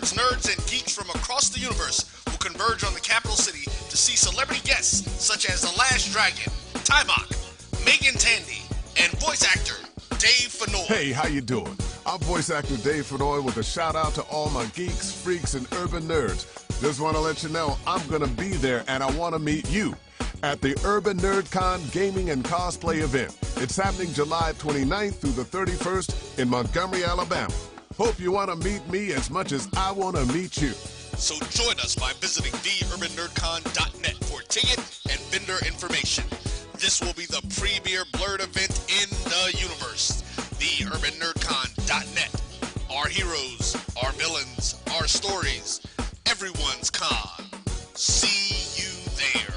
Experts, nerds, and geeks from across the universe will converge on the capital city to see celebrity guests such as The Last Dragon, Tybok, Megan Tandy, and voice actor Dave Fennoy. Hey, how you doing? I'm voice actor Dave Fennoy with a shout out to all my geeks, freaks, and urban nerds. Just want to let you know I'm going to be there and I want to meet you at the Urban NerdCon Gaming and Cosplay event. It's happening July 29th through the 31st in Montgomery, Alabama. Hope you want to meet me as much as I want to meet you. So join us by visiting theurbannerdcon.net for ticket and vendor information. This will be the premier blurred event in the universe. Theurbannerdcon.net. Our heroes, our villains, our stories, everyone's con. See you there.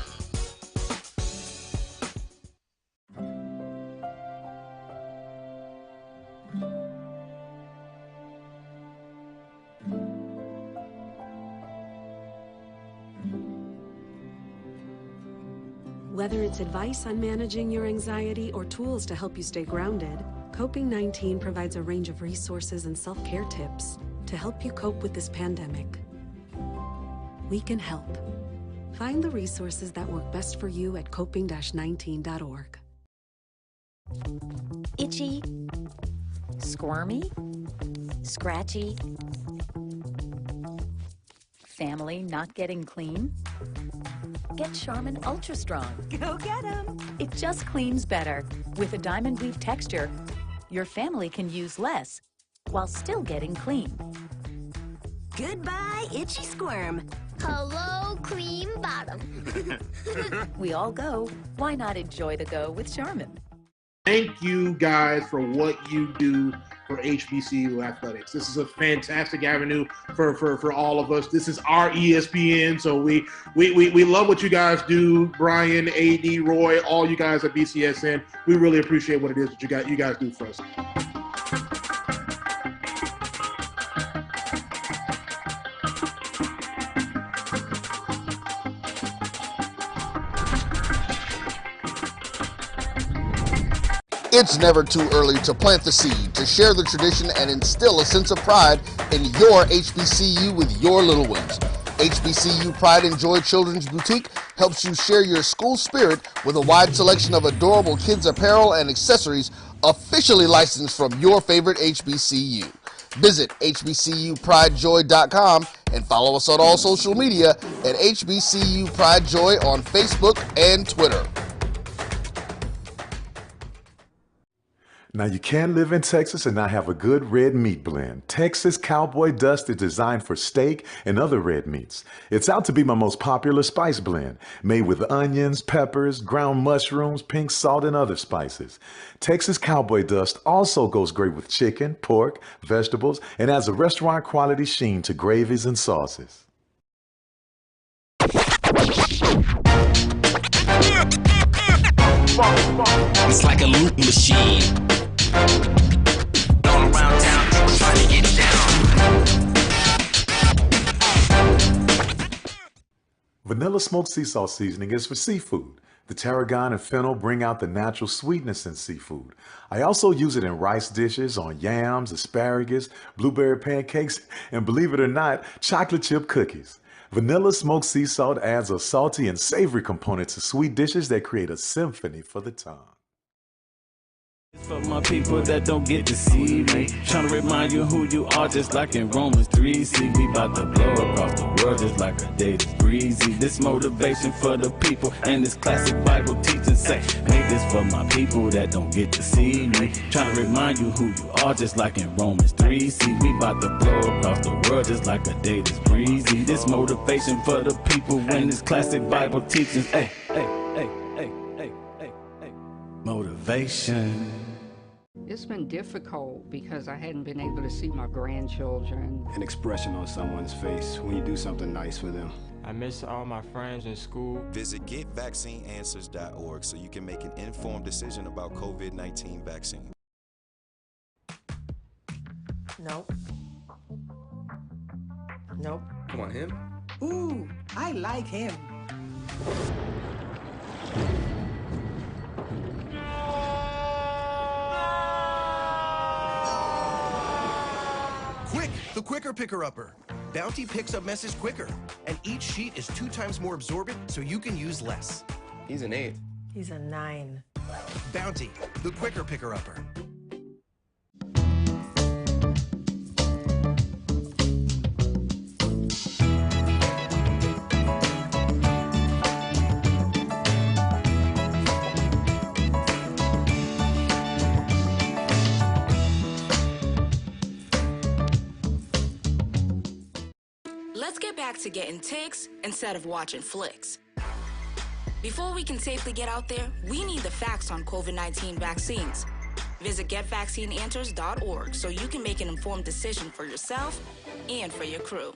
Whether it's advice on managing your anxiety or tools to help you stay grounded, Coping-19 provides a range of resources and self-care tips to help you cope with this pandemic. We can help. Find the resources that work best for you at coping-19.org. Itchy, squirmy, scratchy, family not getting clean? Get Charmin Ultra Strong. Go get them. It just cleans better. With a diamond weave texture, your family can use less while still getting clean. Goodbye, itchy squirm. Hello, cream bottom. We all go. Why not enjoy the go with Charmin? Thank you guys for what you do for HBCU athletics. This is a fantastic avenue for all of us. This is our ESPN, so we love what you guys do. Brian, AD, Roy, all you guys at BCSN. We really appreciate what it is that you guys do for us. It's never too early to plant the seed, to share the tradition, and instill a sense of pride in your HBCU with your little ones. HBCU Pride and Joy Children's Boutique helps you share your school spirit with a wide selection of adorable kids' apparel and accessories officially licensed from your favorite HBCU. Visit hbcupridejoy.com and follow us on all social media at HBCU Pride Joy on Facebook and Twitter. Now, you can live in Texas and not have a good red meat blend. Texas Cowboy Dust is designed for steak and other red meats. It's out to be my most popular spice blend, made with onions, peppers, ground mushrooms, pink salt, and other spices. Texas Cowboy Dust also goes great with chicken, pork, vegetables, and adds a restaurant quality sheen to gravies and sauces. It's like a loop machine. All around town, people trying to get down. Vanilla smoked sea salt seasoning is for seafood. The tarragon and fennel bring out the natural sweetness in seafood. I also use it in rice dishes, on yams, asparagus, blueberry pancakes, and believe it or not, chocolate chip cookies. Vanilla smoked sea salt adds a salty and savory component to sweet dishes that create a symphony for the tongue. For my people that don't get to see me, trying to remind you who you are, just like in Romans 3. See, we about to blow across the world just like a day that's breezy. This motivation for the people and this classic Bible teaching say, make this for my people that don't get to see me, trying to remind you who you are, just like in Romans 3. See, we about to blow across the world just like a day that's breezy. This motivation for the people and this classic Bible teaching, hey, hey, hey, hey, hey, hey, hey, motivation. It's been difficult because I hadn't been able to see my grandchildren. An expression on someone's face when you do something nice for them. I miss all my friends in school. Visit getvaccineanswers.org so you can make an informed decision about COVID-19 vaccine. Nope. Nope. Come on, him? Ooh, I like him. Quick, the quicker picker-upper. Bounty picks up messes quicker, and each sheet is 2 times more absorbent, so you can use less. He's an 8. He's a 9. Bounty, the quicker picker-upper. Let's get back to getting ticks instead of watching flicks. Before we can safely get out there, we need the facts on COVID-19 vaccines. Visit getvaccineanswers.org so you can make an informed decision for yourself and for your crew.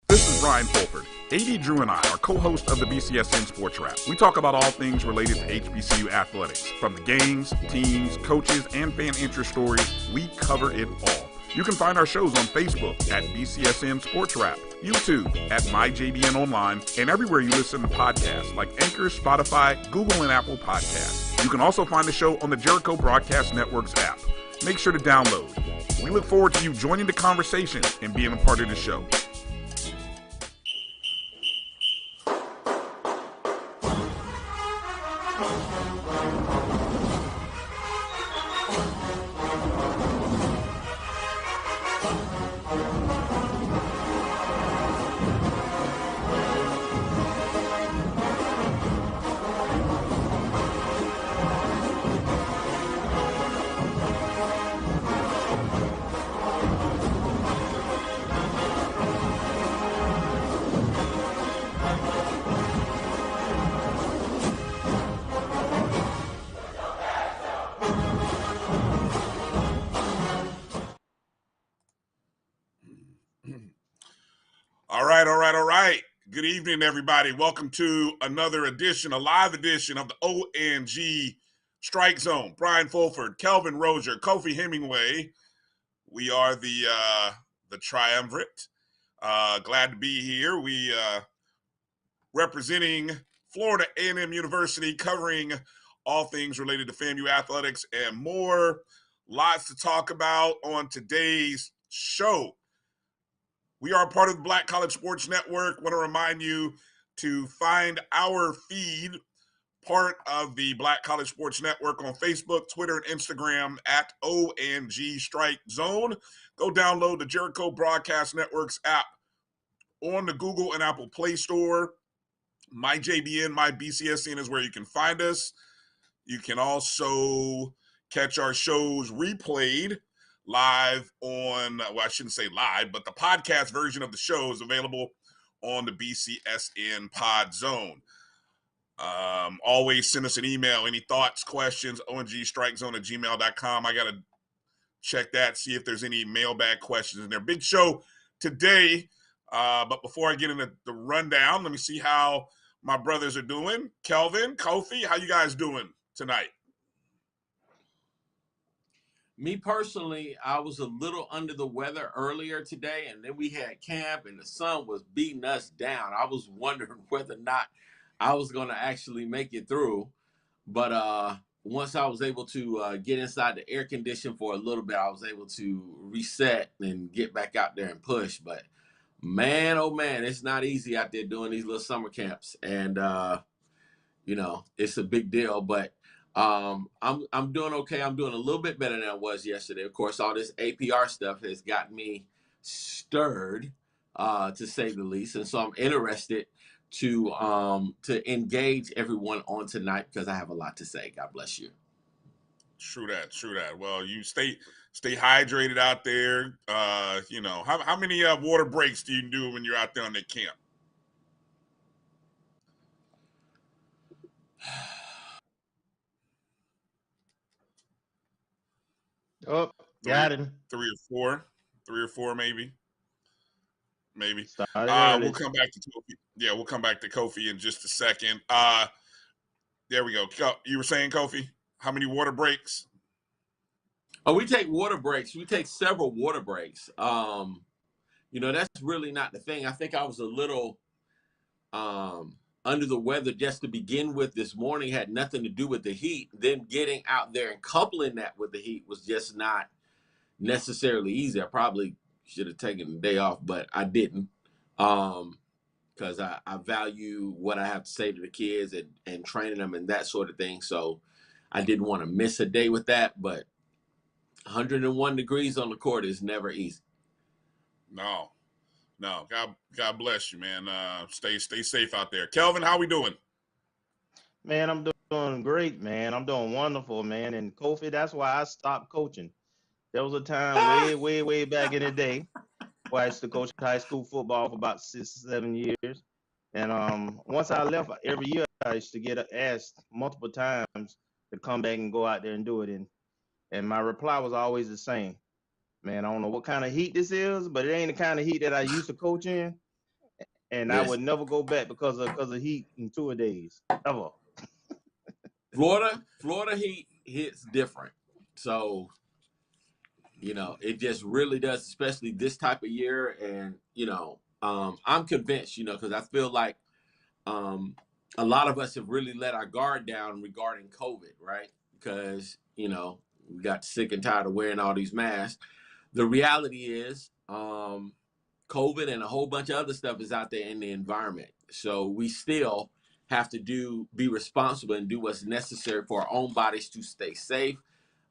This is Brian Fulford. AD Drew and I are co-hosts of the BCSN Sports Wrap. We talk about all things related to HBCU athletics. From the games, teams, coaches, and fan interest stories, we cover it all. You can find our shows on Facebook at BCSN Sports Wrap, YouTube at MyJBN Online, and everywhere you listen to podcasts like Anchor, Spotify, Google, and Apple Podcasts. You can also find the show on the Jericho Broadcast Network's app. Make sure to download. We look forward to you joining the conversation and being a part of the show. All right. Good evening, everybody. Welcome to another edition, a live edition of the ONG Strike Zone. Brian Fulford, Kelvin Rozier, Kofi Hemingway. We are the triumvirate. Glad to be here. We representing Florida A&M University, covering all things related to FAMU athletics and more. Lots to talk about on today's show. We are part of the Black College Sports Network. Want to remind you to find our feed, part of the Black College Sports Network, on Facebook, Twitter, and Instagram at ONG Strike Zone. Go download the Jericho Broadcast Network's app on the Google and Apple Play Store. MyJBN, My BCSN is where you can find us. You can also catch our shows replayed live on, well, I shouldn't say live, but the podcast version of the show is available on the BCSN Pod Zone. Always send us an email. Any thoughts, questions, ongstrikezone@gmail.com. I got to check that, see if there's any mailbag questions in there. Big show today, but before I get into the rundown, let me see how my brothers are doing. Kelvin, Kofi, how you guys doing tonight? Me personally, I was a little under the weather earlier today, and then we had camp, and the sun was beating us down. I was wondering whether or not I was going to actually make it through. But once I was able to get inside the air condition for a little bit, I was able to reset and get back out there and push. But man, oh man, it's not easy out there doing these little summer camps. And, you know, it's a big deal. But I'm doing okay. I'm doing a little bit better than I was yesterday. Of course, all this APR stuff has got me stirred, to say the least. And so I'm interested to engage everyone on tonight because I have a lot to say. God bless you. True that. Well, you stay hydrated out there. You know, how many water breaks do you do when you're out there on the camp? Oh, got him. Three or four, maybe. We'll come back to Kofi. Yeah, we'll come back to Kofi in just a second. There we go. You were saying, Kofi, how many water breaks? Oh, we take water breaks. We take several water breaks. You know, that's really not the thing. I think I was a little under the weather just to begin with this morning. Had nothing to do with the heat. Then getting out there and coupling that with the heat was just not necessarily easy. I probably should have taken the day off, but I didn't. Because I value what I have to say to the kids and training them and that sort of thing. So I didn't want to miss a day with that, but 101 degrees on the court is never easy. No. God bless you, man. Stay safe out there. Kelvin, how we doing? Man, I'm doing great, man. I'm doing wonderful, man. And COVID, that's why I stopped coaching. There was a time way back in the day where I used to coach high school football for about 6 or 7 years. And once I left, every year I used to get asked multiple times to come back and go out there and do it. And my reply was always the same. Man, I don't know what kind of heat this is, but it ain't the kind of heat that I used to coach in. And I would never go back because of heat in 2 days, ever. Florida heat hits different. So, it just really does, especially this type of year. And, I'm convinced, because I feel like a lot of us have really let our guard down regarding COVID, right? Because, we got sick and tired of wearing all these masks. The reality is COVID and a whole bunch of other stuff is out there in the environment. So we still have to be responsible and do what's necessary for our own bodies to stay safe.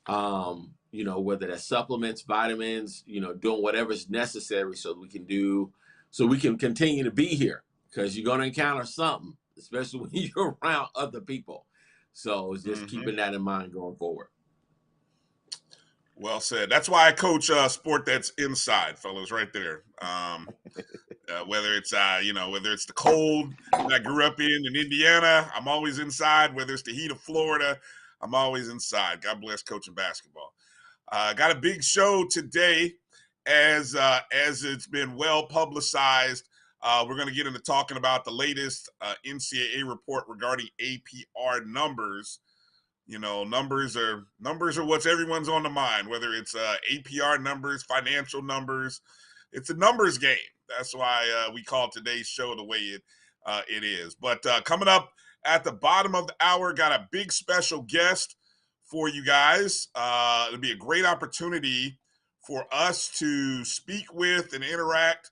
Whether that's supplements, vitamins, doing whatever's necessary so we can continue to be here, because you're going to encounter something, especially when you're around other people. So it's just keeping that in mind going forward. Well said. That's why I coach sport that's inside, fellas, right there. Whether it's whether it's the cold that I grew up in Indiana, I'm always inside. Whether it's the heat of Florida, I'm always inside. God bless coaching basketball. Got a big show today, as it's been well publicized. We're going to get into talking about the latest NCAA report regarding APR numbers. Numbers are what's everyone's on the mind, whether it's APR numbers, financial numbers. It's a numbers game. That's why we call today's show the way it is. But coming up at the bottom of the hour, got a big special guest for you guys. It'll be a great opportunity for us to speak with and interact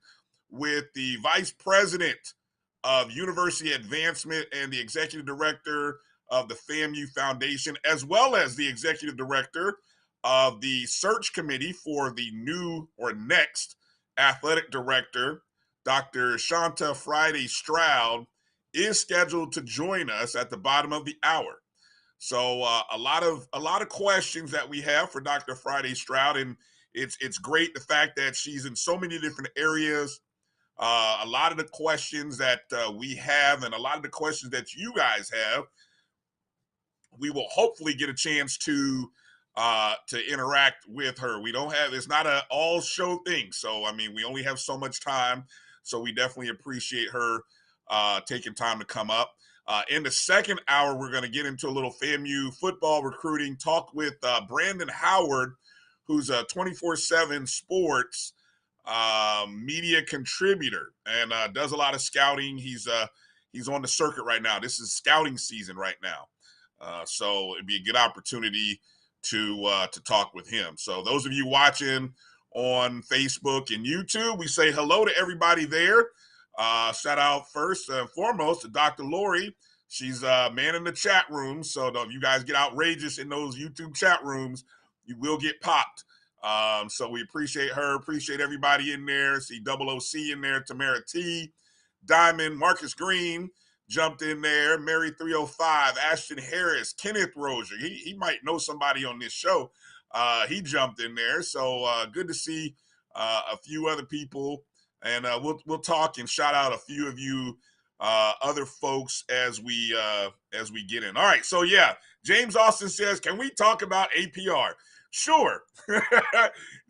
with the vice president of University Advancement and the executive director of the FAMU Foundation, as well as the executive director of the search committee for the new or next athletic director. Dr. Shawnta Friday-Stroud is scheduled to join us at the bottom of the hour. So a lot of questions that we have for Dr. Friday-Stroud, and it's great the fact that she's in so many different areas. A lot of the questions that we have, and a lot of the questions that you guys have, we will hopefully get a chance to interact with her. It's not an all show thing. So, we only have so much time. So we definitely appreciate her taking time to come up. In the second hour, we're going to get into a little FAMU football recruiting talk with Brandon Howard, who's a 24/7 sports media contributor and does a lot of scouting. He's on the circuit right now. This is scouting season right now. So it'd be a good opportunity to talk with him. So those of you watching on Facebook and YouTube, we say hello to everybody there. Shout out first and foremost to Dr. Lori. She's manning the chat room. So if you guys get outrageous in those YouTube chat rooms, you will get popped. So we appreciate her. Appreciate everybody in there. See OOC in there. Tamara T, Diamond, Marcus Green jumped in there. Mary 305, Ashton Harris, Kenneth Rozier. He might know somebody on this show. He jumped in there. So good to see a few other people. And we'll talk and shout out a few of you other folks as we get in. All right. So yeah, James Austin says, can we talk about APR? Sure.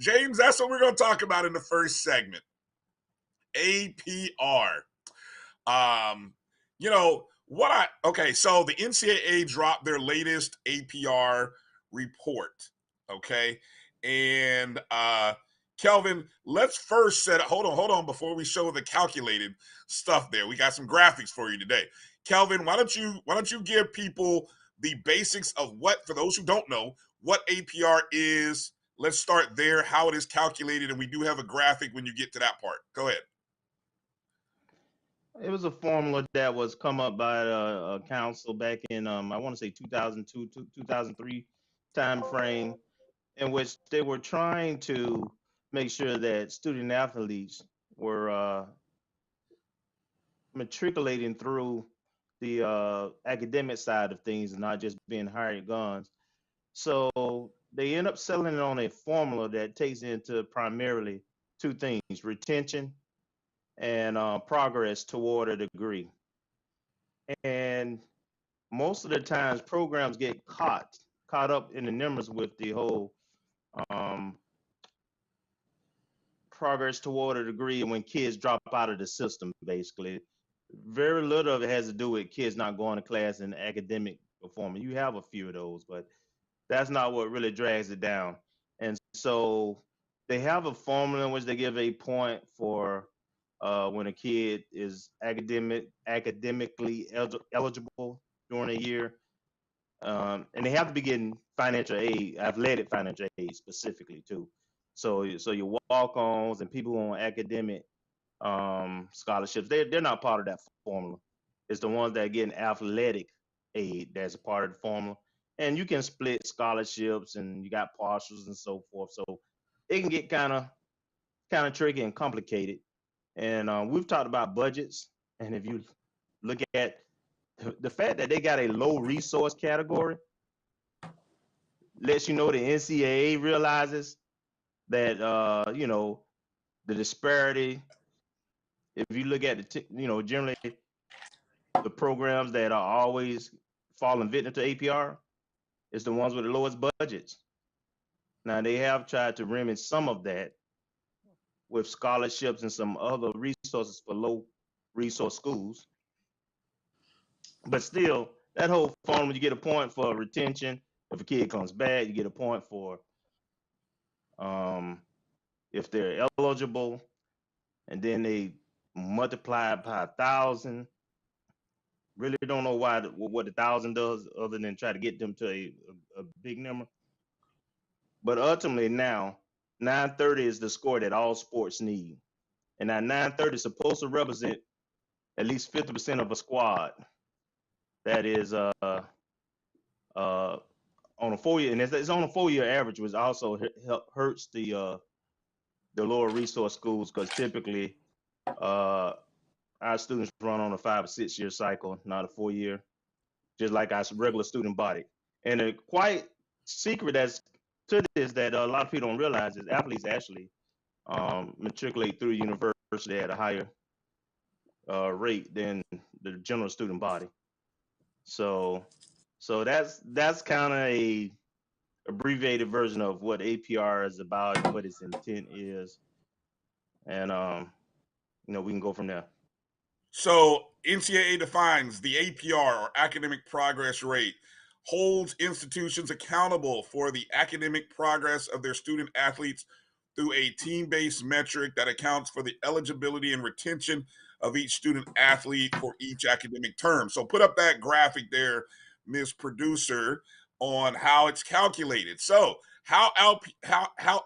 James, that's what we're going to talk about in the first segment. APR. So the NCAA dropped their latest APR report. Okay. And Kelvin, let's first set up, hold on, before we show the calculated stuff there. We got some graphics for you today. Kelvin, why don't you give people the basics of what, for those who don't know, what APR is let's start there, how it is calculated, and we do have a graphic when you get to that part. Go ahead. It was a formula that was come up by a council back in I want to say 2002 to 2003 time frame, in which they were trying to make sure that student athletes were matriculating through the academic side of things and not just being hired guns. So they end up selling it on a formula that takes into primarily two things: retention and progress toward a degree. And most of the times, programs get caught up in the numbers with the whole um, progress toward a degree. And when kids drop out of the system, basically, very little of it has to do with kids not going to class and academic performance. You have a few of those, but that's not what really drags it down. And so they have a formula in which they give a point for when a kid is academically eligible during a year, and they have to be getting financial aid, athletic financial aid specifically too. So your walk-ons and people on academic scholarships, they're not part of that formula. It's the ones that are getting athletic aid that's a part of the formula. And you can split scholarships and you got partials and so forth. So it can get kind of tricky and complicated. And we've talked about budgets. And if you look at the fact that they got a low resource category, lets you know the NCAA realizes that the disparity. If you look at generally the programs that are always falling victim to APR, it's the ones with the lowest budgets. Now they have tried to remedy some of that with scholarships and some other resources for low resource schools. But still, that whole formula, you get a point for retention. If a kid comes back, you get a point for if they're eligible, and then they multiply it by 1,000. Really don't know what 1,000 does other than try to get them to a big number. But ultimately now, 930 is the score that all sports need. And that 930 is supposed to represent at least 50% of a squad that is on a 4-year, and it's on a 4-year average, which also hurts the lower resource schools, because typically our students run on a 5 or 6 year cycle, not a 4-year, just like our regular student body. And a quite secret that's to this that a lot of people don't realize is athletes actually matriculate through university at a higher rate than the general student body. So that's kind of a abbreviated version of what APR is about and what its intent is, and we can go from there. So NCAA defines the APR, or academic progress rate, holds institutions accountable for the academic progress of their student athletes through a team-based metric that accounts for the eligibility and retention of each student athlete for each academic term. So put up that graphic there, Ms. Producer, on how it's calculated. So how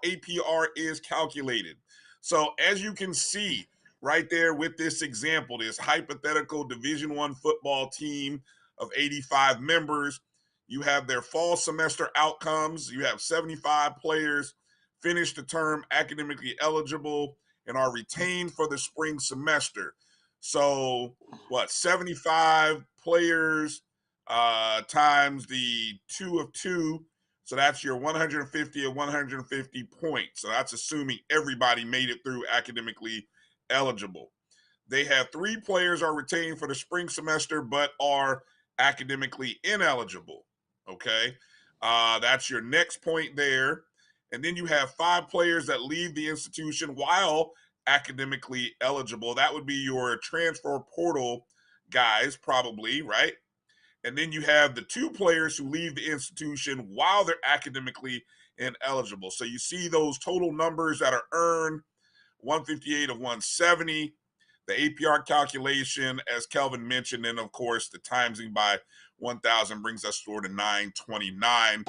APR is calculated. So as you can see right there with this example, this hypothetical Division I football team of 85 members, you have their fall semester outcomes. You have 75 players finish the term academically eligible and are retained for the spring semester. So what, 75 players times the 2 of 2. So that's your 150 of 150 points. So that's assuming everybody made it through academically eligible. They have 3 players are retained for the spring semester but are academically ineligible. Okay, that's your next point there. And then you have 5 players that leave the institution while academically eligible. That would be your transfer portal guys, probably, right? And then you have the 2 players who leave the institution while they're academically ineligible. So you see those total numbers that are earned, 158 of 170, the APR calculation, as Kelvin mentioned, and of course the timesing by 1,000 brings us toward a 929.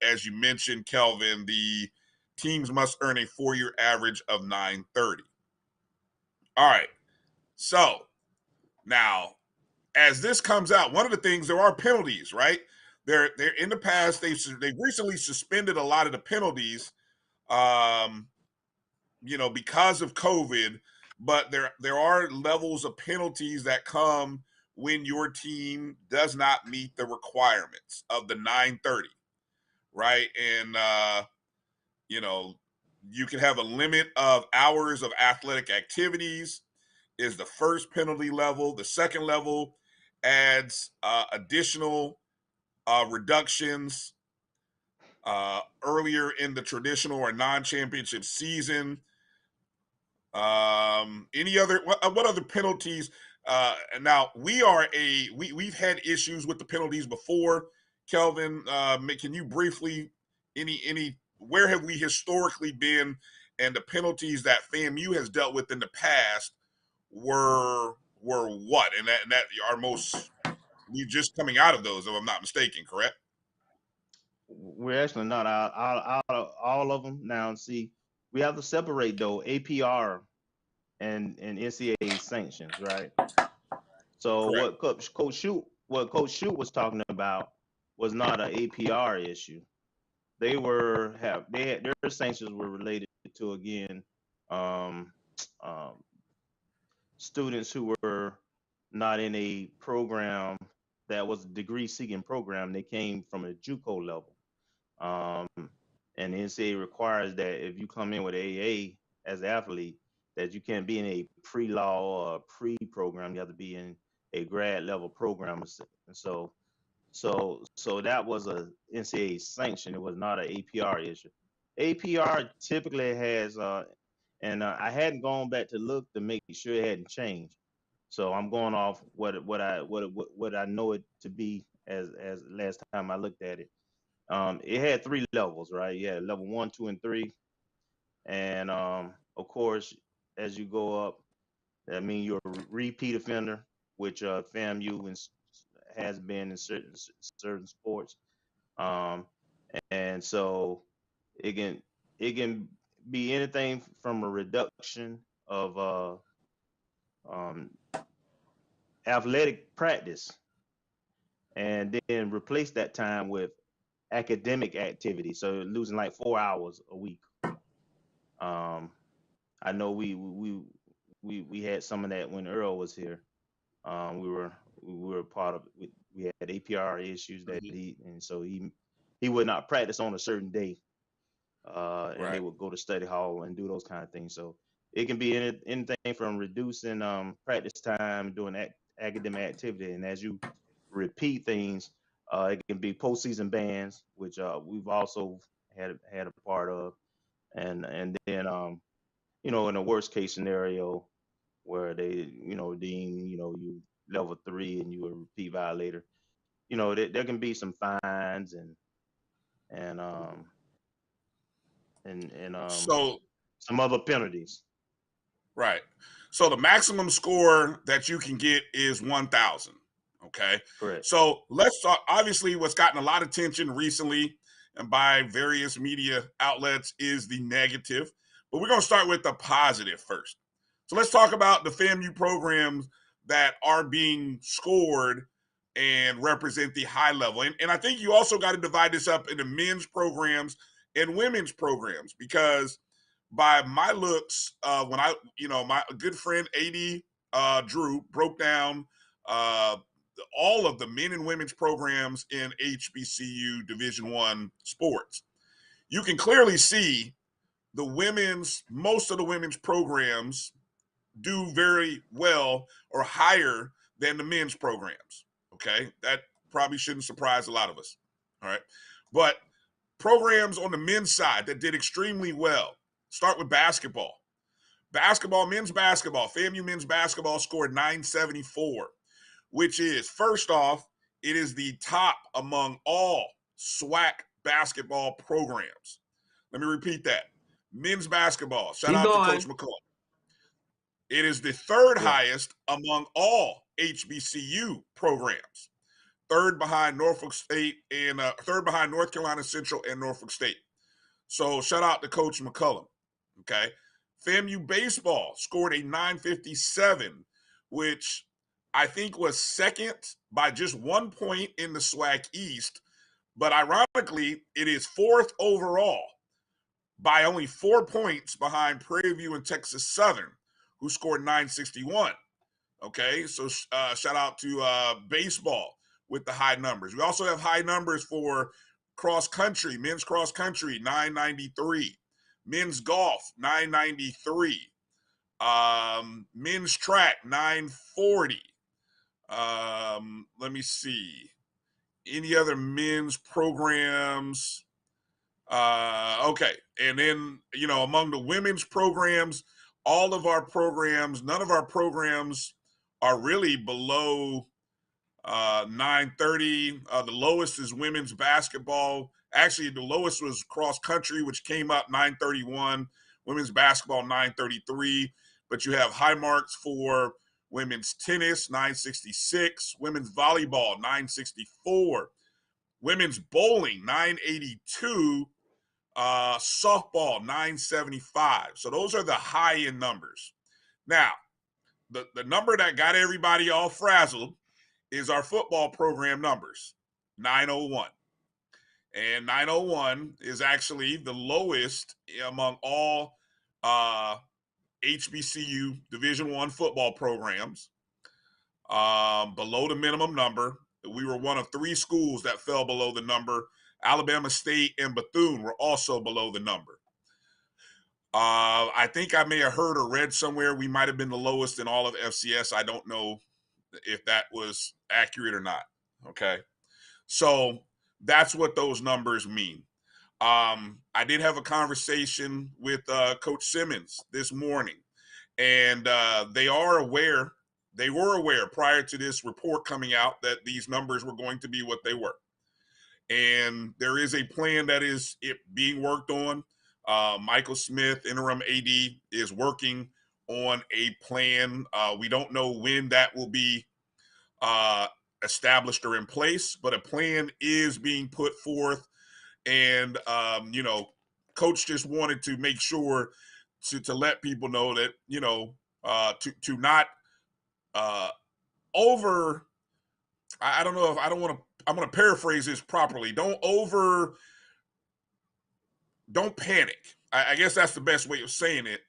As you mentioned, Kelvin, the teams must earn a 4-year average of 930. All right. So now, as this comes out, one of the things, there are penalties, right? They're in the past, they've recently suspended a lot of the penalties, because of COVID, but there are levels of penalties that come when your team does not meet the requirements of the 930, right? And you can have a limit of hours of athletic activities is the first penalty level. The second level adds additional reductions earlier in the traditional or non-championship season. Any other what other penalties? Now we've had issues with the penalties before. Kelvin, can you briefly any where have we historically been, and the penalties that FAMU has dealt with in the past were what? And that are most we just coming out of those, if I'm not mistaken, correct? We're actually not out of all of them now. See, we have to separate though APR and NCAA sanctions, right? So Correct. Coach Shute was talking about was not an APR issue. They had their sanctions were related to, again, um, um, students who were not in a program that was a degree seeking program. They came from a JUCO level. And the NCAA requires that if you come in with AA as an athlete, that you can't be in a pre-law or pre-program. You have to be in a grad level program. And so that was a NCAA sanction. It was not an APR issue. APR typically has, and I hadn't gone back to look to make sure it hadn't changed. So I'm going off what I know it to be as last time I looked at it. It had 3 levels, right? Yeah, level 1, 2, and 3. And of course, as you go up, I mean, you're a repeat offender, which FAMU has been in certain sports. And so it can be anything from a reduction of athletic practice, and then replace that time with academic activity. So losing like 4 hours a week. I know we had some of that when Earl was here. We were part of we had APR issues that he would not practice on a certain day, and they would go to study hall and do those kind of things. So it can be anything from reducing practice time, doing academic activity, and as you repeat things, it can be postseason bans, which we've also had a part of, and then in a worst case scenario where they deem you level 3 and you a repeat violator, there can be some fines and So some other penalties. Right. So the maximum score that you can get is 1,000. Okay. Correct. So let's talk. Obviously, what's gotten a lot of attention recently and by various media outlets is the negative. But we're going to start with the positive first. So let's talk about the FAMU programs that are being scored and represent the high level. And I think you also got to divide this up into men's programs and women's programs, because by my looks, when my good friend AD Drew broke down all of the men and women's programs in HBCU Division I sports, you can clearly see most of the women's programs do very well or higher than the men's programs. Okay, that probably shouldn't surprise a lot of us. All right, but programs on the men's side that did extremely well. Start with basketball. Men's basketball, FAMU men's basketball scored 974, which is, first off, it is the top among all SWAC basketball programs. Let me repeat that. Men's basketball, shout out to Coach McCall. It is the third highest among all HBCU programs. third behind Norfolk State and third behind North Carolina Central and Norfolk State. So shout out to Coach McCullum. Okay. FAMU baseball scored a 957, which I think was second by just 1 point in the SWAC East. But ironically, it is fourth overall by only 4 points behind Prairie View and Texas Southern, who scored 961. Okay, so shout out to baseball with the high numbers. We also have high numbers for cross country, men's cross country, 993. Men's golf, 993. Men's track, 940. Let me see. Any other men's programs? Okay. And then, among the women's programs, all of our programs, none of our programs are really below 930. The lowest is women's basketball. Actually, the lowest was cross country, which came up 931. Women's basketball, 933. But you have high marks for women's tennis, 966. Women's volleyball, 964. Women's bowling, 982. Softball, 975. So those are the high-end numbers. Now, the number that got everybody all frazzled is our football program numbers, 901. And 901 is actually the lowest among all HBCU Division I football programs, below the minimum number. We were one of 3 schools that fell below the number. Alabama State and Bethune were also below the number. I think I may have heard or read somewhere we might have been the lowest in all of FCS. I don't know if that was accurate or not. Okay. So that's what those numbers mean. I did have a conversation with Coach Simmons this morning, and they were aware prior to this report coming out that these numbers were going to be what they were. And there is a plan that is being worked on. Michael Smith, interim AD, is working on a plan. We don't know when that will be established or in place, but a plan is being put forth. And, Coach just wanted to make sure to let people know that, to not over, I don't know if I'm going to paraphrase this properly. Don't panic. I guess that's the best way of saying it.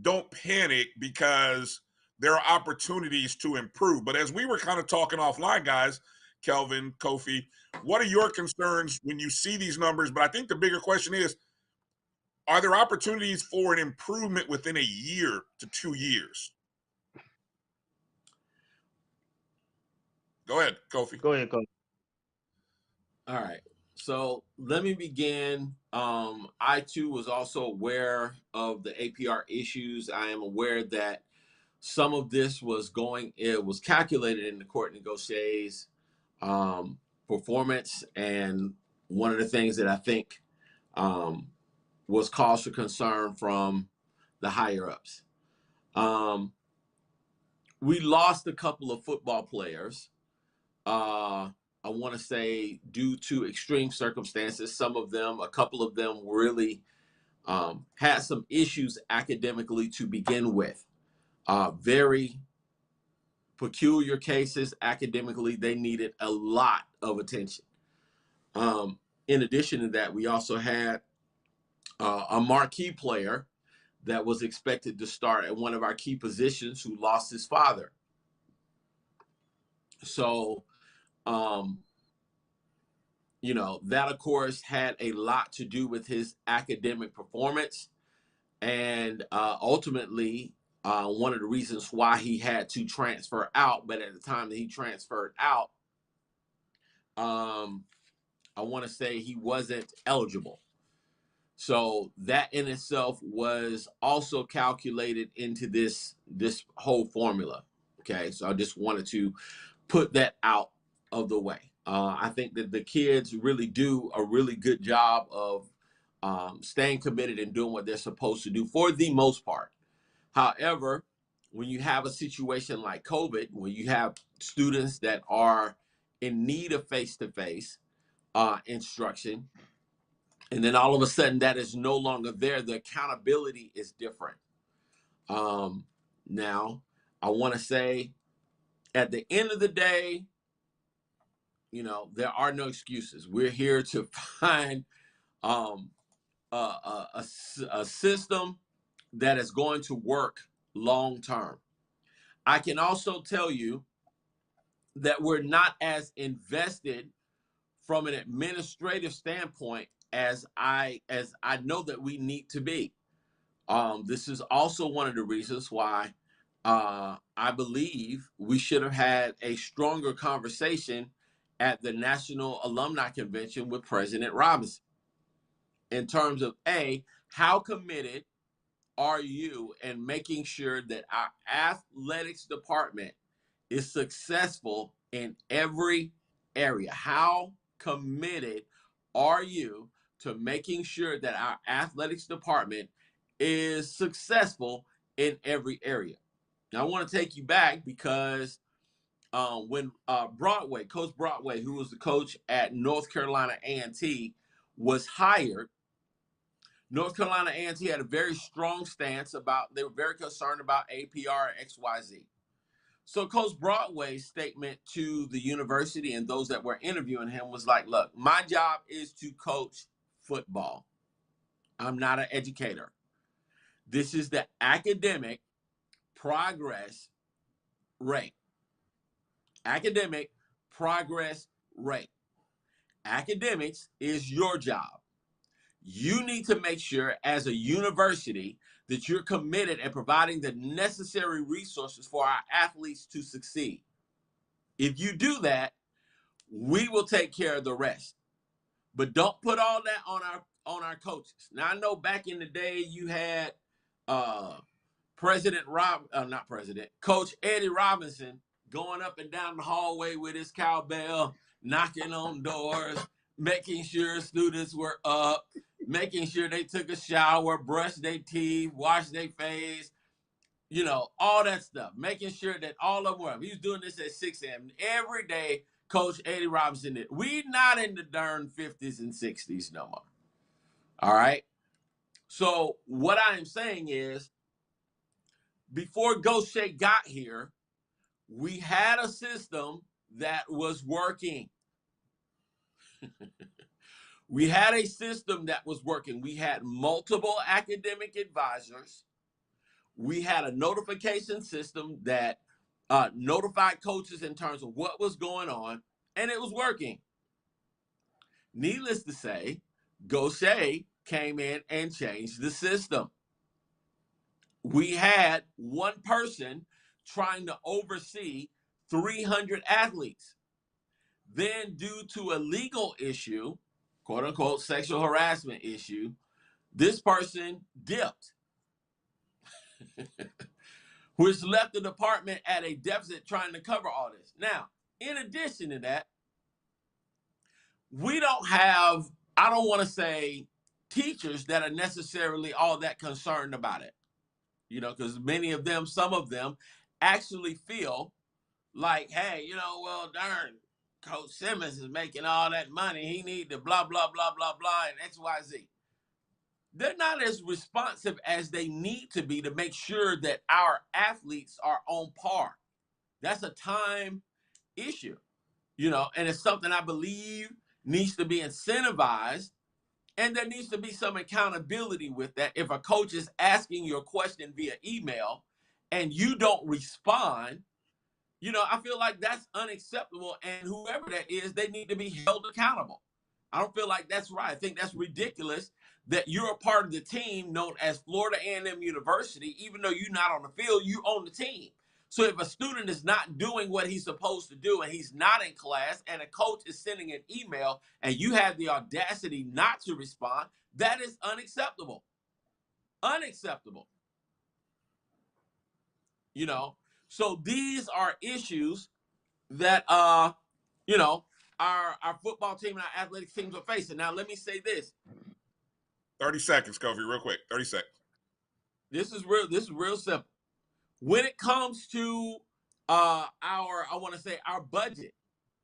Don't panic because there are opportunities to improve. But as we were kind of talking offline, guys, Kelvin, Kofi, what are your concerns when you see these numbers? But I think the bigger question is, are there opportunities for an improvement within a year to 2 years? Go ahead, Kofi. Go ahead, Kofi. All right. So let me begin. I too was also aware of the APR issues. I am aware that some of this was calculated in the court negotiations performance. And one of the things that I think was cause for concern from the higher ups. We lost a couple of football players. I want to say due to extreme circumstances. A couple of them really had some issues academically to begin with. Very peculiar cases academically. They needed a lot of attention. In addition to that, we also had a marquee player that was expected to start at one of our key positions who lost his father. So, that of course had a lot to do with his academic performance. And ultimately, one of the reasons why he had to transfer out, but at the time that he transferred out, I want to say he wasn't eligible. So that in itself was also calculated into this whole formula. Okay, so I just wanted to put that out of the way. I think that the kids really do a really good job of staying committed and doing what they're supposed to do for the most part. However, when you have a situation like COVID, when you have students that are in need of face-to-face instruction. And then all of a sudden that is no longer there. The accountability is different. Now, I want to say at the end of the day, there are no excuses. We're here to find a system that is going to work long term. I can also tell you that we're not as invested from an administrative standpoint as I know that we need to be. This is also one of the reasons why I believe we should have had a stronger conversation at the National Alumni Convention with President Robinson in terms of how committed are you in making sure that our athletics department is successful in every area? How committed are you to making sure that our athletics department is successful in every area? Now, I want to take you back because when Coach Broadway, who was the coach at North Carolina A&T, was hired, North Carolina A&T had a very strong stance they were very concerned about APR and XYZ. So Coach Broadway's statement to the university and those that were interviewing him was like, look, my job is to coach football. I'm not an educator. This is the academic progress rate. Academic progress rate. Academics is your job. You need to make sure as a university that you're committed at providing the necessary resources for our athletes to succeed. If you do that, we will take care of the rest. But don't put all that on our coaches. Now, I know back in the day you had Coach Eddie Robinson going up and down the hallway with his cowbell, knocking on doors, making sure students were up, making sure they took a shower, brushed their teeth, washed their face, all that stuff, making sure that all of them were up. He was doing this at 6 a.m. every day. Coach Eddie Robinson did. We not in the darn 50s and 60s no more. All right. So what I am saying is, before Gaucher got here, we had a system that was working. We had a system that was working. We had multiple academic advisors. We had a notification system that notified coaches in terms of what was going on, and it was working. Needless to say, Gaucher came in and changed the system. We had one person trying to oversee 300 athletes. Then, due to a legal issue, quote unquote, sexual harassment issue, this person dipped, which left the department at a deficit trying to cover all this. Now, in addition to that, we don't have, I don't want to say teachers that are necessarily all that concerned about it, because many of them, some of them actually feel like, hey, well, darn, Coach Simmons is making all that money. He need to blah, blah, blah, blah, blah, and XYZ. They're not as responsive as they need to be to make sure that our athletes are on par. That's a time issue, and it's something I believe needs to be incentivized, and there needs to be some accountability with that. If a coach is asking your question via email and you don't respond, I feel like that's unacceptable, and whoever that is, they need to be held accountable. I don't feel like that's right. I think that's ridiculous that you're a part of the team known as Florida A&M University. Even though you're not on the field, you own the team. So if a student is not doing what he's supposed to do and he's not in class and a coach is sending an email and you have the audacity not to respond, that is unacceptable. Unacceptable. So these are issues that our football team and our athletics teams are facing. Now, let me say this. 30 seconds, Kofi, real quick. 30 seconds. This is real simple. When it comes to our budget,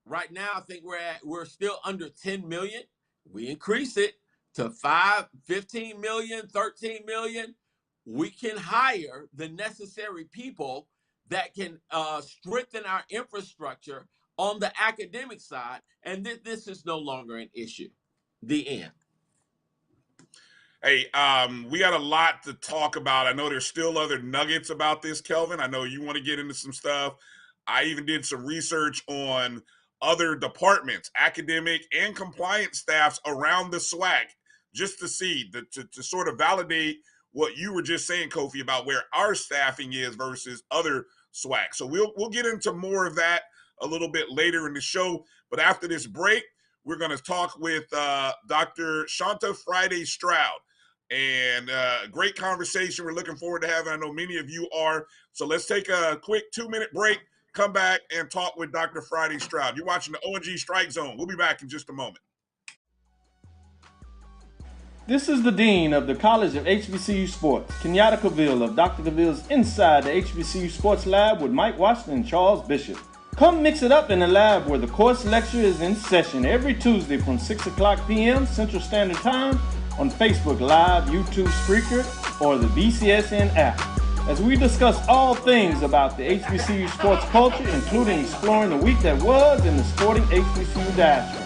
Right now, I think we're still under 10 million. We increase it to 5, 15 million, 13 million. We can hire the necessary people that can strengthen our infrastructure on the academic side, and this is no longer an issue. The end. Hey, we got a lot to talk about. I know there's still other nuggets about this, Kelvin. I know you want to get into some stuff. I even did some research on other departments, academic and compliance staffs around the SWAC, just to see, to sort of validate what you were just saying, Kofi, about where our staffing is versus other SWAC. So we'll get into more of that a little bit later in the show. But after this break, we're going to talk with Dr. Shawnta Friday-Stroud. And great conversation we're looking forward to having. I know many of you are. So let's take a quick 2-minute break, come back, and talk with Dr. Friday-Stroud. You're watching the ONG Strike Zone. We'll be back in just a moment. This is the Dean of the College of HBCU Sports, Kenyatta Cavill of Dr. Cavill's Inside the HBCU Sports Lab with Mike Washington and Charles Bishop. Come mix it up in the lab where the course lecture is in session every Tuesday from 6 o'clock p.m. Central Standard Time on Facebook Live, YouTube Spreaker, or the BCSN app, as we discuss all things about the HBCU sports culture, including exploring the week that was in the sporting HBCU diaspora,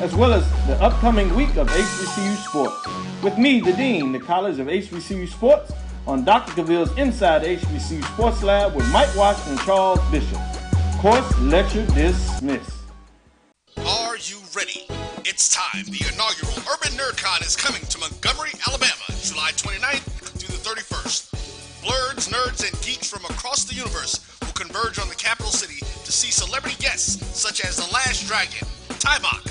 as well as the upcoming week of HBCU sports. With me, the Dean, the College of HBCU Sports, on Dr. Cavill's Inside the HBCU Sports Lab with Mike Washington and Charles Bishop. Course lecture dismissed. Are you ready? It's time. The inaugural Urban NerdCon is coming to Montgomery, Alabama, July 29th through the 31st. Blurs, nerds, and geeks from across the universe will converge on the capital city to see celebrity guests such as The Last Dragon, Timok,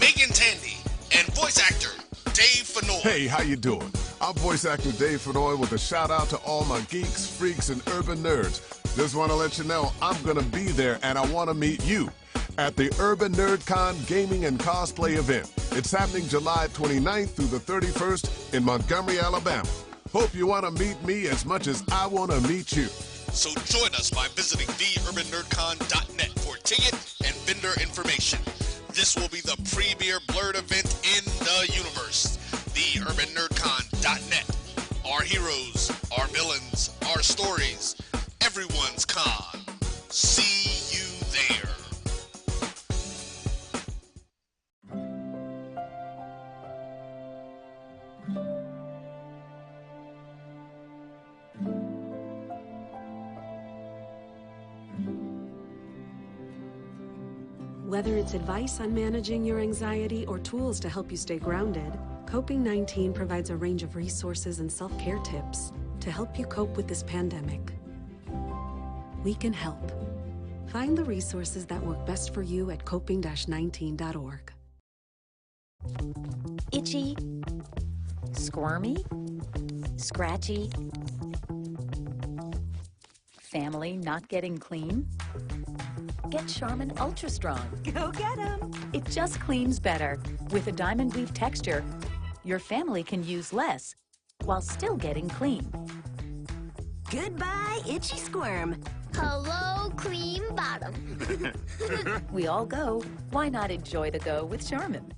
Megan Tandy, and voice actor Dave Fennoy. Hey, how you doing? I'm voice actor Dave Fennoy with a shout out to all my geeks, freaks, and urban nerds. Just want to let you know I'm going to be there and I want to meet you at the Urban NerdCon Gaming and Cosplay event. It's happening July 29th through the 31st in Montgomery, Alabama. Hope you want to meet me as much as I want to meet you. So join us by visiting theurbannerdcon.net for ticket and vendor information. This will be the premier Blurred event in the universe. Theurbannerdcon.net. Our heroes, our villains, our stories, everyone's con. See you there. Whether it's advice on managing your anxiety or tools to help you stay grounded, Coping-19 provides a range of resources and self-care tips to help you cope with this pandemic. We can help. Find the resources that work best for you at coping-19.org. Itchy, squirmy, scratchy, family not getting clean? Get Charmin Ultra Strong. Go get 'em. It just cleans better. With a diamond weave texture, your family can use less while still getting clean. Goodbye, itchy squirm. Hello, cream bottom. We all go. Why not enjoy the go with Charmin?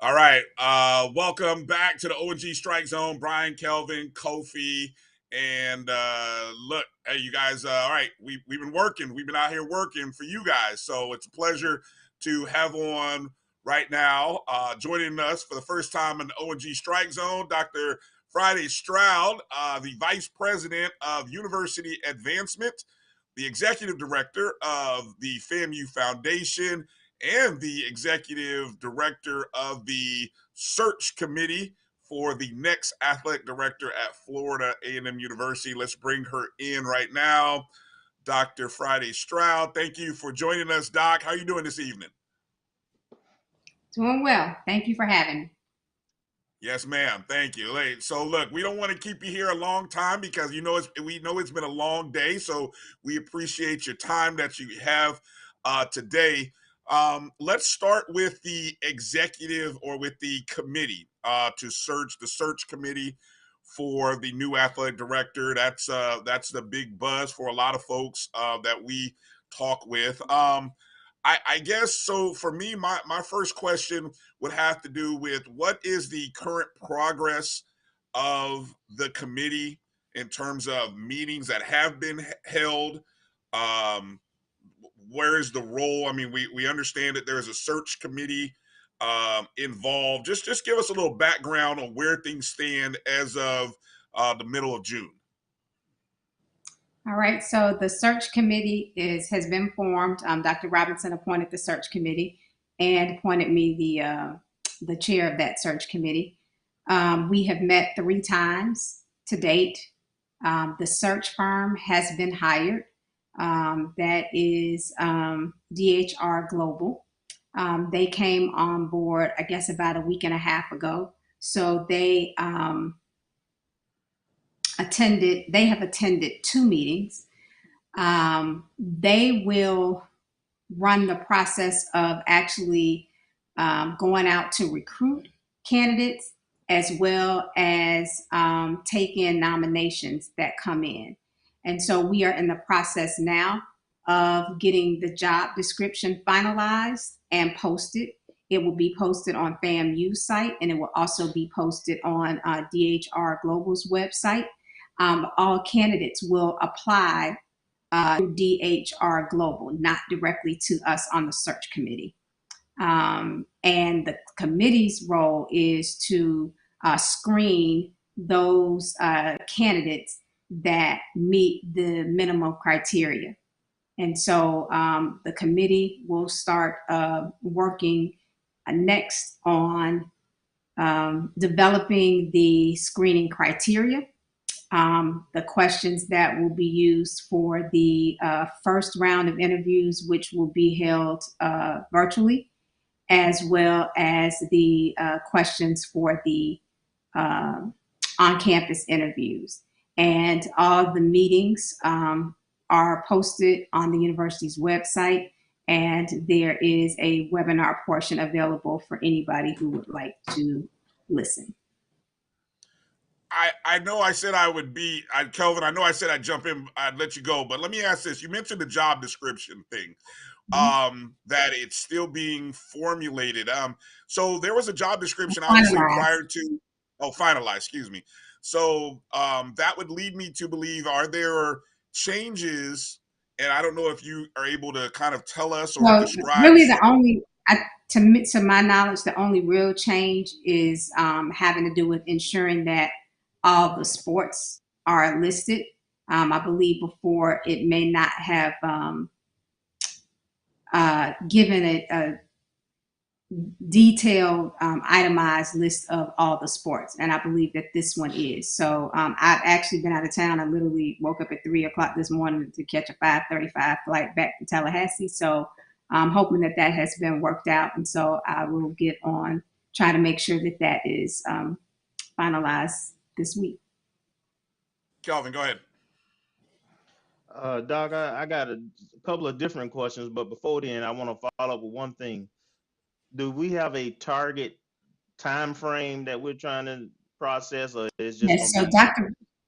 All right. Welcome back to the ONG Strike Zone. Brian, Kelvin, Kofi, and look, hey, you guys, all right, we've been working. We've been out here working for you guys. So it's a pleasure to have on right now, joining us for the first time in the ONG Strike Zone, Dr. Friday-Stroud, the Vice President of University Advancement, the Executive Director of the FAMU Foundation, and the Executive Director of the Search Committee for the next Athletic Director at Florida A&M University. Let's bring her in right now. Dr. Friday-Stroud, thank you for joining us, Doc. How are you doing this evening? Doing well. Thank you for having me. Yes, ma'am. Thank you. So look, we don't want to keep you here a long time because we know it's been a long day. So we appreciate your time that you have today. Let's start with the executive or with the committee the search committee for the new athletic director. That's the big buzz for a lot of folks that we talk with. I guess so. For me, my first question would have to do with what is the current progress of the committee in terms of meetings that have been held. Um, where is the role? I mean, we understand that there's a search committee involved. Just give us a little background on where things stand as of the middle of June. All right, so the search committee has been formed. Dr. Robinson appointed the search committee and appointed me the chair of that search committee. We have met 3 times to date. The search firm has been hired. That is DHR Global. They came on board, I guess, about a week and a half ago. So they have attended 2 meetings. They will run the process of actually going out to recruit candidates as well as take in nominations that come in. And so we are in the process now of getting the job description finalized and posted. It will be posted on FAMU's site, and it will also be posted on DHR Global's website. All candidates will apply through DHR Global, not directly to us on the search committee. And the committee's role is to screen those candidates that meet the minimum criteria. And so the committee will start working next on developing the screening criteria. The questions that will be used for the first round of interviews, which will be held virtually, as well as the questions for the on-campus interviews. And all the meetings are posted on the university's website, and there is a webinar portion available for anybody who would like to listen. I know I said I would be, Kelvin, I know I said I'd jump in, I'd let you go, but let me ask this. You mentioned the job description thing, that it's still being formulated. So there was a job description, obviously, prior to, finalized, excuse me. So that would lead me to believe, are there changes, and I don't know if you are able to kind of tell us or describe. Really the only, to my knowledge, the only real change is having to do with ensuring that all the sports are listed. I believe before it may not have given a detailed, itemized list of all the sports, and I believe that this one is. So I've actually been out of town. I literally woke up at 3 o'clock this morning to catch a 5:35 flight back to Tallahassee. So I'm hoping that that has been worked out, and so I will get on trying to make sure that that is finalized this week. Kelvin, go ahead. Doc, I got a couple of different questions, but before then, I want to follow up with one thing. Do we have a target time frame that we're trying to process, or is just Yes, so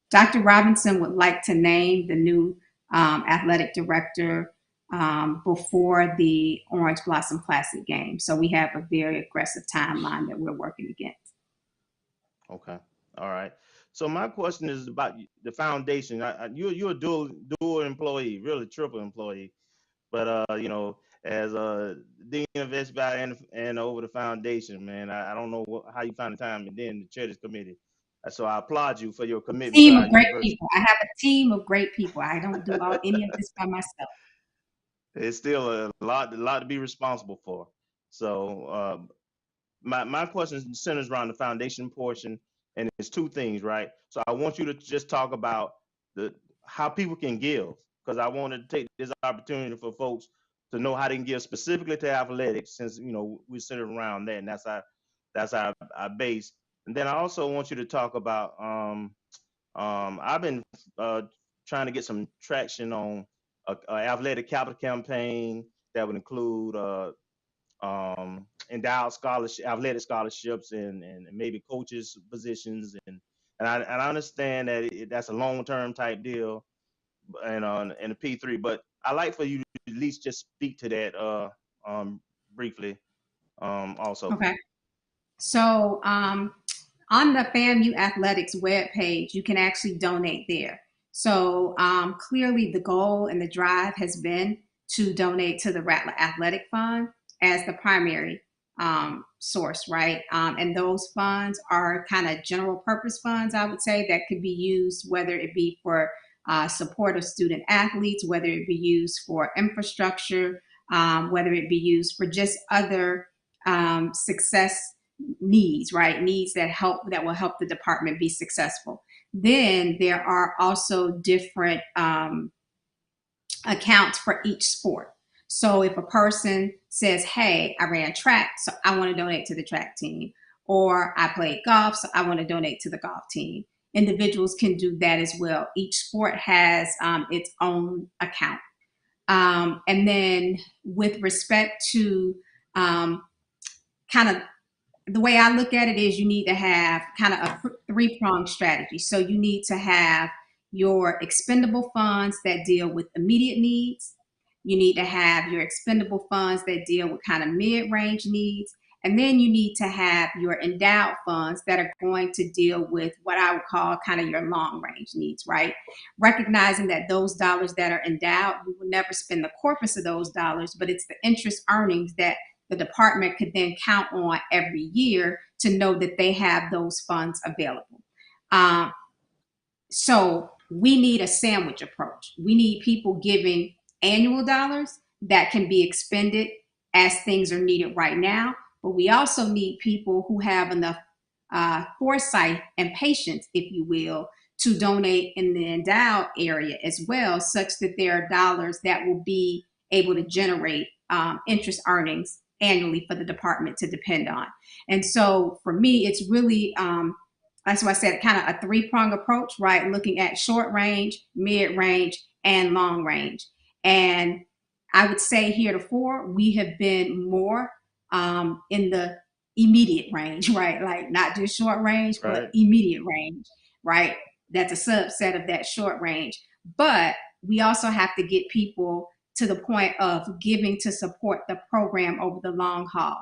Dr. Robinson would like to name the new athletic director before the Orange Blossom Classic game. So we have a very aggressive timeline that we're working against. Okay. All right. So my question is about the foundation. You're a dual employee, really triple employee, but as a dean of SBI and over the foundation, man, I don't know how you find the time and then the chair this committee. So I applaud you for your commitment. Team of great people. I have a team of great people. I don't do any of this by myself. It's still a lot to be responsible for. So my question centers around the foundation portion, and it's 2 things, right? So I want you to just talk about how people can give, because I want to take this opportunity for folks to know how they can give specifically to athletics, since we center around that, and that's our base. And then I also want you to talk about I've been trying to get some traction on a athletic capital campaign that would include endowed scholarship, athletic scholarships, and maybe coaches positions, and I understand that that's a long term type deal, and in the P3. But I like for you to at least just speak to that briefly, also. Okay. So on the FAMU Athletics webpage, you can actually donate there. So clearly the goal and the drive has been to donate to the Rattler Athletic Fund as the primary source, right? And those funds are kind of general purpose funds, I would say, that could be used, whether it be for support of student athletes, whether it be used for infrastructure, whether it be used for just other success needs, right? Needs that will help the department be successful. Then there are also different accounts for each sport. So if a person says, hey, I ran track, so I want to donate to the track team, or I played golf, so I want to donate to the golf team. Individuals can do that as well. Each sport has its own account. And then with respect to kind of the way I look at it is you need to have kind of a three-pronged strategy. So you need to have your expendable funds that deal with immediate needs. You need to have your expendable funds that deal with kind of mid-range needs. And then you need to have your endowed funds that are going to deal with what I would call kind of your long-range needs, right? Recognizing that those dollars that are endowed, you will never spend the corpus of those dollars, but it's the interest earnings that the department could then count on every year to know that they have those funds available. So we need a sandwich approach. We need people giving annual dollars that can be expended as things are needed right now. But we also need people who have enough foresight and patience, if you will, to donate in the endowed area as well, such that there are dollars that will be able to generate interest earnings annually for the department to depend on. And so for me, it's really, that's why I said kind of a three-pronged approach, right? Looking at short range, mid-range, and long range. And I would say heretofore, we have been more in the immediate range, right? Like not just short range, but immediate range, right? That's a subset of that short range. But we also have to get people to the point of giving to support the program over the long haul.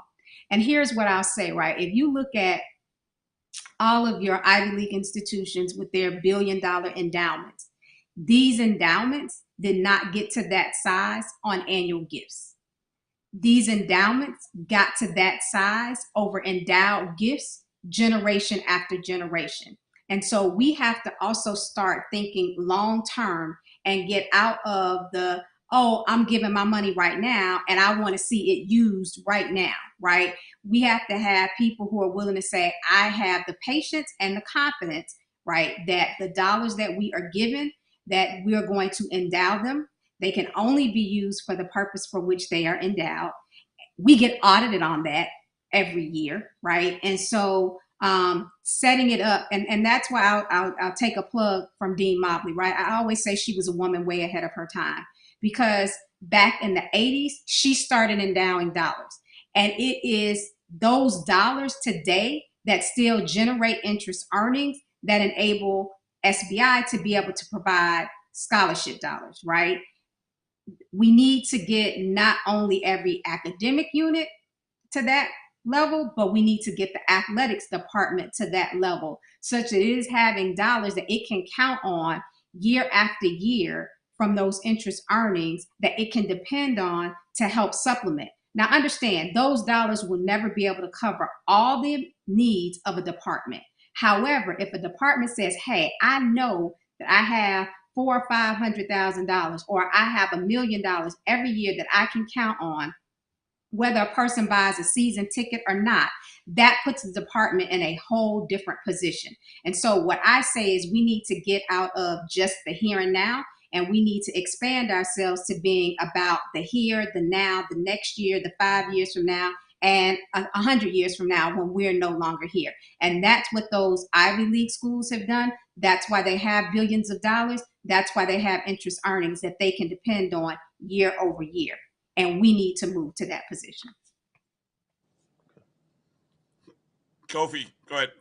And here's what I'll say, right? If you look at all of your Ivy League institutions with their billion-dollar endowments, these endowments did not get to that size on annual gifts. These endowments got to that size over endowed gifts generation after generation. And so we have to also start thinking long-term and get out of the, oh, I'm giving my money right now and I want to see it used right now, right? We have to have people who are willing to say, I have the patience and the confidence, right, that the dollars that we are given, that we're going to endow them. They can only be used for the purpose for which they are endowed. We get audited on that every year, right? And so setting it up, and that's why I'll take a plug from Dean Mobley, right? I always say she was a woman way ahead of her time, because back in the 80s, she started endowing dollars. And it is those dollars today that still generate interest earnings that enable SBI to be able to provide scholarship dollars, right? We need to get not only every academic unit to that level, but we need to get the athletics department to that level, such that it is having dollars that it can count on year after year from those interest earnings that it can depend on to help supplement. Now, understand, those dollars will never be able to cover all the needs of a department. However, if a department says, hey, I know that I have $400,000 or $500,000, or I have $1 million every year that I can count on, whether a person buys a season ticket or not, that puts the department in a whole different position. And so what I say is we need to get out of just the here and now, and we need to expand ourselves to being about the here, the now, the next year, the 5 years from now, and 100 years from now when we're no longer here. And that's what those Ivy League schools have done. That's why they have billions of dollars. That's why they have interest earnings that they can depend on year over year. And we need to move to that position. Kofi, go ahead.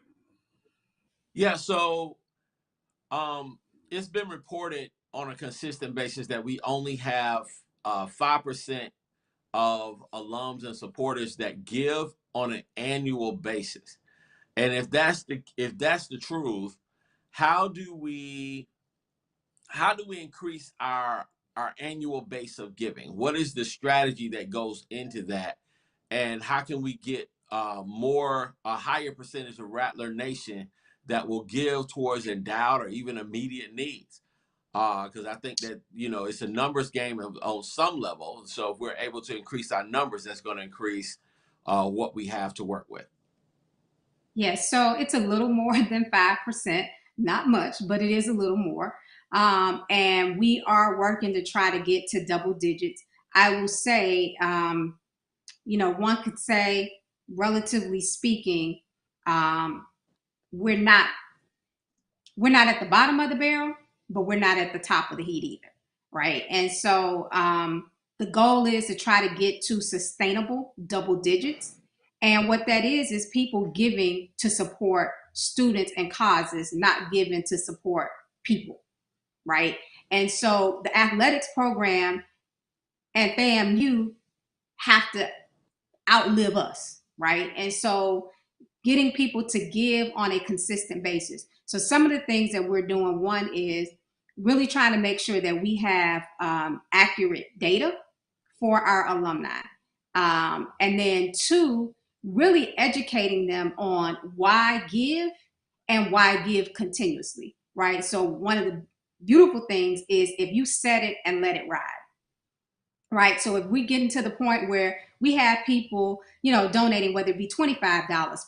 Yeah, so it's been reported on a consistent basis that we only have 5% of alums and supporters that give on an annual basis. And if that's the truth, how do we increase our annual base of giving? What is the strategy that goes into that? And how can we get a higher percentage of Rattler Nation that will give towards endowed or even immediate needs? Because I think that, it's a numbers game on some level. So if we're able to increase our numbers, that's going to increase what we have to work with. Yes, so it's a little more than 5%, not much, but it is a little more. And we are working to try to get to double digits. I will say, one could say, relatively speaking, we're not at the bottom of the barrel, but we're not at the top of the heat either, right? And so the goal is to try to get to sustainable double digits. And what that is people giving to support students and causes, not giving to support people, right? And so the athletics program and FAMU have to outlive us, right? And so getting people to give on a consistent basis. So some of the things that we're doing, one is really trying to make sure that we have accurate data for our alumni. And then two, really educating them on why give and why give continuously, right? So one of the beautiful things is if you set it and let it ride, right? So if we get into the point where we have people, donating, whether it be $25, $50,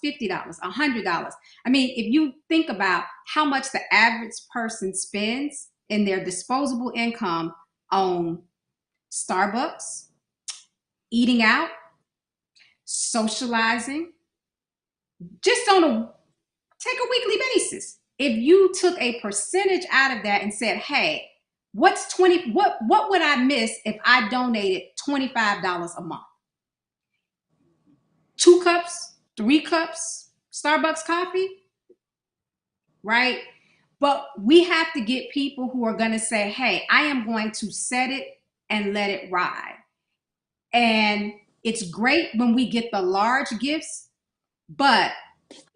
$100. I mean, if you think about how much the average person spends in their disposable income on Starbucks, eating out, socializing, just take a weekly basis. If you took a percentage out of that and said, hey, what would I miss if I donated $25 a month? 2 cups, 3 cups, Starbucks coffee, right? But we have to get people who are going to say, hey, I am going to set it and let it ride. And it's great when we get the large gifts, but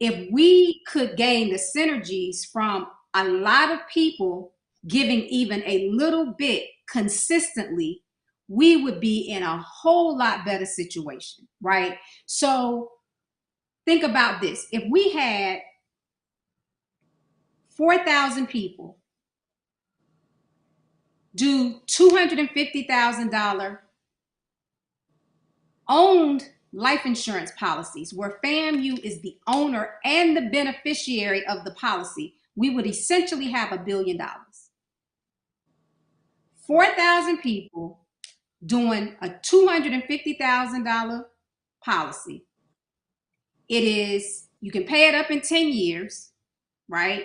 if we could gain the synergies from a lot of people giving even a little bit consistently, we would be in a whole lot better situation, right? So think about this. If we had 4,000 people do $250,000 owned life insurance policies where FAMU is the owner and the beneficiary of the policy, we would essentially have $1 billion. 4,000 people doing a $250,000 policy. You can pay it up in 10 years, right?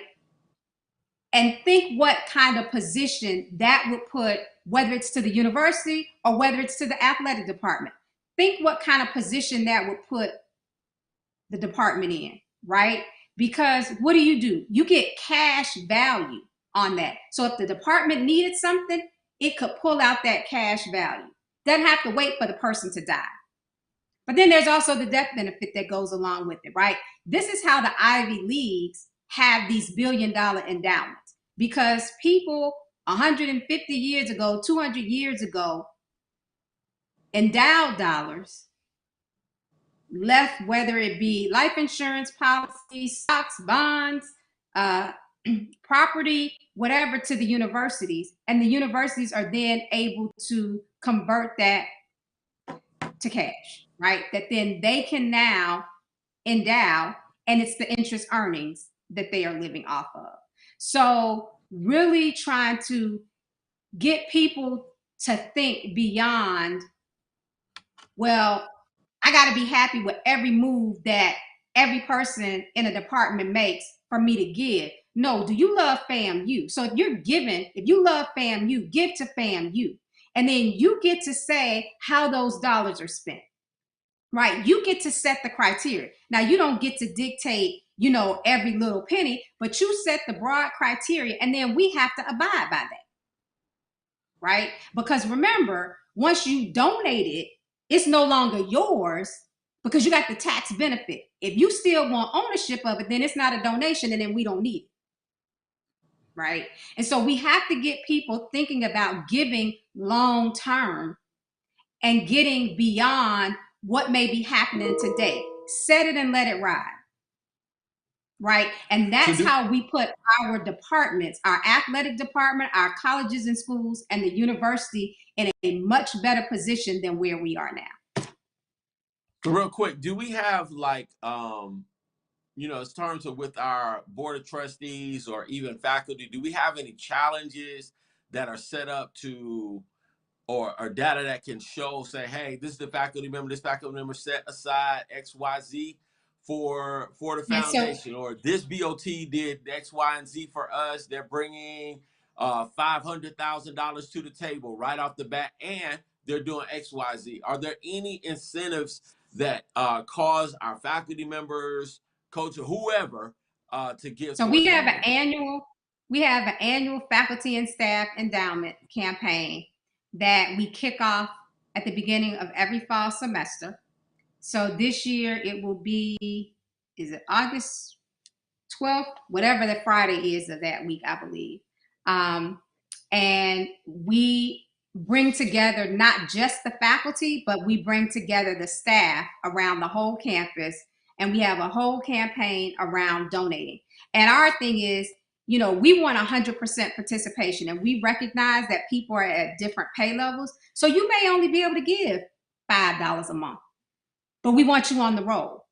And think what kind of position that would put, whether it's to the university or whether it's to the athletic department. Think what kind of position that would put the department in, right? Because what do? You get cash value on that. So if the department needed something, it could pull out that cash value. Doesn't have to wait for the person to die. But then there's also the death benefit that goes along with it, right? This is how the Ivy Leagues have these $1 billion endowments, because people 150 years ago, 200 years ago, endowed dollars left, whether it be life insurance policies, stocks, bonds, property, whatever, to the universities. And the universities are then able to convert that to cash, right? That then they can now endow, and it's the interest earnings that they are living off of. So really trying to get people to think beyond, well, I got to be happy with every move that every person in a department makes for me to give. No, do you love FAMU? So if you're giving, if you love FAMU, give to FAMU. And then you get to say how those dollars are spent, right? You get to set the criteria. Now, you don't get to dictate, you know, every little penny, but you set the broad criteria, and then we have to abide by that, right? Because remember, once you donate it, it's no longer yours because you got the tax benefit. If you still want ownership of it, then it's not a donation, and then we don't need it, right? And so we have to get people thinking about giving long term and getting beyond what may be happening today. Set it and let it ride, right? And that's how we put our departments, our athletic department, our colleges and schools, and the university in a much better position than where we are now. So real quick, do we have like, you know, in terms of with our board of trustees or even faculty, do we have any challenges that are set up to, or data that can show, say, hey, this is the faculty member, this faculty member set aside XYZ for the foundation, or this BOT did X, Y, and Z for us. They're bringing $500,000 to the table right off the bat, and they're doing X, Y, Z. Are there any incentives that cause our faculty members, coach, or whoever to give? So we have an annual faculty and staff endowment campaign that we kick off at the beginning of every fall semester. So this year it will be, is it August 12th? Whatever the Friday is of that week, I believe. And we bring together not just the faculty, but we bring together the staff around the whole campus, and we have a whole campaign around donating. And our thing is, you know, we want 100% participation, and we recognize that people are at different pay levels. So you may only be able to give $5 a month, but we want you on the roll,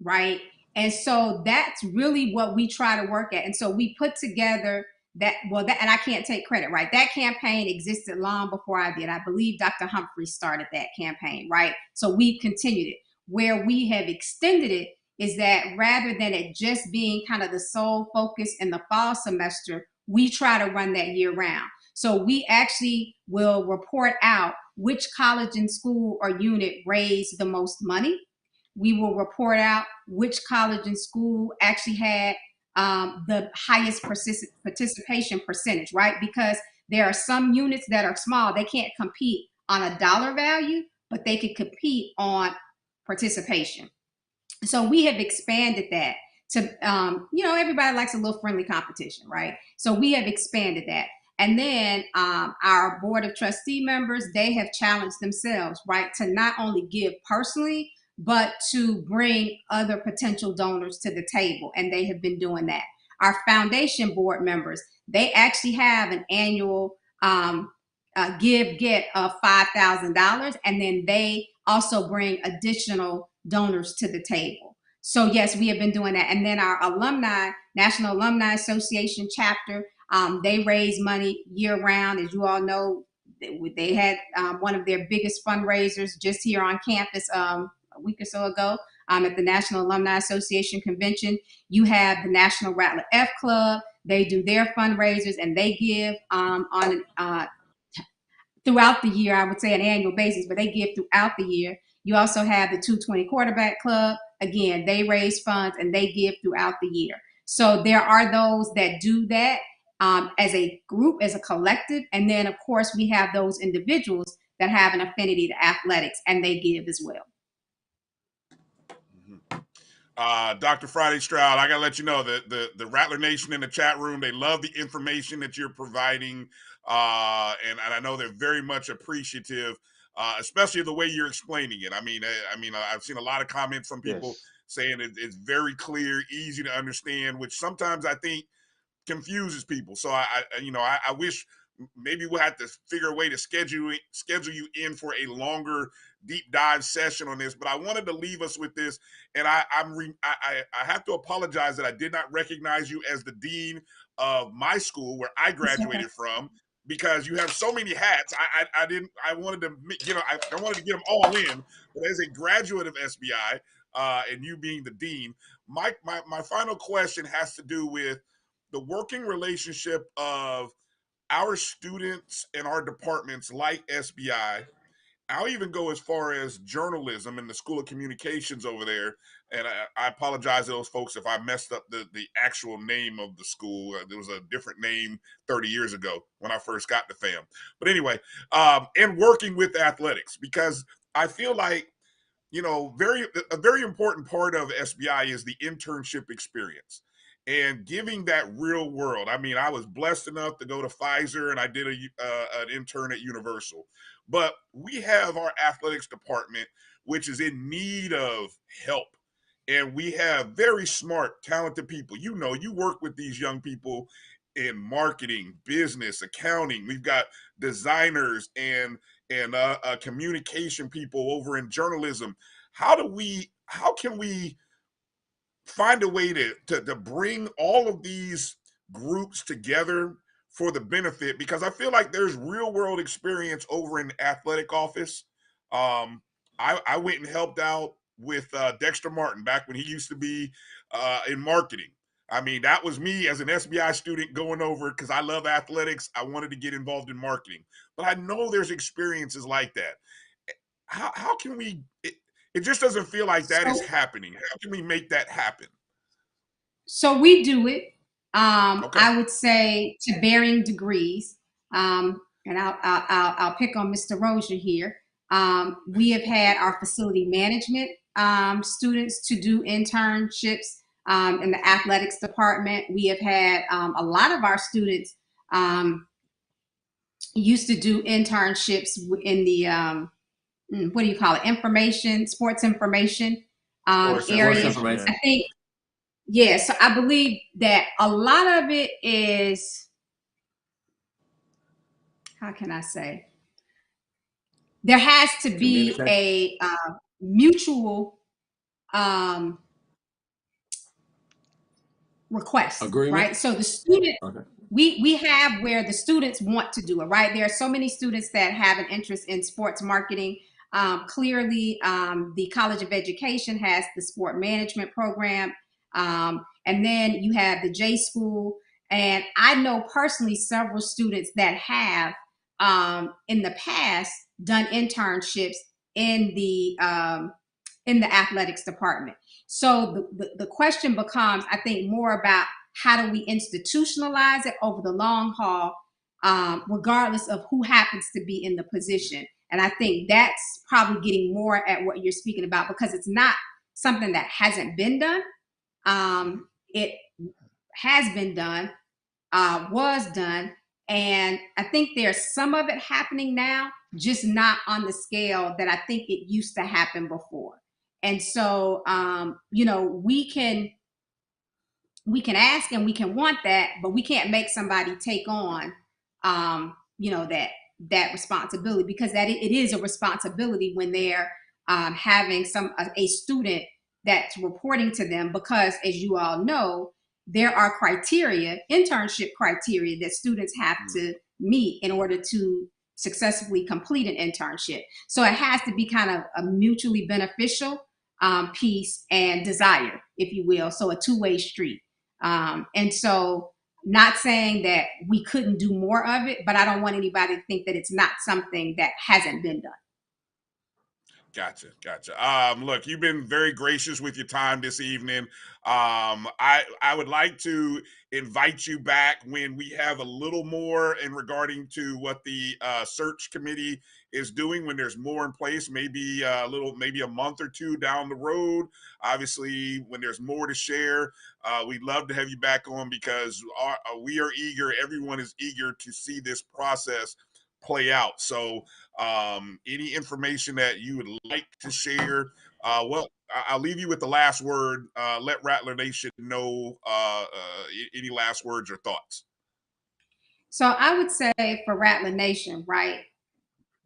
right? And so that's really what we try to work at. And so we put together that, and I can't take credit, right? That campaign existed long before I did. I believe Dr. Humphrey started that campaign, right? So we've continued it. Where we have extended it is that rather than it just being kind of the sole focus in the fall semester, we try to run that year round. So we actually will report out which college and school or unit raised the most money. We will report out which college and school actually had the highest participation percentage, right? Because there are some units that are small. They can't compete on a dollar value, but they can compete on participation. So we have expanded that to, you know, everybody likes a little friendly competition, right? So we have expanded that. And then our board of trustee members, they have challenged themselves, right, to not only give personally, but to bring other potential donors to the table. And they have been doing that. Our foundation board members, they actually have an annual get of $5,000. And then they also bring additional donors to the table. So yes, we have been doing that. And then our alumni, National Alumni Association chapter, they raise money year round. As you all know, they had one of their biggest fundraisers just here on campus a week or so ago at the National Alumni Association convention. You have the National Rattler F Club. They do their fundraisers, and they give throughout the year, I would say an annual basis, but they give throughout the year. You also have the 220 Quarterback Club. Again, they raise funds and they give throughout the year. So there are those that do that as a group, as a collective. And then, of course, we have those individuals that have an affinity to athletics, and they give as well. Dr. Friday-Stroud, I got to let you know that the Rattler Nation in the chat room, they love the information that you're providing. And I know they're very much appreciative, especially the way you're explaining it. I mean, I've seen a lot of comments from people saying it's very clear, easy to understand, which sometimes I think confuses people. So I wish maybe we'll have to figure a way to schedule you in for a longer deep dive session on this. But I wanted to leave us with this, and I have to apologize that I did not recognize you as the dean of my school where I graduated from. because you have so many hats. I wanted to I wanted to get them all in, but as a graduate of SBI, and you being the dean, my final question has to do with the working relationship of our students and our departments like SBI. I'll even go as far as journalism in the School of Communications over there. And I apologize to those folks if I messed up the actual name of the school. There was a different name 30 years ago when I first got to FAM. But anyway, and working with athletics, because I feel like, a very important part of SBI is the internship experience and giving that real world. I mean, I was blessed enough to go to Pfizer, and I did an intern at Universal. But we have our athletics department, which is in need of help. And we have very smart, talented people. You work with these young people in marketing, business, accounting. We've got designers and communication people over in journalism. How can we find a way to bring all of these groups together for the benefit? Because I feel like there's real world experience over in the athletic office. I went and helped out with Dexter Martin back when he used to be in marketing. I mean, that was me as an SBI student going over because I love athletics. I wanted to get involved in marketing, but I know there's experiences like that. How can we? It just doesn't feel like that is happening. How can we make that happen? So we do it. Okay. I would say to varying degrees. And I'll pick on Mr. Rozier here. We have had our facility management students to do internships in the athletics department. We have had a lot of our students used to do internships in the what do you call it? Sports information area. I think, yeah. So I believe that a lot of it is, how can I say? There has to be a mutual request, agreement, right? So the student, we have where the students want to do it, right? There are so many students that have an interest in sports marketing. Clearly, the College of Education has the sport management program. And then you have the J School. And I know personally several students that have in the past done internships in the athletics department. So the question becomes, I think, more about how do we institutionalize it over the long haul, regardless of who happens to be in the position. And I think that's probably getting more at what you're speaking about, because it's not something that hasn't been done. It has been done, was done. And I think there's some of it happening now, just not on the scale that I think it used to happen before. And so, we can ask and we can want that, but we can't make somebody take on, that responsibility, because that it is a responsibility when they're having a student that's reporting to them, because as you all know, there are internship criteria that students have to meet in order to successfully complete an internship. So it has to be kind of a mutually beneficial piece and desire, if you will. So a two-way street. And so, not saying that we couldn't do more of it, but I don't want anybody to think that it's not something that hasn't been done. Gotcha. Look, you've been very gracious with your time this evening. I would like to invite you back when we have a little more in regarding to what the search committee is doing, when there's more in place, maybe maybe a month or two down the road. Obviously, when there's more to share, we'd love to have you back on, because we are eager. Everyone is eager to see this process play out. So any information that you would like to share, I'll leave you with the last word. Let Rattler Nation know any last words or thoughts. So I would say for Rattler Nation, right?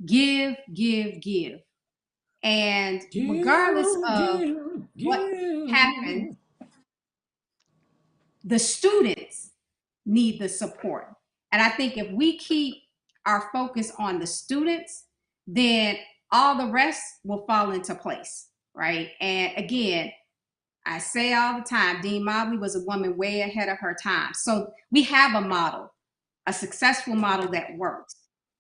Give. And regardless of what happens, the students need the support. And I think if we keep our focus on the students, then all the rest will fall into place, right? And again, I say all the time, Dean Mobley was a woman way ahead of her time. So we have a model, a successful model that works.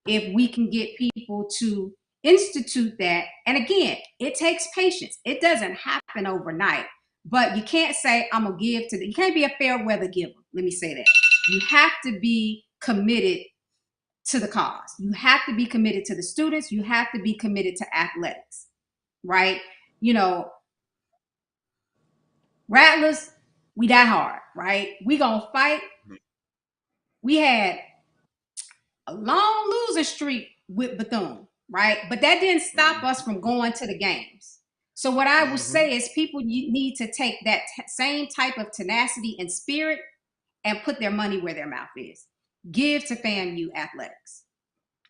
If we can get people to institute that, and again, it takes patience. It doesn't happen overnight, but you can't say, I'm gonna give to you can't be a fair weather giver. Let me say that. You have to be committed to the cause. You have to be committed to the students. You have to be committed to athletics, right? You know, Rattlers, we die hard, right? We gonna fight. We had a long losing streak with Bethune, right? But that didn't stop us from going to the games. So what I would say is people need to take that same type of tenacity and spirit and put their money where their mouth is. Give to FAMU Athletics.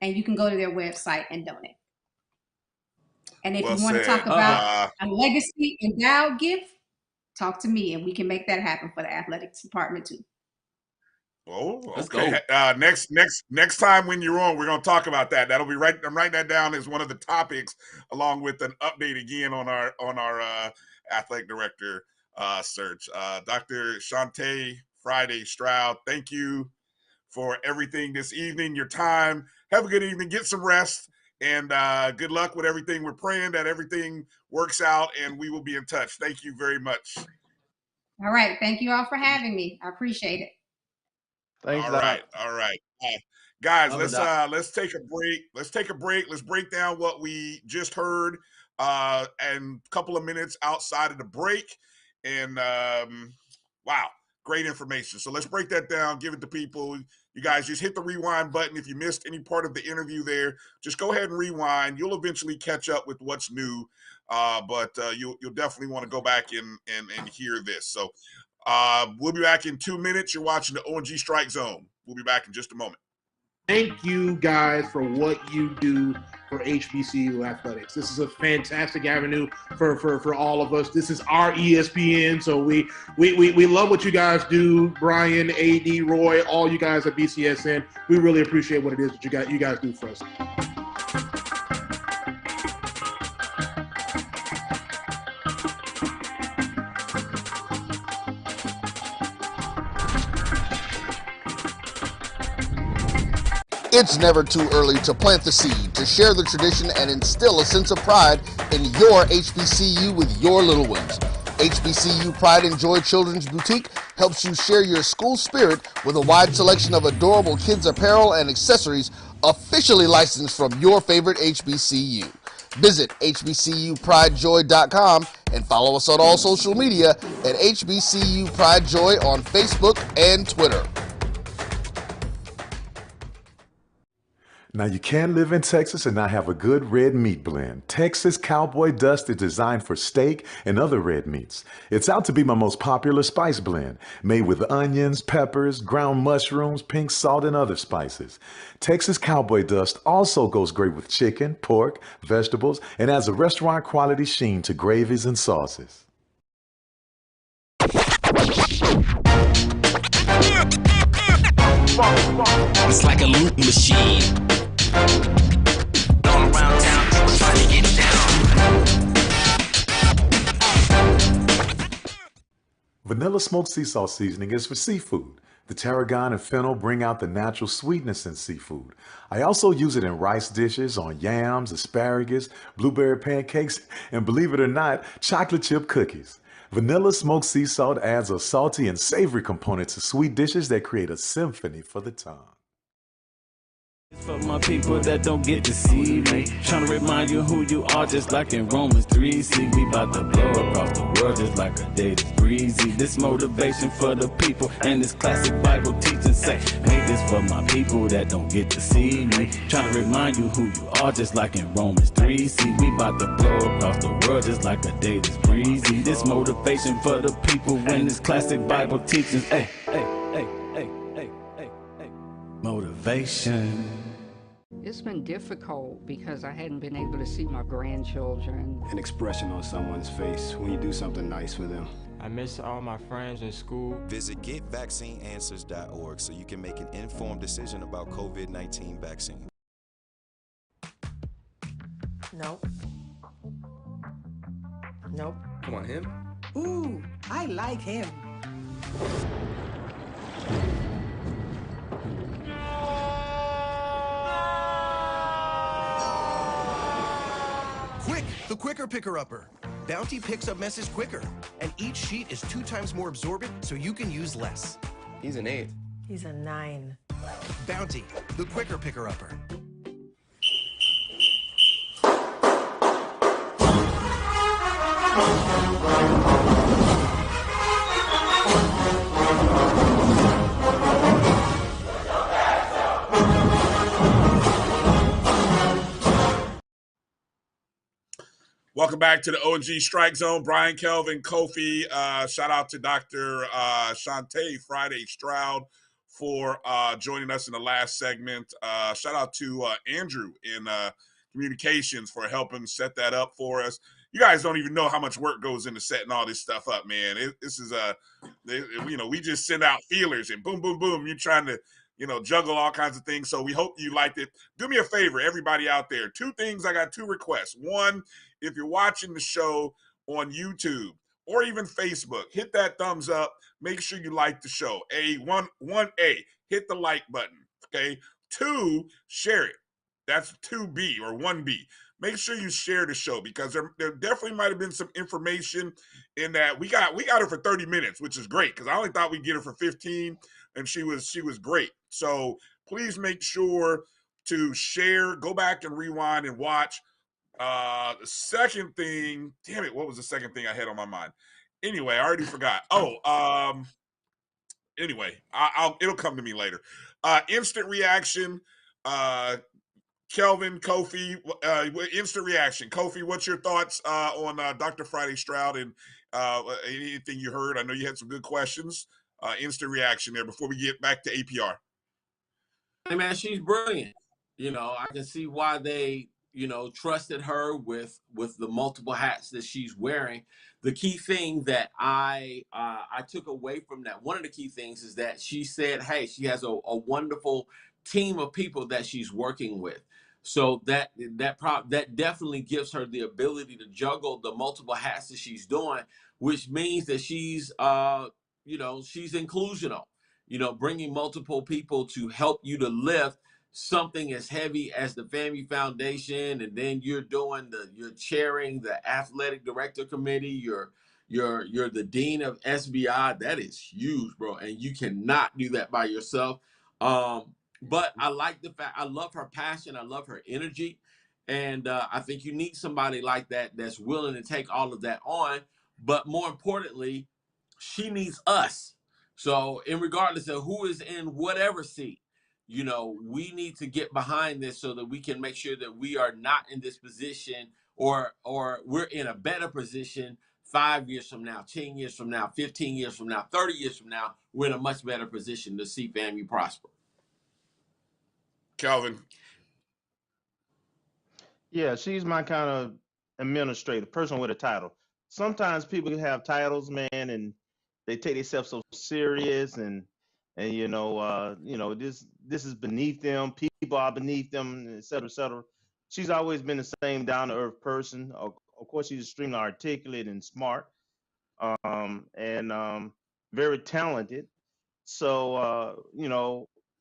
And you can go to their website and donate. And if you want to talk about a legacy endowed gift, talk to me and we can make that happen for the athletics department too. Oh, okay. Next time when you're on, we're going to talk about that. That'll be right. I'm writing that down as one of the topics, along with an update again on our athletic director search. Dr. Shawnta Friday-Stroud, thank you for everything this evening. Your time. Have a good evening. Get some rest, and good luck with everything. We're praying that everything works out, and we will be in touch. Thank you very much. All right. Thank you all for having me. I appreciate it. Thanks, all right. Guys, let's take a break. Let's break down what we just heard and a couple of minutes outside of the break. And wow, great information. So let's break that down, give it to people. You guys just hit the rewind button. If you missed any part of the interview there, just go ahead and rewind. You'll eventually catch up with what's new. But you'll definitely want to go back and hear this. So we'll be back in 2 minutes. You're watching the ONG Strike Zone. We'll be back in just a moment. Thank you guys for what you do for HBCU athletics. This is a fantastic avenue for all of us. This is our ESPN, so we love what you guys do. Brian, AD, Roy, all you guys at BCSN. We really appreciate what it is that you guys do for us. It's never too early to plant the seed, to share the tradition, and instill a sense of pride in your HBCU with your little ones. HBCU Pride and Joy Children's Boutique helps you share your school spirit with a wide selection of adorable kids' apparel and accessories officially licensed from your favorite HBCU. Visit hbcupridejoy.com and follow us on all social media at HBCU Pride Joy on Facebook and Twitter. Now, you can't live in Texas and not have a good red meat blend. Texas Cowboy Dust is designed for steak and other red meats. It's out to be my most popular spice blend, made with onions, peppers, ground mushrooms, pink salt, and other spices. Texas Cowboy Dust also goes great with chicken, pork, vegetables, and adds a restaurant-quality sheen to gravies and sauces. It's like a loot machine. All around town, people trying to get down. Vanilla smoked sea salt seasoning is for seafood. The tarragon and fennel bring out the natural sweetness in seafood. I also use it in rice dishes, on yams, asparagus, blueberry pancakes, and believe it or not, chocolate chip cookies. Vanilla smoked sea salt adds a salty and savory component to sweet dishes that create a symphony for the tongue. It's for my people that don't get to see me. Trying to remind you who you are, just like in Romans 3. See, we about to blow across the world just like a day that's breezy. This motivation for the people and this classic Bible teaching say, make this for my people that don't get to see me. Trying to remind you who you are, just like in Romans 3. See, we about to blow across the world just like a day that's breezy. This motivation for the people and this classic Bible teaching, hey, hey, hey, hey, hey, hey, hey. Motivation. It's been difficult because I hadn't been able to see my grandchildren. An expression on someone's face when you do something nice for them. I miss all my friends in school. Visit getvaccineanswers.org so you can make an informed decision about COVID-19 vaccine. Nope. Nope. Come on, him. Ooh, I like him. Quick, the quicker picker-upper. Bounty picks up messes quicker, and each sheet is 2 times more absorbent, so you can use less. He's an 8. He's a 9. Bounty, the quicker picker-upper. Welcome back to the OG Strike Zone. Brian, Kelvin, Kofi. Shout out to Dr. Shawnta Friday-Stroud for joining us in the last segment. Shout out to Andrew in communications for helping set that up for us. You guys don't even know how much work goes into setting all this stuff up, man. This is we just send out feelers and boom, boom, boom. You're trying to juggle all kinds of things. So we hope you liked it. Do me a favor, everybody out there. 2 things. I got 2 requests. One, if you're watching the show on YouTube or even Facebook, hit that thumbs up. Make sure you like the show. One A, hit the like button. Okay. 2, share it. That's 2B or 1B. Make sure you share the show because there definitely might have been some information in that. We got her for 30 minutes, which is great because I only thought we'd get her for 15, and she was great. So please make sure to share, go back and rewind and watch. The second thing, damn it, what was the second thing I had on my mind? Anyway, I already forgot. Anyway, it'll come to me later. Instant reaction. Kelvin, Kofi, instant reaction. Kofi, what's your thoughts on Dr. Friday-Stroud and anything you heard? I know you had some good questions. Instant reaction there before we get back to APR. Hey, man, she's brilliant. I can see why they, trusted her with the multiple hats that she's wearing. The key thing that I took away from that, one of the key things is that she said, hey, she has a wonderful team of people that she's working with. So that definitely gives her the ability to juggle the multiple hats that she's doing, which means that she's she's inclusional. Bringing multiple people to help you to lift something as heavy as the FAMU Foundation, and then you're chairing the athletic director committee. You're the dean of SBI. That is huge, bro, and you cannot do that by yourself. But I like the fact, I love her passion, I love her energy, and I think you need somebody like that that's willing to take all of that on. But more importantly, she needs us. So, in regardless of who is in whatever seat, we need to get behind this so that we can make sure that we are not in this position, or we're in a better position 5 years from now, 10 years from now, 15 years from now, 30 years from now. We're in a much better position to see FAMU prosper. Kelvin. Yeah, she's my kind of administrator, person with a title. Sometimes people have titles, man, and they take themselves so serious, and this is beneath them. People are beneath them, et cetera, et cetera. She's always been the same down to earth person. Of course, she's extremely articulate and smart, and very talented. So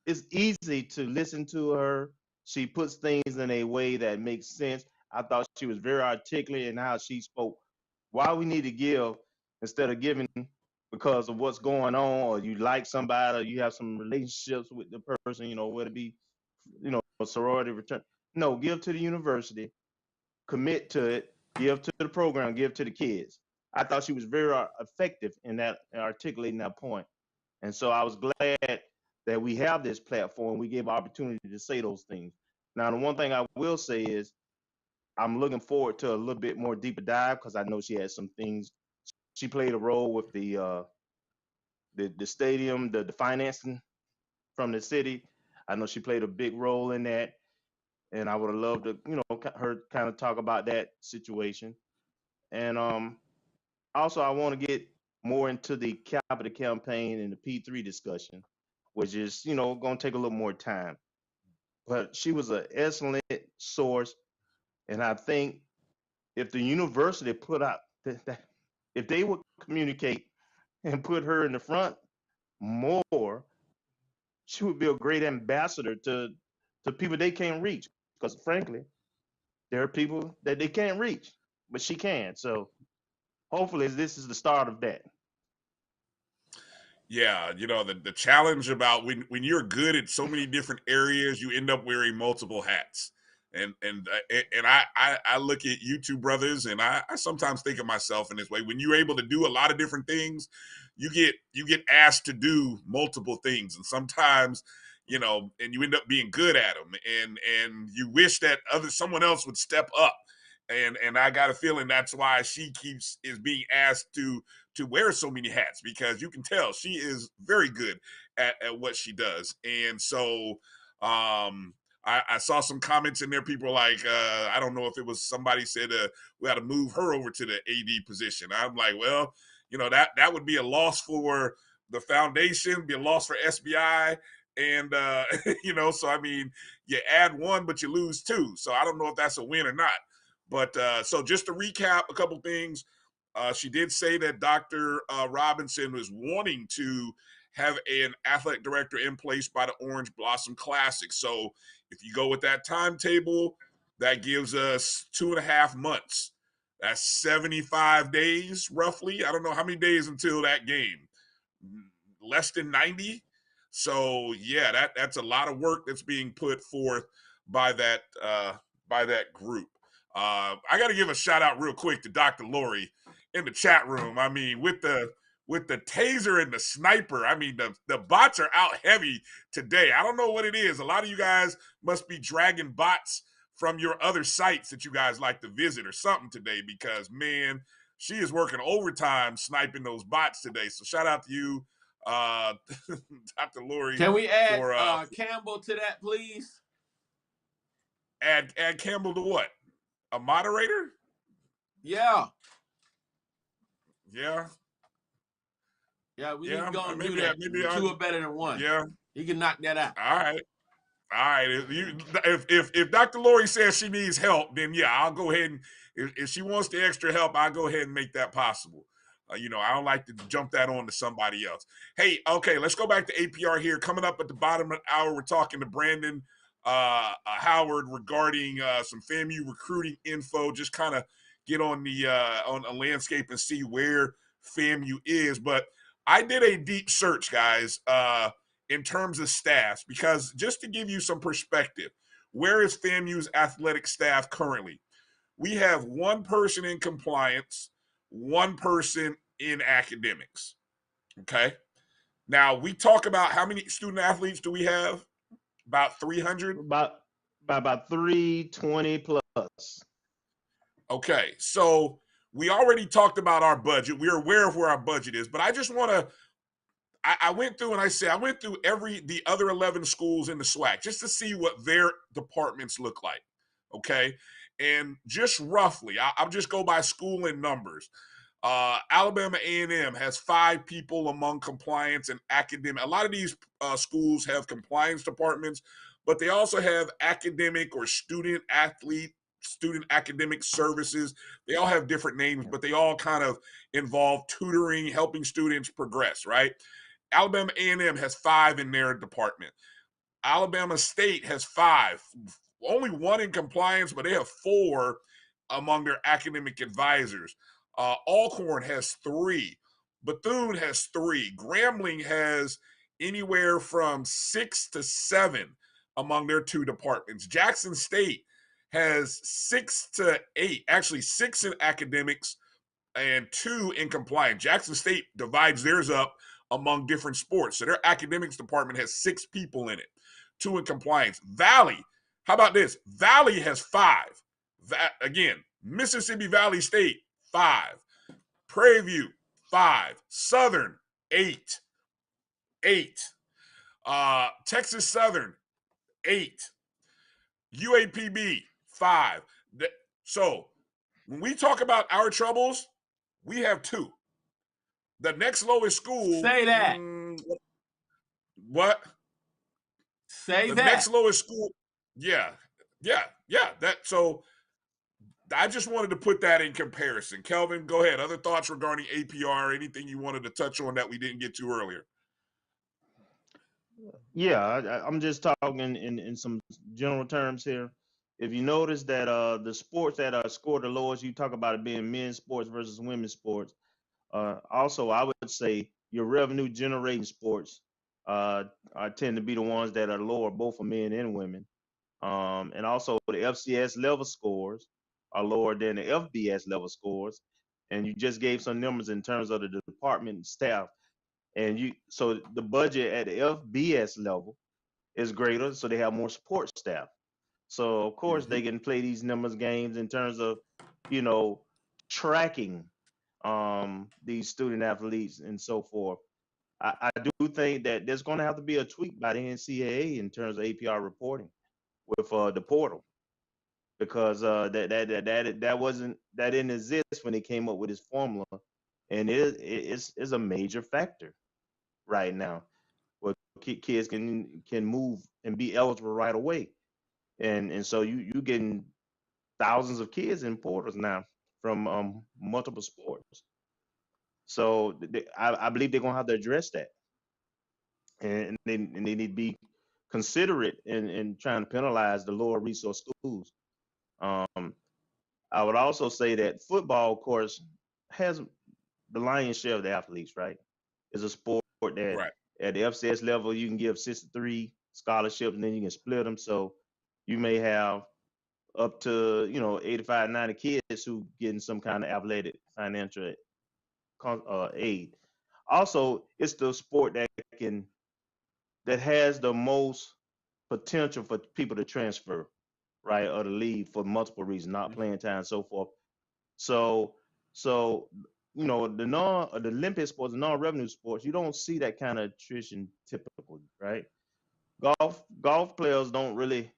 it's easy to listen to her. She puts things in a way that makes sense. I thought she was very articulate in how she spoke. Why we need to give instead of giving because of what's going on, or you like somebody, or you have some relationships with the person, whether it be, a sorority return. No, give to the university, commit to it, give to the program, give to the kids. I thought she was very effective in that, in articulating that point. And so I was glad that we have this platform. We gave opportunity to say those things. Now, the one thing I will say is I'm looking forward to a little bit more deeper dive because I know she has some things. She played a role with the stadium, the financing from the city. I know she played a big role in that, and I would have loved to, her kind of talk about that situation. And also, I want to get more into the capital campaign and the P3 discussion, which is, going to take a little more time. But she was an excellent source And I think if the university put out, if they would communicate and put her in the front more, she would be a great ambassador to people they can't reach. Because frankly, there are people that they can't reach, but she can. So hopefully this is the start of that. Yeah, you know, the challenge about when you're good at so many different areas, you end up wearing multiple hats. And I look at you two brothers, and I sometimes think of myself in this way. When you're able to do a lot of different things, you get asked to do multiple things, and sometimes, you know, and you end up being good at them, and you wish that someone else would step up. And I got a feeling that's why she is being asked to wear so many hats, because you can tell she is very good at what she does. And so I saw some comments in there. People like, I don't know if it was somebody said we got to move her over to the AD position. I'm like, well, you know, that would be a loss for the foundation, be a loss for SBI. And, you know, so I mean, you add one, but you lose two. So I don't know if that's a win or not. But so just to recap a couple things, she did say that Dr. Robinson was wanting to have an athletic director in place by the Orange Blossom Classic. So if you go with that timetable, that gives us 2.5 months. That's 75 days, roughly. I don't know how many days until that game. Less than 90. So yeah, that's a lot of work that's being put forth by that group. I got to give a shout out real quick to Dr. Lori in the chat room. I mean, with the taser and the sniper, I mean, the bots are out heavy today. I don't know what it is. A lot of you guys must be dragging bots from your other sites that you guys like to visit or something today, because man, she is working overtime sniping those bots today. So shout out to you, Dr. Lori. Can we add for Campbell to that, please? Add Campbell to what? A moderator? Yeah. Yeah. Yeah, we need to go and do that. Maybe two are better than one. Yeah. You can knock that out. All right. If Dr. Lori says she needs help, then yeah, I'll go ahead and if she wants the extra help, I'll go ahead and make that possible. You know, I don't like to jump that on to somebody else. Hey, okay, let's go back to APR here. Coming up at the bottom of the hour, we're talking to Brandon Howard regarding some FAMU recruiting info. Just kind of get on a landscape and see where FAMU is. But I did a deep search, guys, in terms of staffs, because just to give you some perspective, where is FAMU's athletic staff currently? We have one person in compliance, one person in academics. Okay. Now we talk about how many student athletes do we have? About 300? About 320 plus. Okay. So we already talked about our budget. We're aware of where our budget is, but I just want to I went through and I went through the other 11 schools in the SWAC just to see what their departments look like. Okay. And just roughly, I'll just go by school and numbers. Alabama A&M has 5 people among compliance and academic. A lot of these schools have compliance departments, but they also have academic or student academic services. They all have different names, but they all kind of involve tutoring, helping students progress, right? Alabama A&M has 5 in their department. Alabama State has 5. Only 1 in compliance, but they have 4 among their academic advisors. Alcorn has 3. Bethune has 3. Grambling has anywhere from 6 to 7 among their 2 departments. Jackson State has 6 to 8, actually 6 in academics and 2 in compliance. Jackson State divides theirs up among different sports. So their academics department has 6 people in it, 2 in compliance. Valley, how about this? Valley has 5. Again, Mississippi Valley State, 5. Prairie View, 5. Southern, 8. 8. Texas Southern, 8. UAPB, 5. So when we talk about our troubles, we have 2. The next lowest school. Say that. What? Say the that. next lowest school. Yeah. That so I just wanted to put that in comparison. Kelvin, go ahead. Other thoughts regarding APR? Anything you wanted to touch on that we didn't get to earlier? Yeah, I'm just talking in some general terms here. If you notice that the sports that are scored the lowest, you talk about it being men's sports versus women's sports. Also, I would say your revenue generating sports tend to be the ones that are lower, both for men and women. And also the FCS level scores are lower than the FBS level scores. And you just gave some numbers in terms of the department staff. And so the budget at the FBS level is greater, so they have more support staff. So of course they can play these numbers games in terms of, you know, tracking these student athletes and so forth. I do think that there's going to have to be a tweak by the NCAA in terms of APR reporting with the portal, because that didn't exist when they came up with this formula, and it's a major factor right now. Where kids can move and be eligible right away, and so you getting thousands of kids in portals now from multiple sports. So I believe they're gonna have to address that, and they need to be considerate in trying to penalize the lower resource schools. Um, I would also say that football, of course, has the lion's share of the athletes. Right, it's a sport that Right. at the FCS level you can give 63 scholarships, and then you can split them. So you may have up to 85, 90 kids who getting some kind of athletic financial aid. Also, it's the sport that has the most potential for people to transfer, right, or to leave for multiple reasons, not playing time, and so forth. So, so the Olympic sports, the non-revenue sports, you don't see that kind of attrition typically, right? Golf players don't really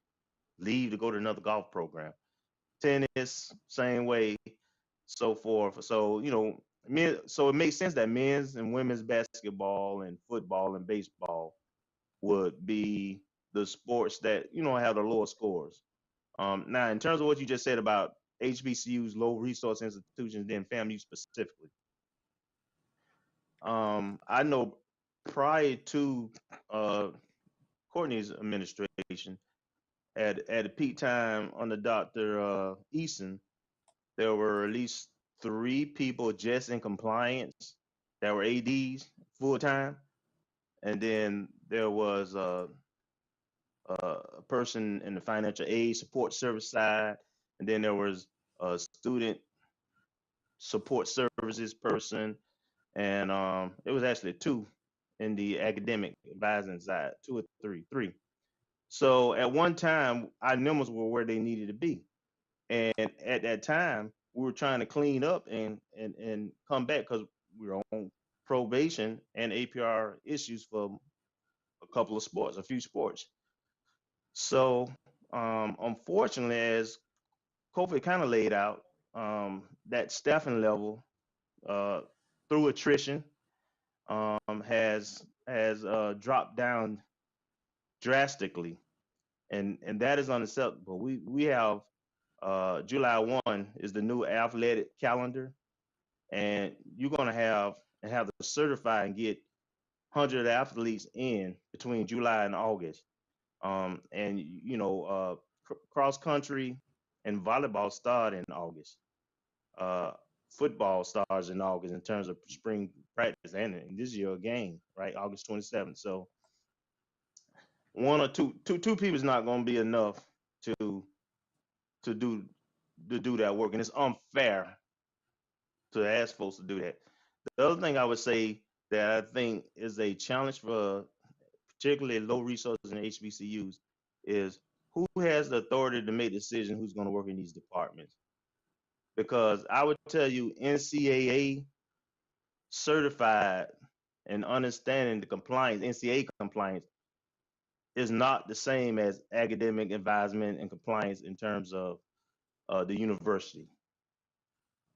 leave to go to another golf program. Tennis, same way, so forth. So so it makes sense that men's and women's basketball and football and baseball would be the sports that have the lower scores. Now, in terms of what you just said about HBCUs, low resource institutions, then FAMU specifically, I know prior to Courtney's administration, at a peak time under Dr. Eason, there were at least 3 people just in compliance that were ADs full time, and then there was a person in the financial aid support service side, and then there was a student support services person, and it was actually 2 in the academic advising side, 2 or 3. So at one time, our numbers were where they needed to be, and at that time, we were trying to clean up and come back because we were on probation and APR issues for a few sports. So, unfortunately, as COVID kind of laid out, that staffing level through attrition has dropped down drastically, and that is unacceptable. We have July 1 is the new athletic calendar, and you're gonna have to certify and get 100 athletes in between July and August. And cross country and volleyball start in August. Uh, Football starts in August in terms of spring practice, and this year a game, right? August 27th. So one or two people is not going to be enough to to do to do that work, and it's unfair to ask folks to do that. The other thing I would say that I think is a challenge for particularly low resources in HBCUs is who has the authority to make decisions who's going to work in these departments. Because I would tell you, NCAA certified and understanding the compliance, NCAA compliance, is not the same as academic advisement and compliance in terms of the university.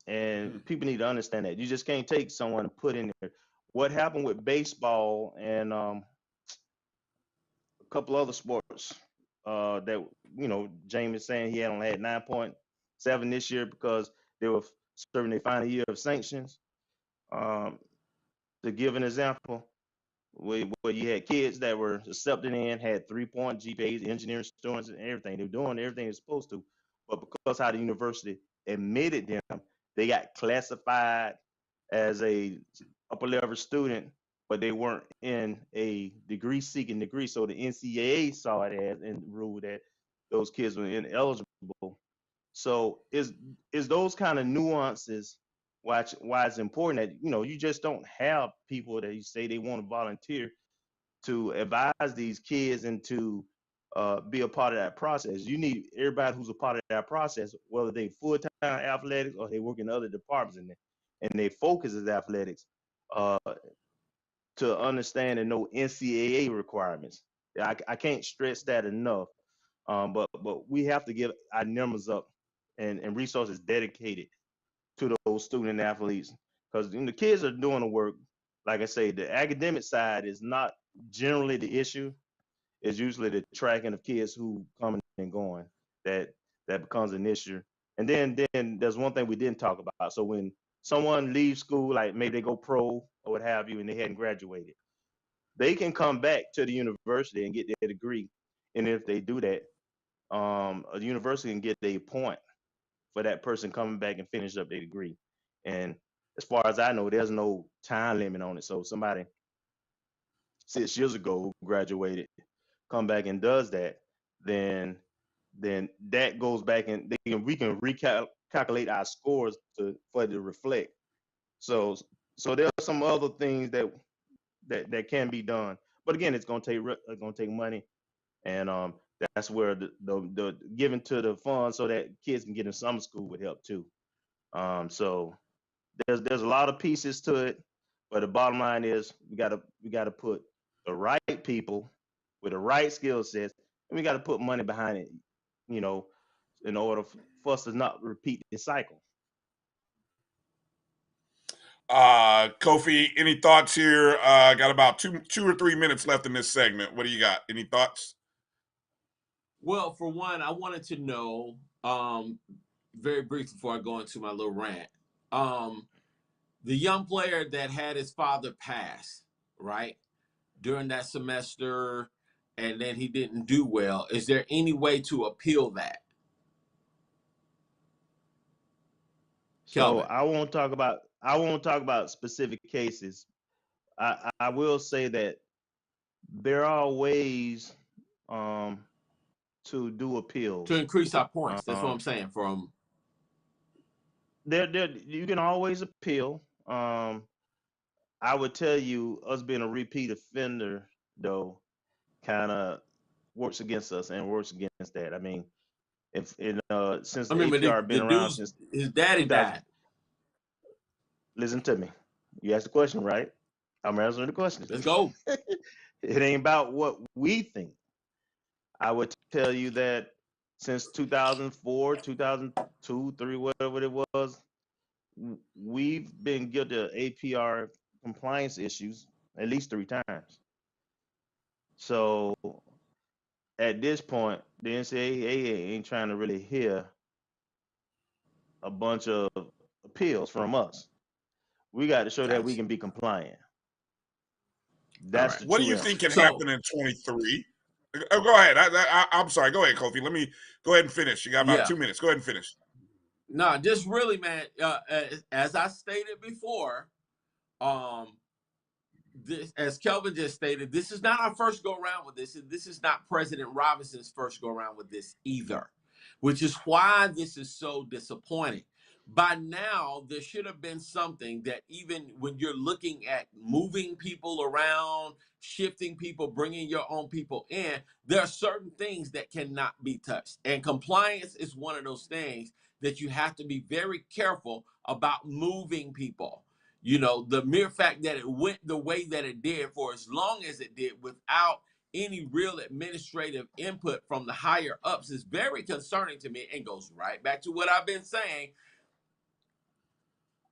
And people need to understand that. You just can't take someone and put in there. What happened with baseball and a couple other sports that James is saying he had only had 9 point 7 this year because they were serving their final year of sanctions. To give an example, where you had kids that were accepted in, had 3-point GPAs, engineering students, and everything. They were doing everything they're supposed to, but because how the university admitted them, they got classified as a upper level student, but they weren't in a degree seeking degree. So the NCAA saw it as and ruled that those kids were ineligible. So is those kind of nuances why it's important that you just don't have people that you say they want to volunteer to advise these kids and to be a part of that process. You need everybody who's a part of that process, whether they full-time athletics or they work in other departments and they focus is athletics, to understand and know NCAA requirements. I can't stress that enough. But we have to get our numbers up and resources dedicated to those student athletes because the kids are doing the work. Like I say, the academic side is not generally the issue. It's usually the tracking of kids who coming and going that becomes an issue. And then there's one thing we didn't talk about. So when someone leaves school, like maybe they go pro or what have you, and they hadn't graduated, they can come back to the university and get their degree. And if they do that, a university can get a point for that person coming back and finish up their degree. And as far as I know, there's no time limit on it. So somebody 6 years ago who graduated, come back and does that, then that goes back and we can recalculate our scores for it to reflect. So there are some other things that can be done. But again, it's gonna take money, and that's where the giving to the funds so that kids can get in summer school would help too. So there's a lot of pieces to it, but the bottom line is we gotta put the right people with the right skill sets, and we gotta put money behind it, in order for us to not repeat the cycle. Kofi, any thoughts here? Got about two or 3 minutes left in this segment. What do you got? Any thoughts? Well, for one, I wanted to know, very briefly before I go into my little rant, the young player that had his father pass, right, during that semester, and then he didn't do well. Is there any way to appeal that? So Kelvin. I won't talk about specific cases. I will say that there are ways to do appeals To increase our points. That's what I'm saying. From there you can always appeal. I would tell you, us being a repeat offender, though, kind of works against us and works against that. I mean, if since I mean, but APR the been around dude's since his daddy 2000. died. Listen to me. You asked the question, right? I'm answering the question. Let's go. It ain't about what we think. I would tell you that since 2004, 2002, 3, whatever it was, we've been guilty of APR compliance issues at least 3 times. So at this point, the NCAA ain't trying to really hear a bunch of appeals from us. We got to show that we can be compliant. That's the What do true you answer. think can happen in 23? Go ahead. I'm sorry. Go ahead, Kofi. Let me go ahead and finish. You got about 2 minutes. Go ahead and finish. No, just really, man. As I stated before, this, as Kelvin just stated, this is not our first go around with this, and this is not President Robinson's first go around with this either, which is why this is so disappointing. By now, there should have been something that even when you're looking at moving people around, shifting people, bringing your own people in, there are certain things that cannot be touched. And compliance is one of those things that you have to be very careful about moving people. You know, the mere fact that it went the way that it did for as long as it did without any real administrative input from the higher ups is very concerning to me, and goes right back to what I've been saying.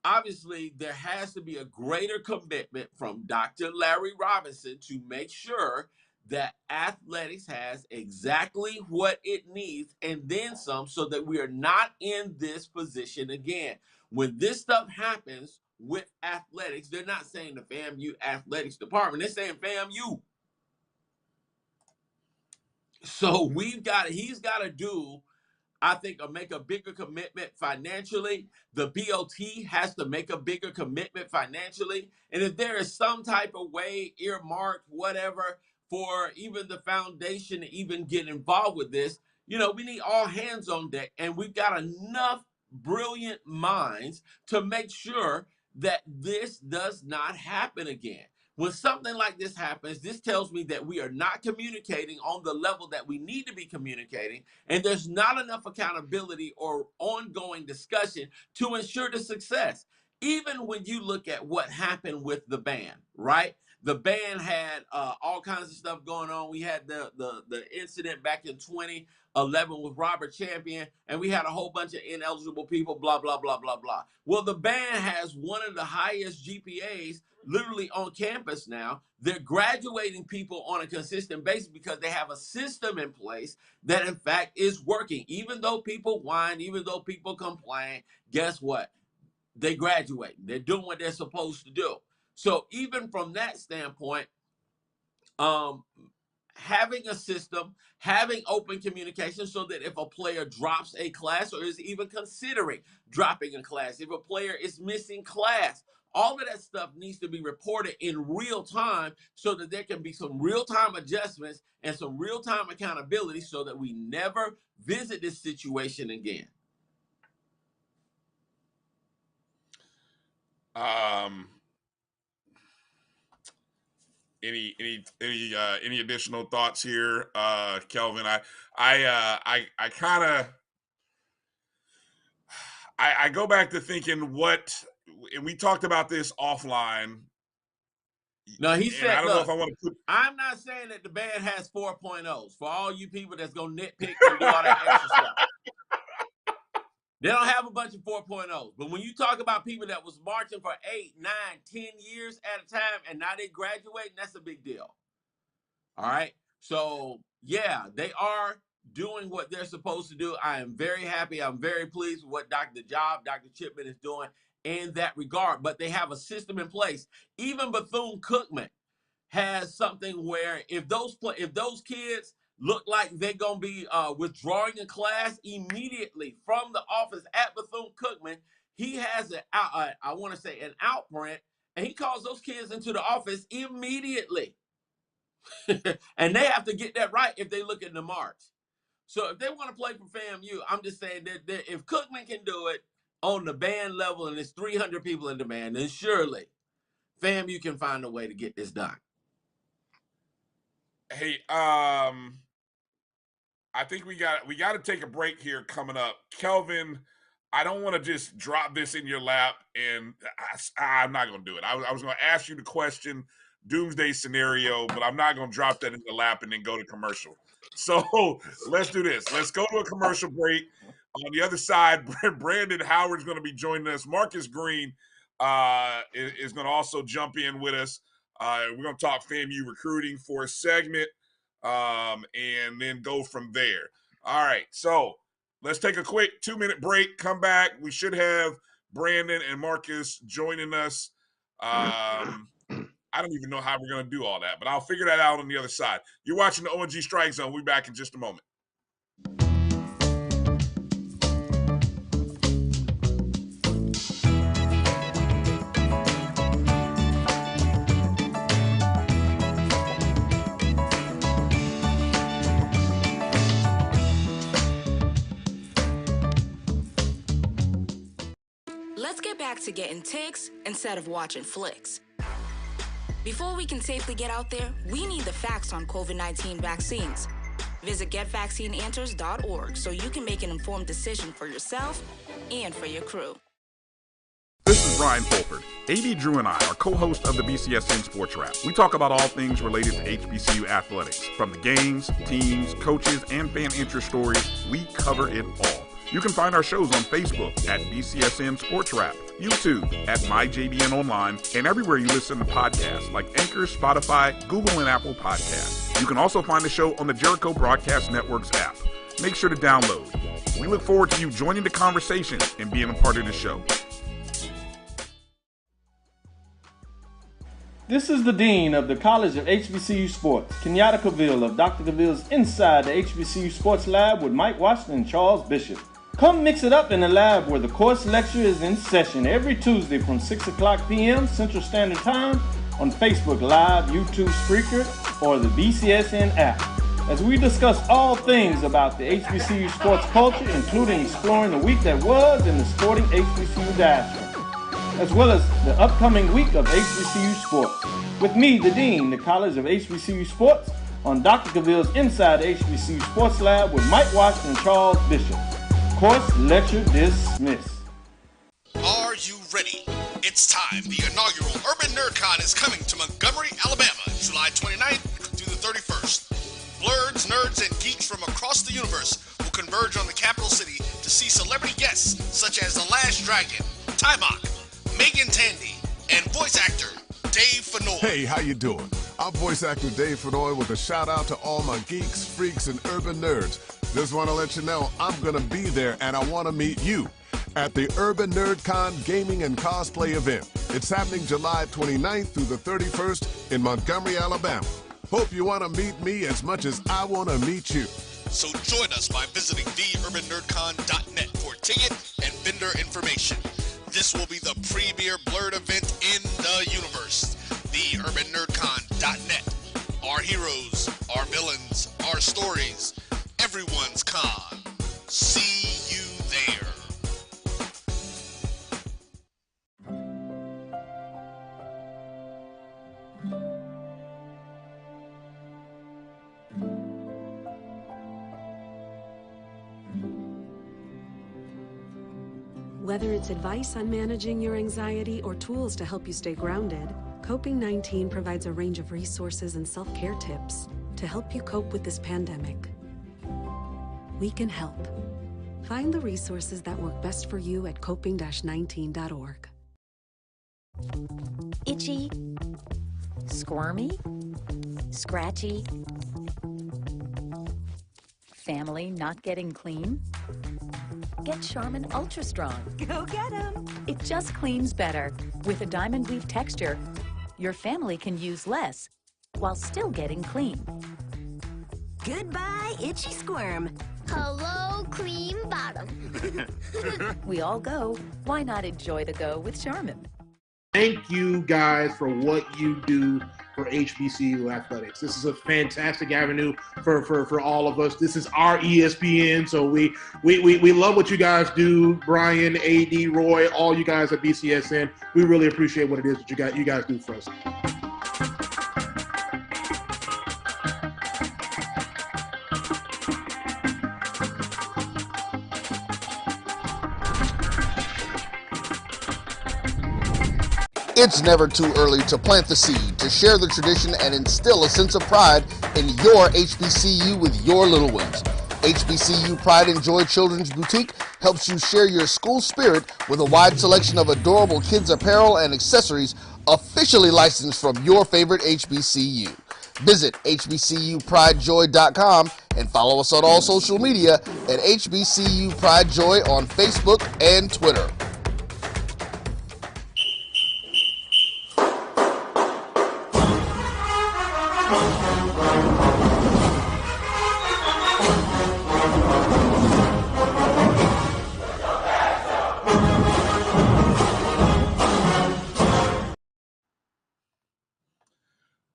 Obviously, there has to be a greater commitment from Dr. Larry Robinson to make sure that athletics has exactly what it needs and then some, so that we are not in this position again. When this stuff happens with athletics, they're not saying the FAMU athletics department, they're saying FAMU. So he's got to do, I think, make a bigger commitment financially. The BOT has to make a bigger commitment financially. And if there is some type of way, earmarked, whatever, for even the foundation to even get involved with this, we need all hands on deck. And we've got enough brilliant minds to make sure that this does not happen again. When something like this happens, this tells me that we are not communicating on the level that we need to be communicating, and there's not enough accountability or ongoing discussion to ensure the success. Even when you look at what happened with the band, right? The band had all kinds of stuff going on. We had the incident back in 2011 with Robert Champion, and we had a whole bunch of ineligible people, blah, blah, blah, blah, blah. Well, the band has one of the highest GPAs literally on campus now. They're graduating people on a consistent basis because they have a system in place that in fact is working. Even though people whine, even though people complain, guess what? They graduate. They're doing what they're supposed to do. So even from that standpoint, having a system, having open communication so that if a player drops a class or is even considering dropping a class, if a player is missing class, all of that stuff needs to be reported in real time so that there can be some real-time adjustments and some real-time accountability so that we never visit this situation again. Any additional thoughts here, Kelvin? I kind of I go back to thinking and we talked about this offline. No, he said, I don't know if I want to put. I'm not saying that the band has 4.0s for all you people that's gonna nitpick and do all that extra stuff. They don't have a bunch of 4.0s. But when you talk about people that was marching for 8, 9, 10 years at a time and now they graduate, that's a big deal. All right. So yeah, they are doing what they're supposed to do. I am very happy. I'm very pleased with what Dr. Chipman is doing in that regard. But they have a system in place. Even Bethune-Cookman has something where if those kids look like they're gonna be withdrawing a class immediately from the office at Bethune-Cookman, he has an outprint, and he calls those kids into the office immediately. And they have to get that right if they look at the marks. So if they want to play for FAMU, I'm just saying that if Cookman can do it on the band level and there's 300 people in the band, then surely FAMU can find a way to get this done. Hey, I think we got to take a break here coming up. Kelvin, I don't want to just drop this in your lap, and I'm not going to do it. I was going to ask you the question, doomsday scenario, but I'm not going to drop that in the lap and then go to commercial. So let's do this. Let's go to a commercial break. On the other side, Brandon Howard's going to be joining us. Marcus Green is going to also jump in with us. We're going to talk FAMU recruiting for a segment and then go from there. All right, so let's take a quick 2-minute break, come back. We should have Brandon and Marcus joining us. I don't even know how we're going to do all that, but I'll figure that out on the other side. You're watching the ONG Strike Zone. We'll be back in just a moment. Let's get back to getting ticks instead of watching flicks. Before we can safely get out there, we need the facts on COVID-19 vaccines. Visit getvaccineanswers.org so you can make an informed decision for yourself and for your crew. This is Brian Fulford. AD Drew and I are co-hosts of the BCSN Sports Wrap. We talk about all things related to HBCU athletics. From the games, teams, coaches, and fan interest stories, we cover it all. You can find our shows on Facebook at BCSN Sports Wrap, YouTube at MyJBN Online, and everywhere you listen to podcasts like Anchor, Spotify, Google, and Apple Podcasts. You can also find the show on the Jericho Broadcast Network's app. Make sure to download. We look forward to you joining the conversation and being a part of the show. This is the Dean of the College of HBCU Sports, Kenyatta Cavill of Dr. Cavill's Inside the HBCU Sports Lab with Mike Washington and Charles Bishop. Come mix it up in the lab where the course lecture is in session every Tuesday from 6 o'clock p.m. Central Standard Time on Facebook Live, YouTube Spreaker, or the BCSN app, as we discuss all things about the HBCU sports culture, including exploring the week that was in the sporting HBCU diaspora, as well as the upcoming week of HBCU sports. With me, the Dean, the College of HBCU Sports, on Dr. Cavill's Inside the HBCU Sports Lab with Mike Washington and Charles Bishop. Course lecture dismissed. Are you ready? It's time. The inaugural Urban NerdCon is coming to Montgomery, Alabama, July 29th through the 31st. Blurs, nerds, and geeks from across the universe will converge on the capital city to see celebrity guests such as The Last Dragon, Tybach, Megan Tandy, and voice actor Dave Fennoy. Hey, how you doing? I'm voice actor Dave Fennoy with a shout out to all my geeks, freaks, and urban nerds. Just want to let you know I'm going to be there and I want to meet you at the Urban NerdCon Gaming and Cosplay event. It's happening July 29th through the 31st in Montgomery, Alabama. Hope you want to meet me as much as I want to meet you. So join us by visiting theurbannerdcon.net for ticket and vendor information. This will be the premier blurred event in the universe. TheUrbanNerdCon.net. Our heroes, our villains, our stories, everyone's con. See you there. Whether it's advice on managing your anxiety or tools to help you stay grounded, Coping-19 provides a range of resources and self-care tips to help you cope with this pandemic. We can help. Find the resources that work best for you at coping-19.org. Itchy, squirmy, scratchy, family not getting clean? Get Charmin Ultra Strong. Go get 'em. It just cleans better. With a diamond weave texture, your family can use less while still getting clean. Goodbye, itchy squirm. Hello, cream bottom. We all go. Why not enjoy the go with Charmin? Thank you guys for what you do for HBCU athletics. This is a fantastic avenue for all of us. This is our ESPN, so we love what you guys do. Brian, AD, Roy, all you guys at BCSN. We really appreciate what it is that you guys do for us. It's never too early to plant the seed, to share the tradition, and instill a sense of pride in your HBCU with your little ones. HBCU Pride and Joy Children's Boutique helps you share your school spirit with a wide selection of adorable kids' apparel and accessories officially licensed from your favorite HBCU. Visit hbcupridejoy.com and follow us on all social media at HBCU Pride Joy on Facebook and Twitter.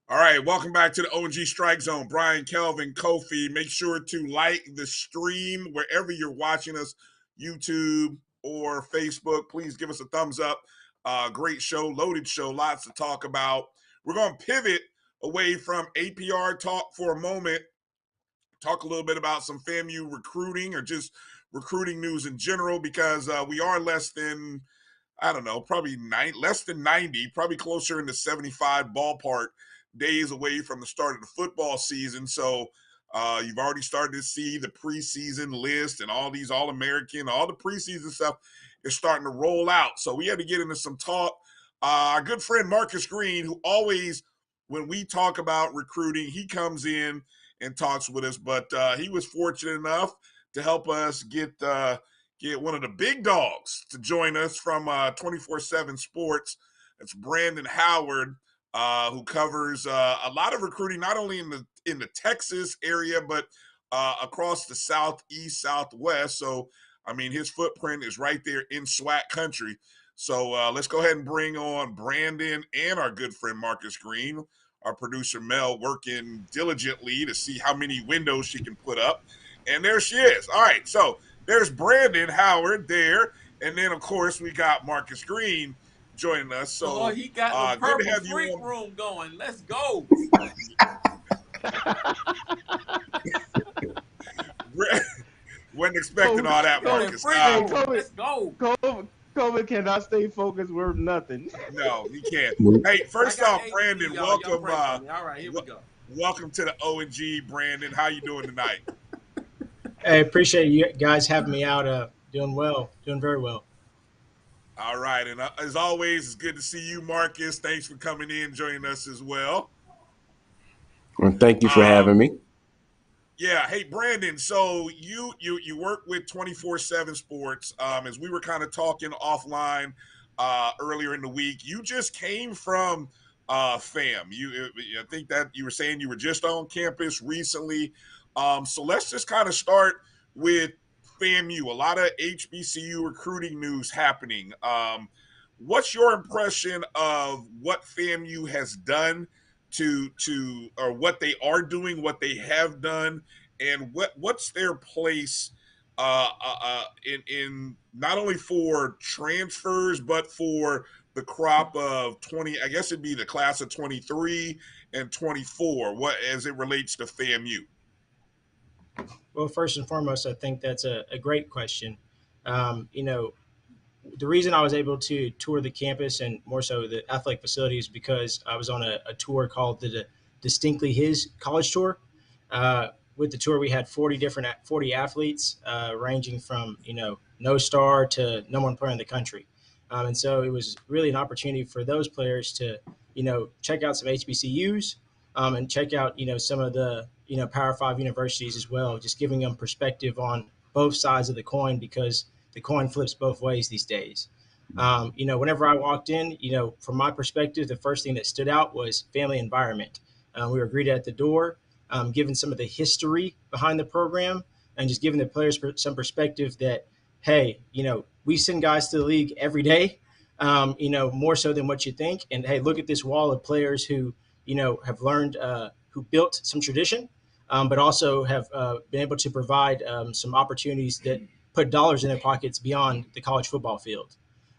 All right, welcome back to the OG Strike Zone. Brian, Kelvin, Kofi. Make sure to like the stream wherever you're watching us, YouTube or Facebook. Please give us a thumbs up. Great show, loaded show, lots to talk about. We're going to pivot away from APR Talk for a moment, talk a little bit about some FAMU recruiting or just recruiting news in general, because we are less than, I don't know, probably less than 90, probably closer in the 75 ballpark days away from the start of the football season. So You've already started to see the preseason list and all these All-American, all the preseason stuff is starting to roll out. So we had to get into some talk. Our good friend Marcus Green, who always, when we talk about recruiting, he comes in and talks with us. But he was fortunate enough to help us get one of the big dogs to join us from 24/7 Sports. It's Brandon Howard, who covers a lot of recruiting, not only in the Texas area, but across the Southeast, Southwest. So, I mean, his footprint is right there in SWAC country. So let's go ahead and bring on Brandon and our good friend Marcus Green. Our producer Mel working diligently to see how many windows she can put up. And there she is. All right, so there's Brandon Howard there. And then, of course, we got Marcus Green joining us. So he got the good to purple have you freak on. room going. Let's go. Wasn't expecting all that, Marcus. Let's go. COVID cannot stay focused worth nothing. No, he can't. Hey, first off, Brandon, welcome. All right, here we go. Welcome to the O&G, Brandon. How you doing tonight? Hey, appreciate you guys having me out. Doing well, doing very well. All right, and as always, it's good to see you, Marcus. Thanks for coming in, joining us as well. Well, thank you for having me. Yeah. Hey, Brandon. So you work with 24/7 Sports. As we were kind of talking offline earlier in the week, you just came from FAM. I think that you were saying you were just on campus recently. So let's just kind of start with FAMU. A lot of HBCU recruiting news happening. What's your impression of what FAMU has done or what they are doing, what they have done, and what's their place in not only for transfers but for the crop of 20? I guess it'd be the class of 23 and 24. What as it relates to FAMU? Well, first and foremost, I think that's a great question. The reason I was able to tour the campus and more so the athletic facilities because I was on a tour called the Distinctly His College Tour. With the tour, we had 40 athletes ranging from, no star to number one player in the country. And so it was really an opportunity for those players to, check out some HBCUs and check out, some of the, Power 5 universities as well, just giving them perspective on both sides of the coin because the coin flips both ways these days. Whenever I walked in, from my perspective, the first thing that stood out was family environment. We were greeted at the door, given some of the history behind the program and just giving the players some perspective that, hey, we send guys to the league every day, more so than what you think. And hey, look at this wall of players who, have learned, who built some tradition, but also have been able to provide some opportunities that put dollars in their pockets beyond the college football field.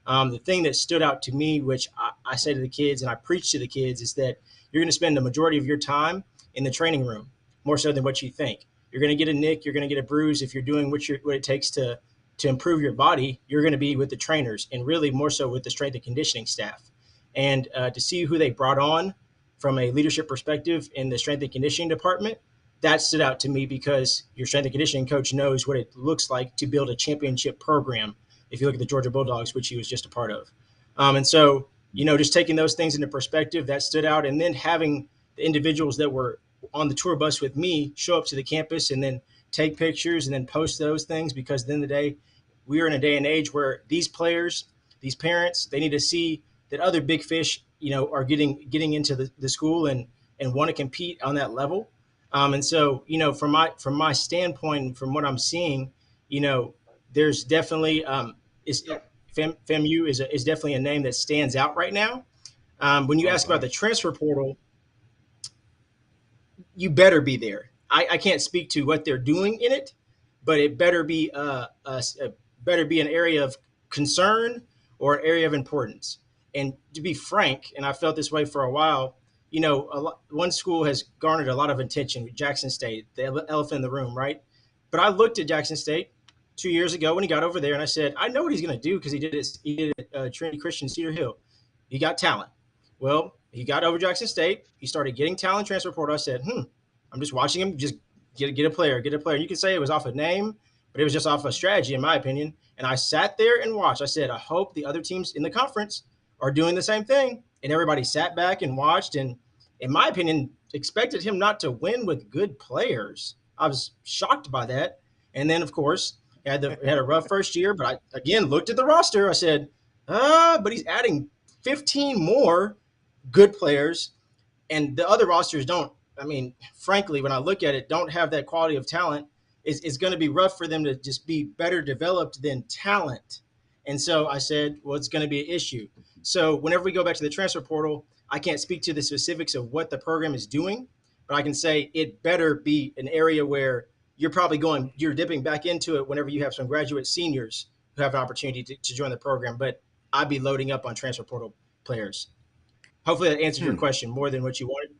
The thing that stood out to me, which I say to the kids and I preach to the kids, is that you're going to spend the majority of your time in the training room, more so than what you think. You're going to get a nick, you're going to get a bruise. If you're doing what it takes to improve your body, you're going to be with the trainers and really more so with the strength and conditioning staff. And to see who they brought on from a leadership perspective in the strength and conditioning department, that stood out to me because your strength and conditioning coach knows what it looks like to build a championship program. If you look at the Georgia Bulldogs, which he was just a part of. And so, just taking those things into perspective, that stood out. And then having the individuals that were on the tour bus with me show up to the campus and then take pictures and then post those things, because at the end of the day, we are in a day and age where these players, these parents, they need to see that other big fish, are getting into the school and want to compete on that level. And so, from my standpoint, from what I'm seeing, there's definitely FAMU is definitely a name that stands out right now. When you ask about the transfer portal, you better be there. I can't speak to what they're doing in it, but it better be better be an area of concern or an area of importance. And to be frank, and I felt this way for a while, one school has garnered a lot of attention with Jackson State, the elephant in the room, right? But I looked at Jackson State 2 years ago when he got over there, and I said, I know what he's going to do because he did it at Trinity Christian Cedar Hill. He got talent. Well, he got over Jackson State. He started getting talent transfer portal. I said, I'm just watching him just get a player. You can say it was off a name, but it was just off a strategy, in my opinion. And I sat there and watched. I said, I hope the other teams in the conference are doing the same thing. And everybody sat back and watched. And in my opinion, expected him not to win with good players. I was shocked by that. And then, of course, he had a rough first year. But I again looked at the roster. I said, but he's adding 15 more good players, and the other rosters don't. I mean, frankly, when I look at it, don't have that quality of talent. It's going to be rough for them to just be better developed than talent. And so I said, well, it's going to be an issue. So whenever we go back to the transfer portal, I can't speak to the specifics of what the program is doing, but I can say it better be an area where you're dipping back into it whenever you have some graduate seniors who have an opportunity to join the program. But I'd be loading up on transfer portal players. Hopefully that answers your question more than what you wanted.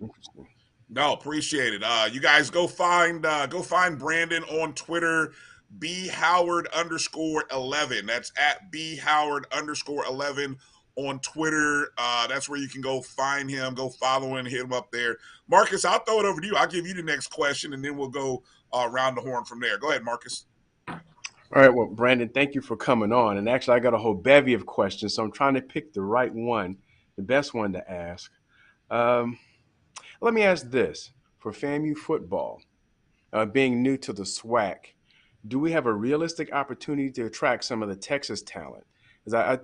Interesting. No, appreciate it. You guys go find Brandon on Twitter, bhoward_11. That's at bhoward_11 on Twitter. That's where you can go find him, go follow him, hit him up there. Marcus, I'll throw it over to you. I'll give you the next question, and then we'll go around the horn from there. Go ahead, Marcus. All right, well, Brandon, thank you for coming on. And actually, I got a whole bevy of questions, so I'm trying to pick the right one, the best one to ask. Let me ask this. For FAMU football, being new to the SWAC, do we have a realistic opportunity to attract some of the Texas talent? Because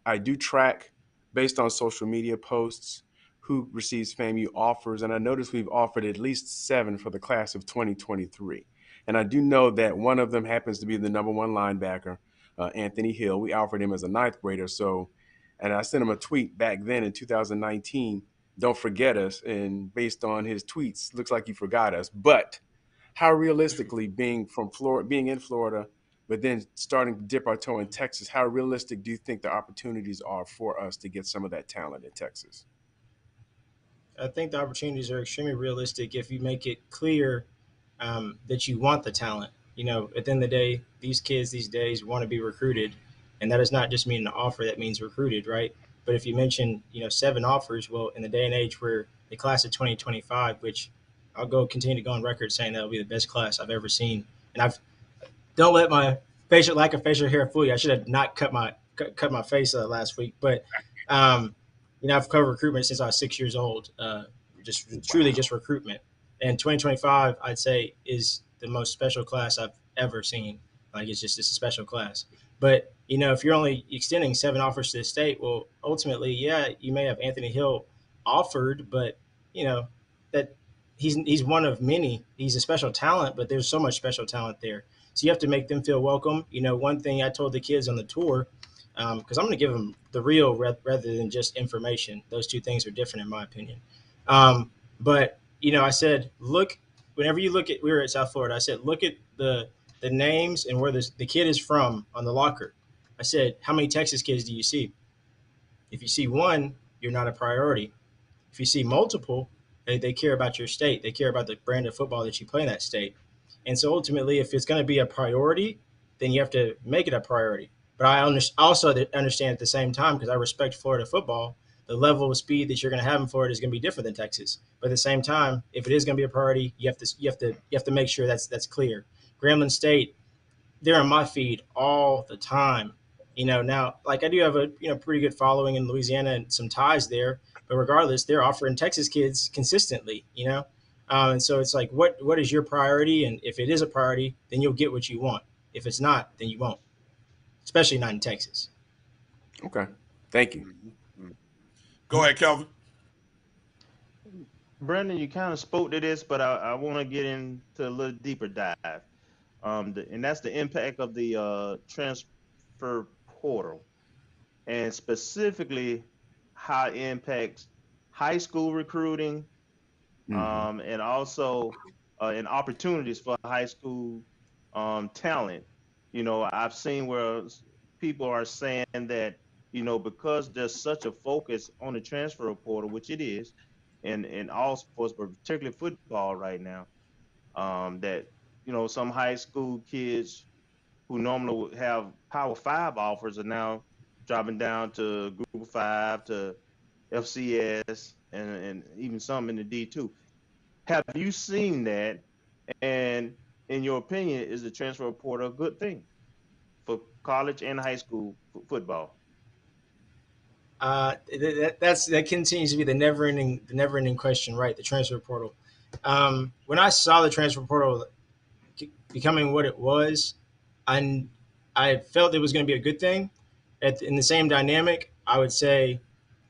I do track based on social media posts who receives FAMU offers, and I noticed we've offered at least 7 for the class of 2023. And I do know that one of them happens to be the number 1 linebacker, Anthony Hill. We offered him as a 9th grader, and I sent him a tweet back then in 2019, don't forget us, and based on his tweets, looks like he forgot us. But how realistically, being in Florida, but then starting to dip our toe in Texas, how realistic do you think the opportunities are for us to get some of that talent in Texas? I think the opportunities are extremely realistic if you make it clear that you want the talent. You know, at the end of the day, these kids these days want to be recruited, and that does not just mean an offer. That means recruited, right? But if you mention, 7 offers, well, in the day and age where the class of 2025, which I'll continue to go on record saying that'll be the best class I've ever seen, and don't let my lack of facial hair fool you. I should have not cut my face last week, but I've covered recruitment since I was 6 years old. Truly just recruitment. And 2025, I'd say, is the most special class I've ever seen. Like it's a special class. But if you're only extending 7 offers to the state, well, ultimately, yeah, you may have Anthony Hill offered, but that he's one of many. He's a special talent, but there's so much special talent there. So you have to make them feel welcome. One thing I told the kids on the tour, because I'm going to give them the real rather than just information. Those two things are different in my opinion. But I said, whenever you look at, we were at South Florida, I said, look at the names and where the kid is from on the locker. I said, how many Texas kids do you see? If you see 1, you're not a priority. If you see multiple, they care about your state. They care about the brand of football that you play in that state. And so ultimately, if it's going to be a priority, then you have to make it a priority. But I also understand at the same time, because I respect Florida football, the level of speed that you're going to have in Florida is going to be different than Texas. But at the same time, if it is going to be a priority, you have to make sure that's clear. Grambling State, they're on my feed all the time. Now, like I do have a pretty good following in Louisiana and some ties there, but regardless, they're offering Texas kids consistently. And so it's like, what is your priority? And if it is a priority, then you'll get what you want. If it's not, then you won't, especially not in Texas. Okay, thank you. Go ahead, Kelvin. Brandon, you kind of spoke to this, but I want to get into a little deeper dive. And that's the impact of the transfer portal, and specifically how it impacts high school recruiting, and also in opportunities for high school talent. I've seen where people are saying that, because there's such a focus on the transfer portal, which it is in all sports, but particularly football right now, that, some high school kids who normally would have Power 5 offers are now dropping down to Group of 5, to FCS, and even some in the D2. Have you seen that? And in your opinion, is the transfer portal a good thing for college and high school football? That continues to be the never ending question, right? The transfer portal. When I saw the transfer portal becoming what it was, I I felt it was going to be a good thing. In the same dynamic, I would say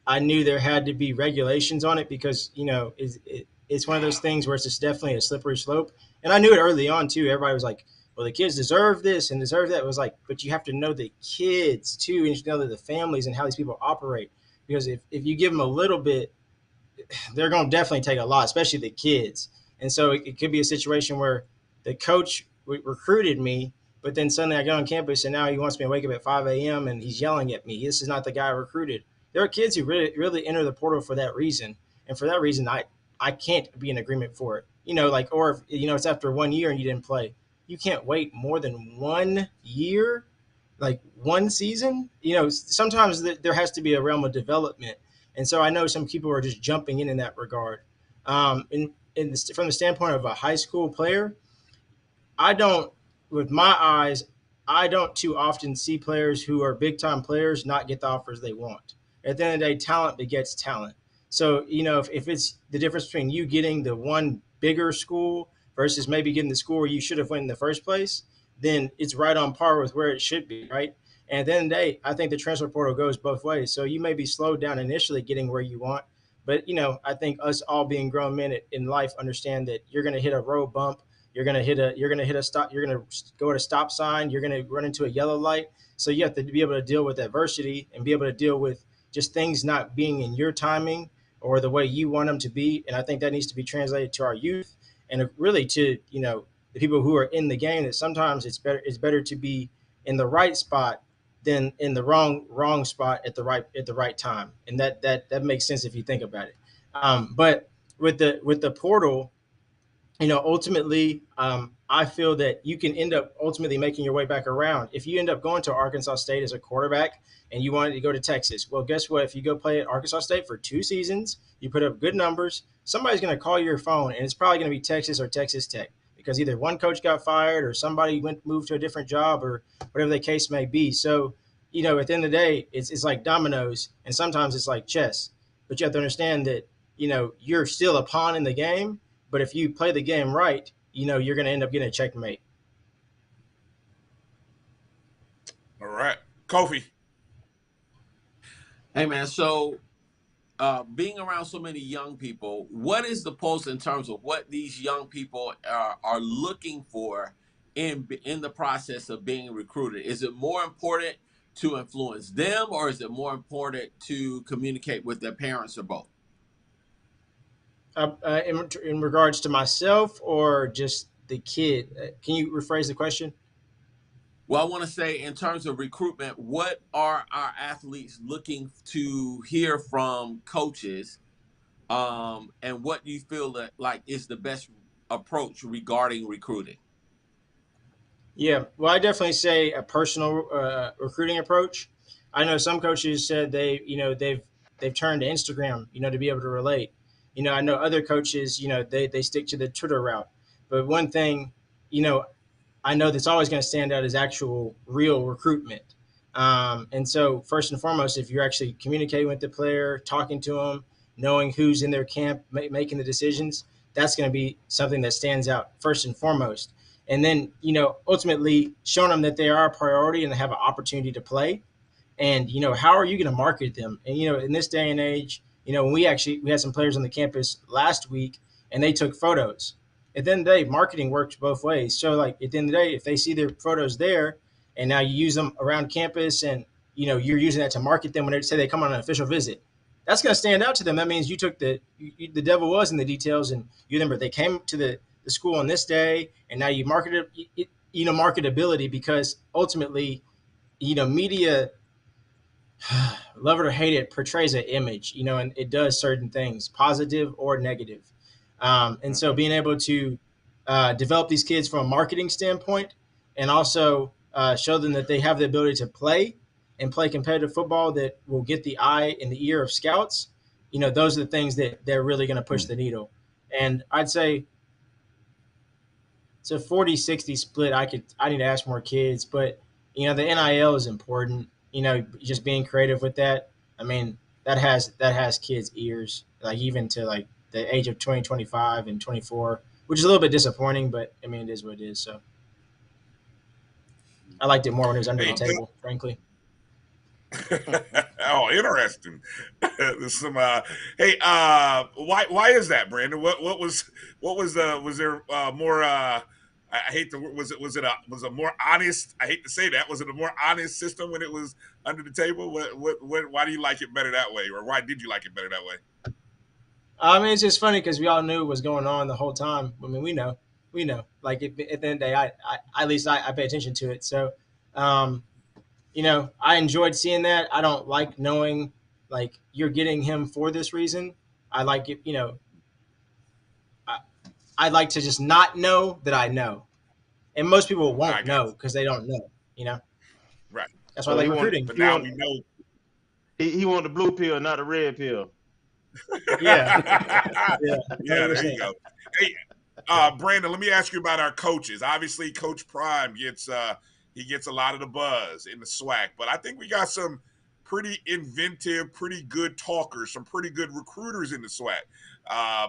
I knew there had to be regulations on it because it's one of those things where it's just definitely a slippery slope. And I knew it early on too. Everybody was like, "Well, the kids deserve this and deserve that." It was like, but you have to know the kids too, and you know the families and how these people operate. Because if you give them a little bit, they're going to definitely take a lot, especially the kids. And so it could be a situation where the coach recruited me, but then suddenly I get on campus and now he wants me to wake up at 5 a.m. and he's yelling at me. This is not the guy I recruited. There are kids who really enter the portal for that reason. And for that reason, I can't be in agreement for it. Or if, it's after 1 year and you didn't play. You can't wait more than 1 year, like one season. Sometimes there has to be a realm of development. And so I know some people are just jumping in that regard. From the standpoint of a high school player, I don't, with my eyes, I don't too often see players who are big time players not get the offers they want. At the end of the day, talent begets talent. So, if it's the difference between you getting the one bigger school versus maybe getting the school where you should have went in the first place, then it's right on par with where it should be, right? And at the end of the day, I think the transfer portal goes both ways. So you may be slowed down initially getting where you want, but I think us all being grown men in life understand that you're going to hit a road bump. You're gonna hit a stop. You're gonna go at a stop sign. You're gonna run into a yellow light. So you have to be able to deal with adversity and be able to deal with just things not being in your timing or the way you want them to be. And I think that needs to be translated to our youth and really to the people who are in the game. That sometimes it's better to be in the right spot than in the wrong spot at the right time. And that makes sense if you think about it. But with the portal. Ultimately, I feel that you can end up ultimately making your way back around. If you end up going to Arkansas State as a quarterback and you wanted to go to Texas, well, guess what? If you go play at Arkansas State for 2 seasons, you put up good numbers, somebody's going to call your phone, and it's probably going to be Texas or Texas Tech because either one coach got fired or somebody moved to a different job or whatever the case may be. So, at the end of the day, it's like dominoes, and sometimes it's like chess. But you have to understand that, you're still a pawn in the game. But if you play the game right, you're going to end up getting a checkmate. All right. Kofi. Hey, man. So being around so many young people, what is the pulse in terms of what these young people are looking for in the process of being recruited? Is it more important to influence them, or is it more important to communicate with their parents, or both? In regards to myself or just the kid? Can you rephrase the question? Well, I want to say in terms of recruitment, what are our athletes looking to hear from coaches, and what do you feel that like is the best approach regarding recruiting? Yeah, well, I definitely say a personal recruiting approach. I know some coaches said they've turned to Instagram, to be able to relate. I know other coaches, they stick to the Twitter route. But one thing, I know that's always going to stand out is actual real recruitment. And so first and foremost, if you're actually communicating with the player, talking to them, knowing who's in their camp, making the decisions, that's going to be something that stands out first and foremost. And then, ultimately showing them that they are a priority and they have an opportunity to play. And, how are you going to market them? And, in this day and age, when we had some players on the campus last week and they took photos. At the end of the day, marketing works both ways. So, like, at the end of the day, if they see their photos there and now you use them around campus and, you're using that to market them when they say they come on an official visit, that's going to stand out to them. That means you took the devil was in the details, and you remember they came to the school on this day, and now you marketed, marketability, because ultimately, media, love it or hate it, portrays an image, and it does certain things, positive or negative. And so being able to develop these kids from a marketing standpoint and also show them that they have the ability to play and play competitive football that will get the eye and the ear of scouts, those are the things that they're really going to push the needle. And I'd say it's a 40-60 split. I need to ask more kids, but the NIL is important. Just being creative with that. I mean, that has kids' ears, like even to like the age of 20, 25, and 24, which is a little bit disappointing, but I mean, it is what it is. So I liked it more when it was under the table, frankly. Oh, interesting. There's some why is that, Brandon? What was there more I hate to was it more honest, I hate to say that, was it a more honest system when it was under the table? What why do you like it better that way, or why did you like it better that way? I mean, it's just funny because we all knew what was going on the whole time. I mean, we know. Like at the end of the day, I at least I pay attention to it. So, I enjoyed seeing that. I don't like knowing like you're getting him for this reason. I like it. I like to just not know that I know, and most people won't know because they don't know. Right. That's why I like recruiting. But now we know. He want the blue pill, not the red pill. Yeah. Yeah, there you go. Hey, Brandon, let me ask you about our coaches. Obviously, Coach Prime gets a lot of the buzz in the SWAC, but I think we got some pretty inventive, pretty good talkers, some pretty good recruiters in the SWAC.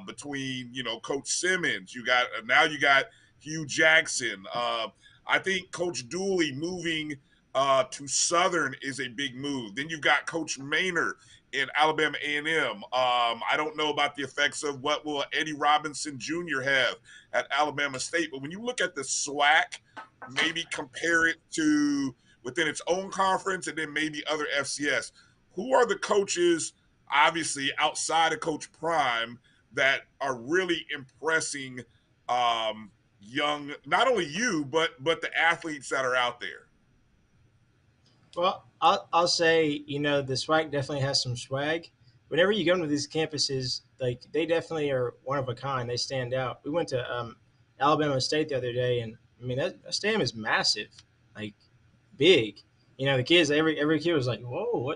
Between Coach Simmons, you got Hugh Jackson. I think Coach Dooley moving to Southern is a big move. Then you've got Coach Maynard in Alabama A&M. I don't know about the effects of what will Eddie Robinson Jr. have at Alabama State, but when you look at the SWAC, maybe compare it to within its own conference and then maybe other FCS, who are the coaches, obviously outside of Coach Prime, that are really impressing young, not only you, but the athletes that are out there? Well, I'll say, the SWAC definitely has some swag. Whenever you go into these campuses, like they definitely are one of a kind. They stand out. We went to Alabama State the other day, and I mean that stadium is massive, like big. The kids, every kid was like, "Whoa,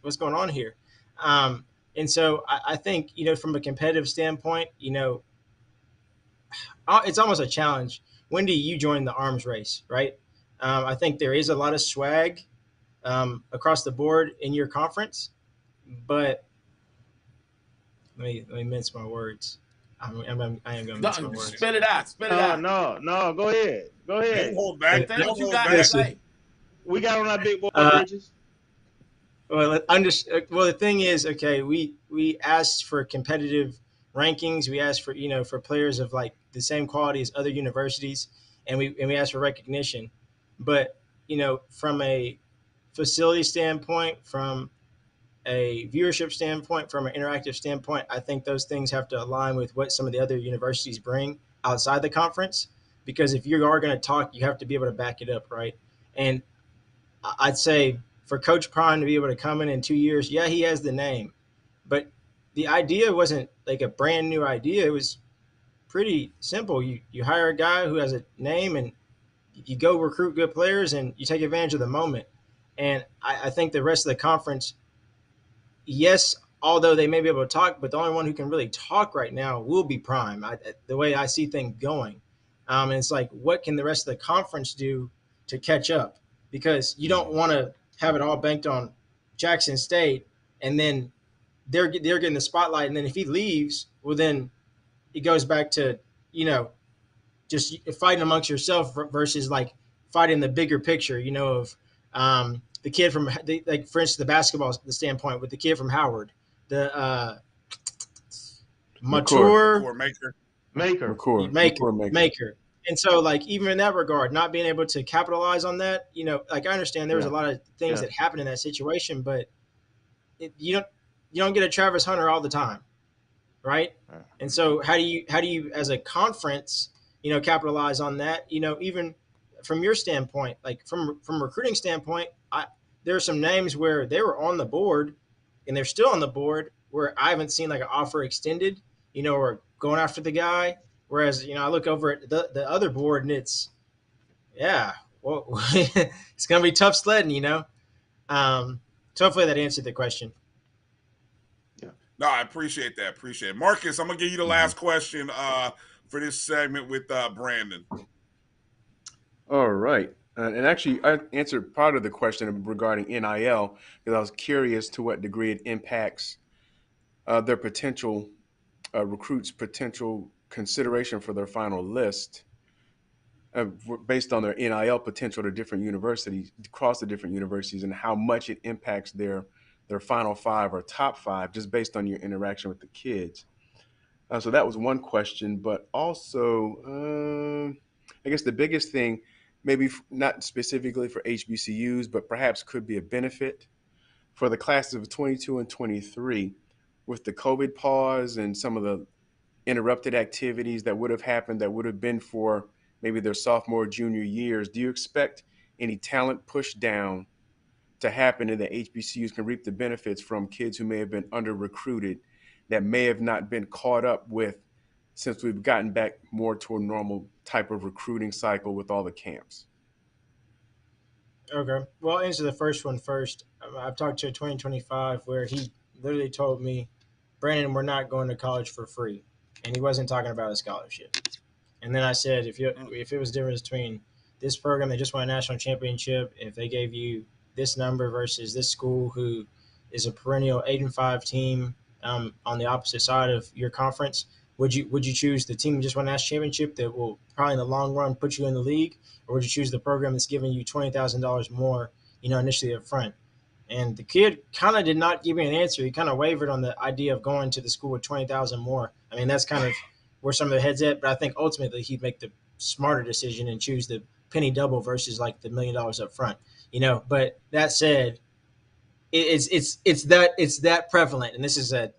what's going on here?" And so I think from a competitive standpoint, it's almost a challenge. When do you join the arms race, right? I think there is a lot of swag across the board in your conference, but let me mince my words. I am going to mince my words. Spit it out. Spit it out. No. Go ahead. Don't hold back. Say what you got to say. We got on our big boy bridges. Well, the thing is, okay, we asked for competitive rankings. We asked for for players of like the same quality as other universities, and we asked for recognition. But from a facility standpoint, from a viewership standpoint, from an interactive standpoint, I think those things have to align with what some of the other universities bring outside the conference. Because if you are going to talk, you have to be able to back it up, right? And I'd say for Coach Prime to be able to come in 2 years, yeah, he has the name, but the idea wasn't like a brand new idea. It was pretty simple. You hire a guy who has a name and you go recruit good players and you take advantage of the moment. And I think the rest of the conference, yes, although they may be able to talk, but the only one who can really talk right now will be Prime, the way I see things going. And it's like, what can the rest of the conference do to catch up? Because you don't want to have it all banked on Jackson State, and then they're getting the spotlight. And then if he leaves, well, then it goes back to, just fighting amongst yourself versus like fighting the bigger picture, of the kid from, like, for instance, the basketball standpoint with the kid from Howard, the Maker. And so, like, even in that regard, not being able to capitalize on that, like, I understand there's a lot of things that happen in that situation, but you don't get a Travis Hunter all the time, right? And so how do you as a conference, capitalize on that? Even from your standpoint, like from a recruiting standpoint, there are some names where they were on the board and they're still on the board where I haven't seen like an offer extended, or going after the guy. Whereas, I look over at the other board and it's, well, it's going to be tough sledding, So hopefully that answered the question. Yeah. No, I appreciate that. Appreciate it. Marcus, I'm gonna give you the last question for this segment with Brandon. All right. And actually, I answered part of the question regarding NIL because I was curious to what degree it impacts their potential recruits' potential consideration for their final list based on their NIL potential to different universities, across the different universities, and how much it impacts their final five or top five just based on your interaction with the kids. So that was one question, but also, I guess the biggest thing, maybe not specifically for HBCUs, but perhaps could be a benefit for the classes of 22 and 23 with the COVID pause and some of the interrupted activities that would have happened that would have been for maybe their sophomore, junior years. Do you expect any talent push down to happen and that HBCUs can reap the benefits from kids who may have been under recruited that may have not been caught up with since we've gotten back more to a normal type of recruiting cycle with all the camps? Okay. Well, I'll answer the first one first. I've talked to a 2025 where he literally told me, Brandon, we're not going to college for free. And he wasn't talking about a scholarship. And then I said, if it was the difference between this program that just won a national championship, if they gave you this number versus this school who is a perennial 8-5 team on the opposite side of your conference, would you choose the team that just won a national championship that will probably in the long run put you in the league, or would you choose the program that's giving you $20,000 more, initially up front? And the kid kind of did not give me an answer. He kind of wavered on the idea of going to the school with 20,000 more. I mean, that's kind of where some of the heads at. But I think ultimately he'd make the smarter decision and choose the penny double versus like the $1 million up front. But that said, it's that prevalent, and this is a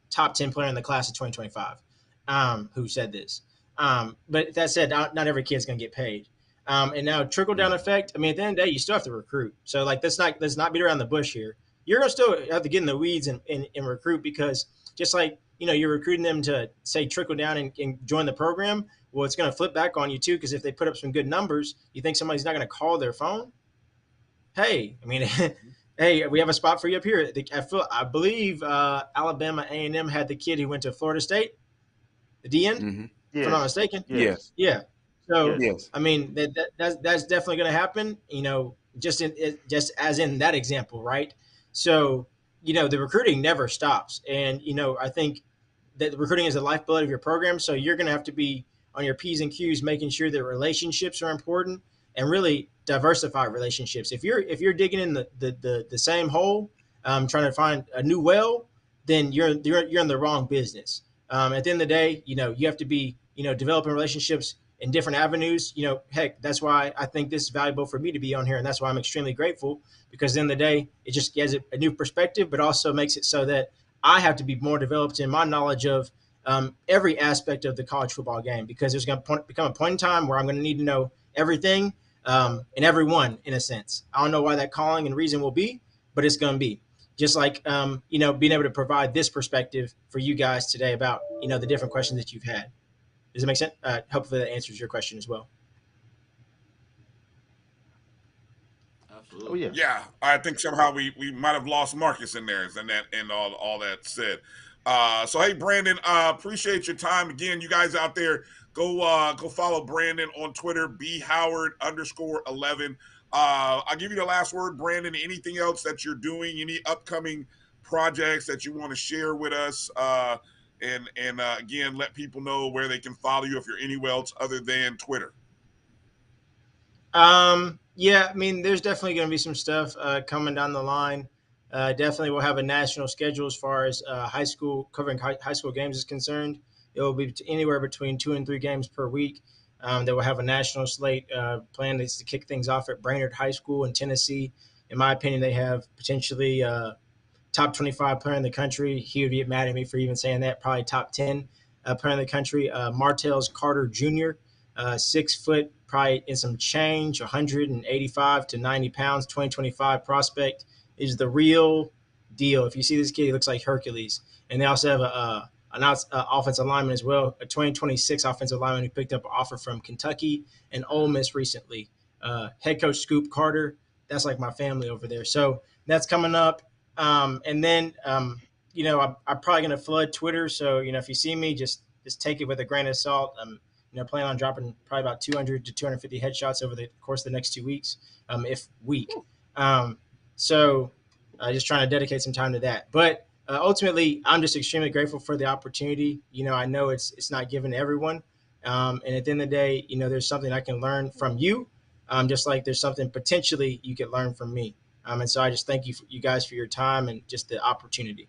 top 10 player in the class of 2025 who said this. But that said, not every kid's going to get paid. And now trickle down effect. I mean, at the end of the day, you still have to recruit. So like, let's not beat around the bush here. You're going to still have to get in the weeds and recruit, because just like, you're recruiting them to say trickle down and join the program. Well, it's going to flip back on you too, because if they put up some good numbers, you think somebody's not going to call their phone? Hey, I mean, hey, we have a spot for you up here. I believe Alabama A&M had the kid who went to Florida State, the DN, Mm-hmm. if I'm not mistaken. Yes. Yeah. So, yes. I mean, that's definitely going to happen, just as in that example, right? So, the recruiting never stops. And, I think that the recruiting is the lifeblood of your program. So you're going to have to be on your P's and Q's, making sure that relationships are important and really diversify relationships. If you're digging in the same hole, trying to find a new well, then you're in the wrong business. At the end of the day, you have to be, developing relationships in different avenues. Heck, that's why I think this is valuable for me to be on here. And that's why I'm extremely grateful, because at the end of the day, it just gives it a new perspective, but also makes it so that I have to be more developed in my knowledge of every aspect of the college football game, because there's going to become a point in time where I'm going to need to know everything and everyone, in a sense. I don't know why that calling and reason will be, but it's going to be. Just like, being able to provide this perspective for you guys today about, the different questions that you've had. Does it make sense? Hopefully that answers your question as well. Oh yeah. Yeah, I think somehow we might have lost Marcus in there, and all that said. So hey, Brandon, appreciate your time again. You guys out there, go follow Brandon on Twitter, bhoward_11. I'll give you the last word, Brandon. Anything else that you're doing? Any upcoming projects that you want to share with us? And again, let people know where they can follow you if you're anywhere else other than Twitter. Yeah, I mean, there's definitely going to be some stuff coming down the line. Definitely we'll have a national schedule as far as covering high school games is concerned. It will be anywhere between 2 and 3 games per week. That will have a national slate planned to kick things off at Brainerd High School in Tennessee. In my opinion, they have potentially top 25 player in the country. He would get mad at me for even saying that. Probably top 10 player in the country. Martell's Carter Jr., 6 foot, probably in some change, 185 to 90 pounds, 2025 prospect, is the real deal. If you see this kid, he looks like Hercules. And they also have an offensive lineman as well, a 2026 offensive lineman who picked up an offer from Kentucky and Ole Miss recently. Head coach Scoop Carter, that's like my family over there. So that's coming up. And then I'm probably going to flood Twitter. So, if you see me, just take it with a grain of salt. I'm, planning on dropping probably about 200 to 250 headshots over the course of the next 2 weeks, if week. So just trying to dedicate some time to that. But ultimately, I'm just extremely grateful for the opportunity. I know it's not given to everyone. And at the end of the day, there's something I can learn from you, just like there's something potentially you could learn from me. And so I just thank you guys for your time and just the opportunity.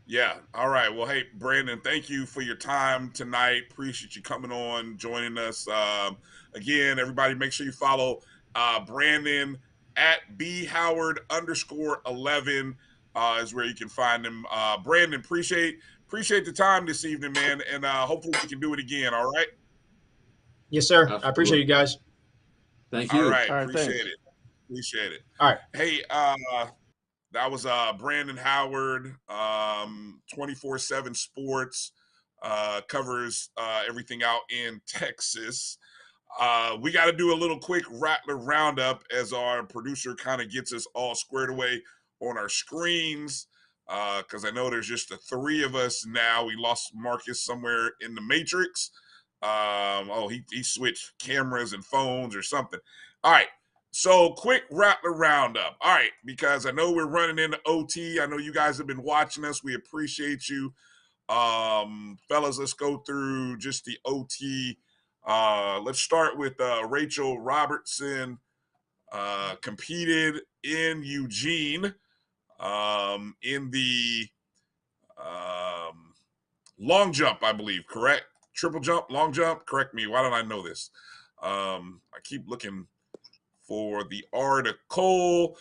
Yeah. All right. Well, hey, Brandon, thank you for your time tonight. Appreciate you coming on, joining us. Again, everybody, make sure you follow Brandon at bhoward_11 is where you can find him. Brandon, appreciate the time this evening, man, and hopefully we can do it again. All right. Yes, sir. Absolutely. I appreciate you guys. Thank All you. right. All right, Appreciate thanks. it. Appreciate it. All right. Hey, that was Brandon Howard, 24/7 Sports, covers everything out in Texas. We got to do a little quick Rattler Roundup as our producer kind of gets us all squared away on our screens, because I know there's just the three of us now. We lost Marcus somewhere in the Matrix. He switched cameras and phones or something. All right. So quick Rattler Roundup. All right, because I know we're running into OT. I know you guys have been watching us. We appreciate you. Fellas, let's go through just the OT. Let's start with Rachel Robertson. Competed in Eugene in the long jump, I believe, correct? Triple jump, long jump, correct me. Why don't I know this? I keep looking for the article.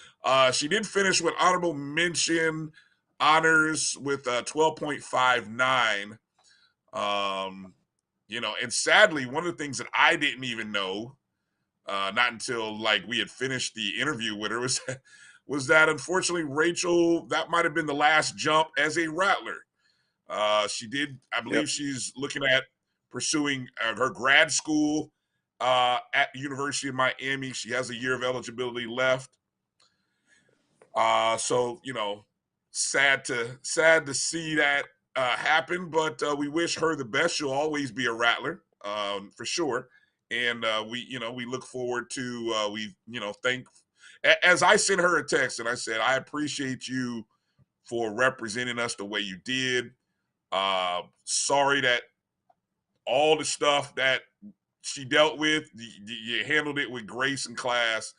She did finish with honorable mention honors with 12.59. And sadly, one of the things that I didn't even know, not until like we had finished the interview with her, was that unfortunately Rachel, that might have been the last jump as a Rattler. She did, I believe she's looking at pursuing her grad school at the University of Miami. She has a year of eligibility left. So sad to see that happen, but we wish her the best. She'll always be a Rattler, for sure. And we look forward to thank. As I sent her a text and I said, I appreciate you for representing us the way you did. Sorry that all the stuff that she dealt with, you handled it with grace and class.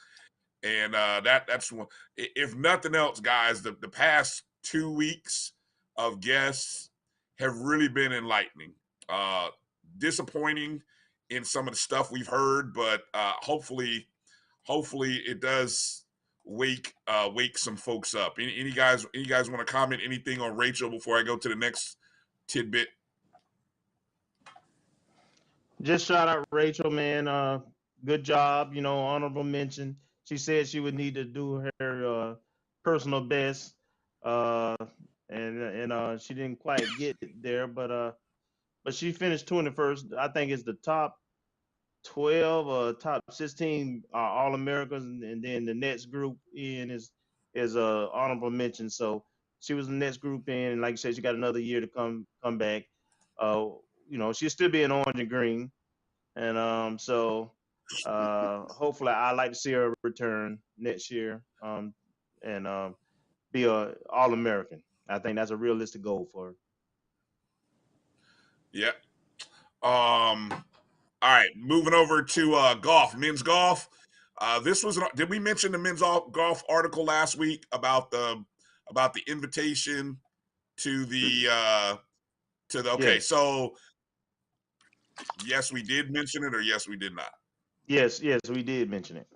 And that's one. If nothing else, guys, the past 2 weeks of guests have really been enlightening. Disappointing in some of the stuff we've heard, but hopefully it does wake some folks up. Any guys want to comment anything on Rachel before I go to the next tidbit? Just shout out Rachel, man. Good job. Honorable mention. She said she would need to do her personal best, and she didn't quite get there, but she finished 21st. I think it's the top 12 or top 16 All Americans, and then the next group in is honorable mention. So she was the next group in, and like you said, she got another year to come back. She'll still be in orange and green. And so hopefully I like to see her return next year, and be a All-American. I think that's a realistic goal for her. Yeah. All right, moving over to golf, men's golf. Did we mention the men's golf article last week about the invitation to the okay, Yes. so yes, we did mention it, or yes, we did not. Yes, we did mention it.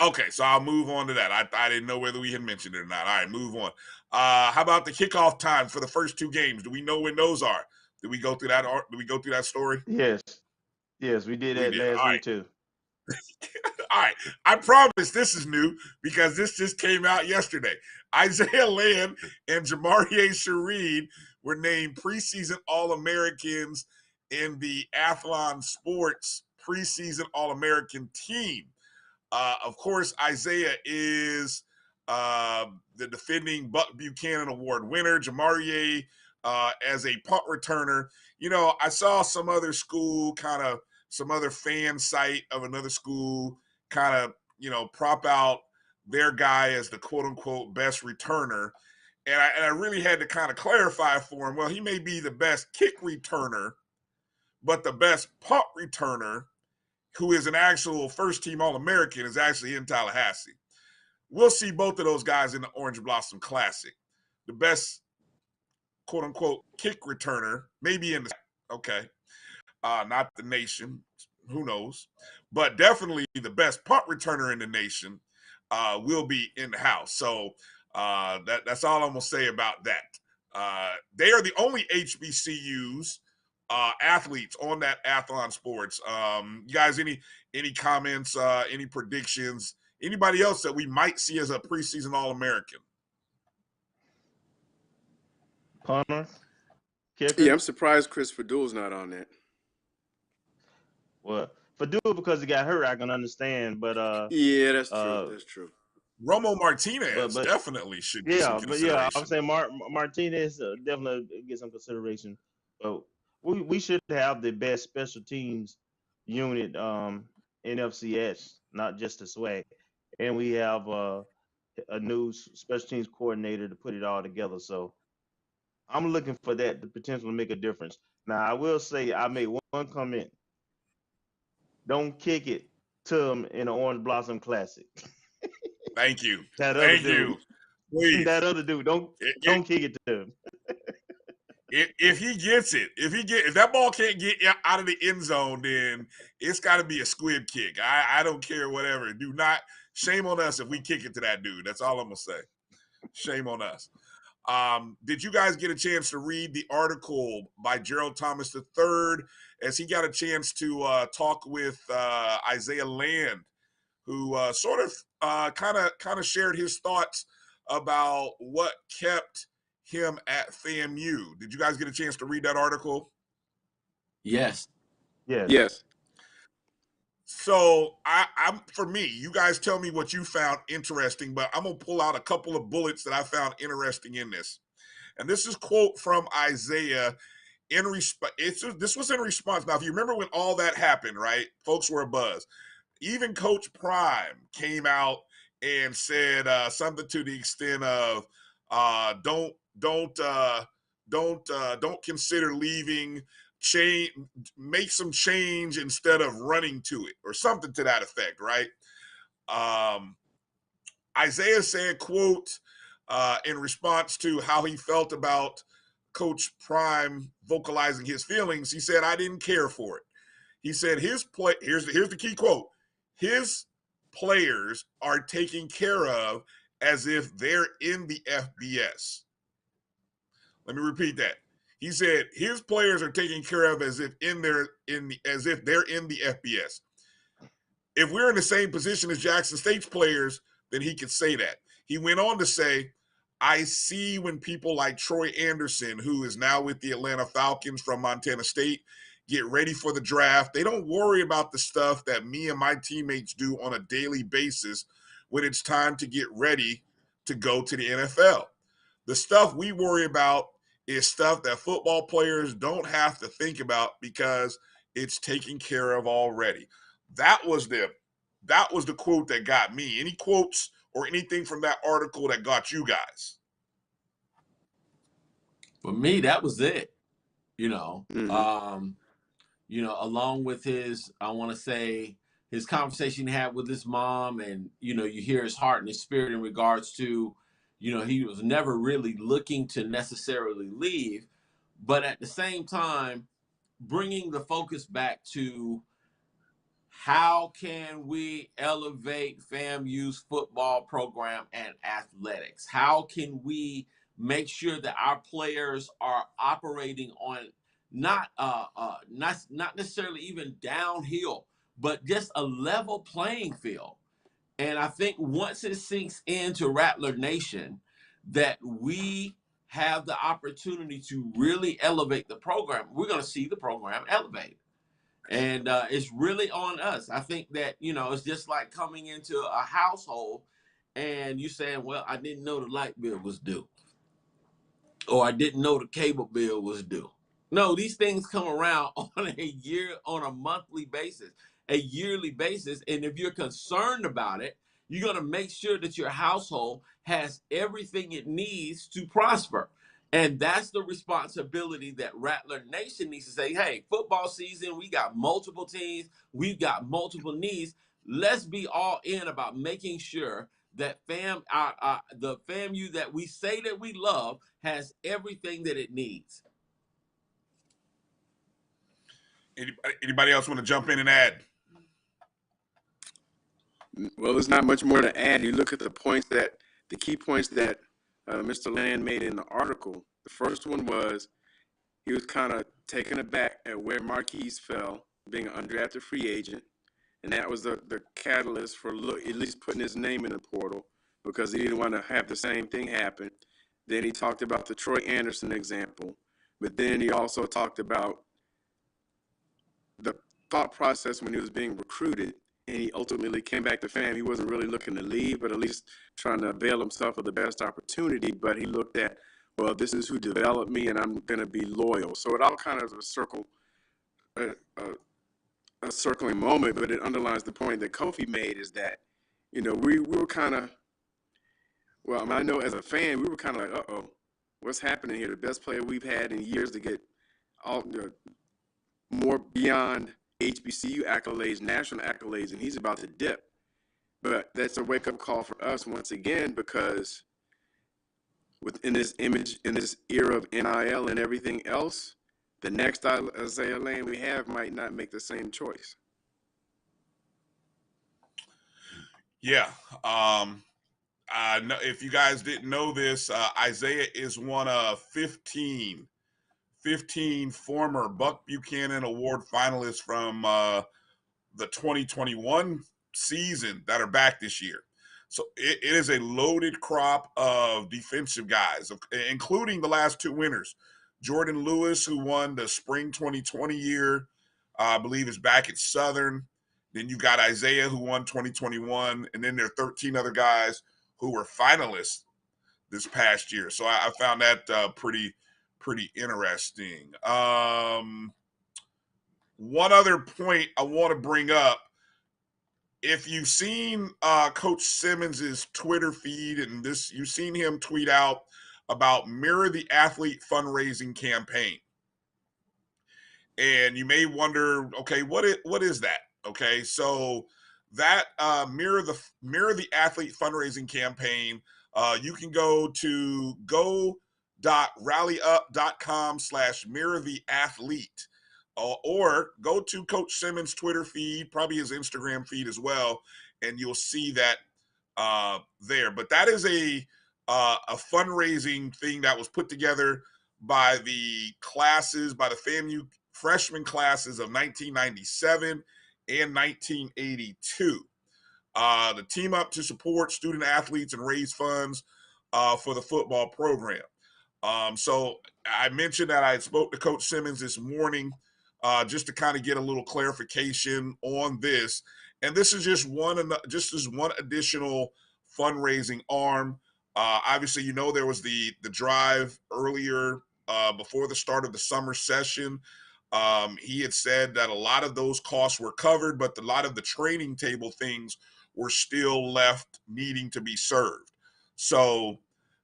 Okay, so I'll move on to that. I didn't know whether we had mentioned it or not. All right, move on. How about the kickoff time for the first two games? Do we know when those are? Did we go through that? Did we go through that story? Yes, we did We that did. last All week right. too. All right. I promise this is new because this just came out yesterday. Isaiah Land and Jamarie Shareed were named preseason All-Americans in the Athlon Sports preseason All-American team. Of course, Isaiah is the defending Buck Buchanan Award winner, Jamarie, as a punt returner. You know, I saw some other school some other fan site of another school prop out their guy as the quote unquote best returner. And I really had to kind of clarify for him, well, he may be the best kick returner, but the best punt returner, who is an actual first team All-American, is actually in Tallahassee. We'll see both of those guys in the Orange Blossom Classic. The best quote unquote kick returner, maybe in the not the nation, who knows, but definitely the best punt returner in the nation will be in the house. So that's all I'm gonna say about that. They are the only HBCUs athletes on that Athlon Sports. You guys, any comments, any predictions? Anybody else that we might see as a preseason All-American? Punter, kicker. Yeah, I'm surprised Chris Fadule's not on that. Well, Fadule, because he got hurt, I can understand. But yeah, that's true. That's true. Romo Martinez definitely should get some consideration. I'm saying Martinez definitely get some consideration. But we should have the best special teams unit in FCS, not just the SWAC. And we have a new special teams coordinator to put it all together. So I'm looking for that to potentially make a difference. Now, I will say I made one comment. Don't kick it to them in the Orange Blossom Classic. Thank you. Thank you. Please. That other dude, don't kick it to him. If he gets it, if that ball can't get out of the end zone, then it's got to be a squib kick. I don't care, whatever. Do not, shame on us if we kick it to that dude. That's all I'm gonna say. Shame on us. Did you guys get a chance to read the article by Gerald Thomas III as he got a chance to talk with Isaiah Land, who sort of kind of shared his thoughts about what kept him at FAMU? Did you guys get a chance to read that article? Yes. Yes. So I'm for me, you guys tell me what you found interesting, but I'm gonna pull out a couple of bullets that I found interesting in this. And this is quote from Isaiah in response. This was in response. Now, if you remember when all that happened, right? Folks were abuzz. Even Coach Prime came out and said something to the extent of don't consider leaving. Make some change instead of running to it, or something to that effect, right? Isaiah said, quote, in response to how he felt about Coach Prime vocalizing his feelings, he said, I didn't care for it. He said here's the key quote, his players are taken care of as if they're in the FBS. Let me repeat that. He said his players are taken care of as if they're in the FBS. If we're in the same position as Jackson State's players, then he could say that. He went on to say, I see when people like Troy Anderson, who is now with the Atlanta Falcons from Montana State, get ready for the draft. They don't worry about the stuff that me and my teammates do on a daily basis when it's time to get ready to go to the NFL. The stuff we worry about is stuff that football players don't have to think about because it's taken care of already. That was the quote that got me. Any quotes or anything from that article that got you guys? For me, that was it. Mm-hmm. Along with his, I want to say, his conversation he had with his mom, and you hear his heart and his spirit in regards to, he was never really looking to necessarily leave, but at the same time, bringing the focus back to how can we elevate FAMU's football program and athletics? How can we make sure that our players are operating on not necessarily even downhill, but just a level playing field? And I think once it sinks into Rattler Nation that we have the opportunity to really elevate the program, we're going to see the program elevate. And it's really on us. I think that, it's just like coming into a household and you saying, well, I didn't know the light bill was due, or I didn't know the cable bill was due. No, these things come around on a monthly basis, a yearly basis. And if you're concerned about it, you're going to make sure that your household has everything it needs to prosper. And that's the responsibility that Rattler Nation needs to say, hey, football season, we got multiple teams, we've got multiple needs. Let's be all in about making sure that the FAMU that we say that we love has everything that it needs. Anybody else want to jump in and add? Well, there's not much more to add. You look at the key points that Mr. Land made in the article. The first one was he was kind of taken aback at where Marquise fell, being an undrafted free agent. And that was the catalyst for at least putting his name in the portal, because he didn't want to have the same thing happen. Then he talked about the Troy Anderson example. But then he also talked about the thought process when he was being recruited, and he ultimately came back to FAM. He wasn't really looking to leave, but at least trying to avail himself of the best opportunity. But he looked at, well, this is who developed me, and I'm going to be loyal. So it all kind of is a circling moment, but it underlines the point that Kofi made, is that, we were kind of, well, I mean, I know as a fan, we were kind of like, uh-oh, what's happening here? The best player we've had in years to get all more beyond HBCU accolades, national accolades, and he's about to dip. But that's a wake-up call for us once again, because within this image, in this era of NIL and everything else, the next Isaiah Lane we have might not make the same choice. Yeah. If you guys didn't know this, Isaiah is one of 15 former Buck Buchanan Award finalists from the 2021 season that are back this year. So it is a loaded crop of defensive guys, including the last two winners. Jordan Lewis, who won the spring 2020 year, I believe is back at Southern. Then you got Isaiah, who won 2021. And then there are 13 other guys who were finalists this past year. So I found that pretty interesting. One other point I want to bring up, if you've seen Coach Simmons's Twitter feed, and you've seen him tweet out about Mirror the Athlete fundraising campaign. And you may wonder, okay, what is that? Okay, so that Mirror the Athlete fundraising campaign, you can go to go.rallyup.com/mirrortheathlete. Or go to Coach Simmons' Twitter feed, probably his Instagram feed as well, and you'll see that there. But that is a fundraising thing that was put together by the FAMU freshman classes of 1997 and 1982. To team up to support student athletes and raise funds for the football program. So I mentioned that I spoke to Coach Simmons this morning just to kind of get a little clarification on this. And this is just one additional fundraising arm. Obviously, there was the drive earlier before the start of the summer session. He had said that a lot of those costs were covered, but a lot of the training table things were still left needing to be served. So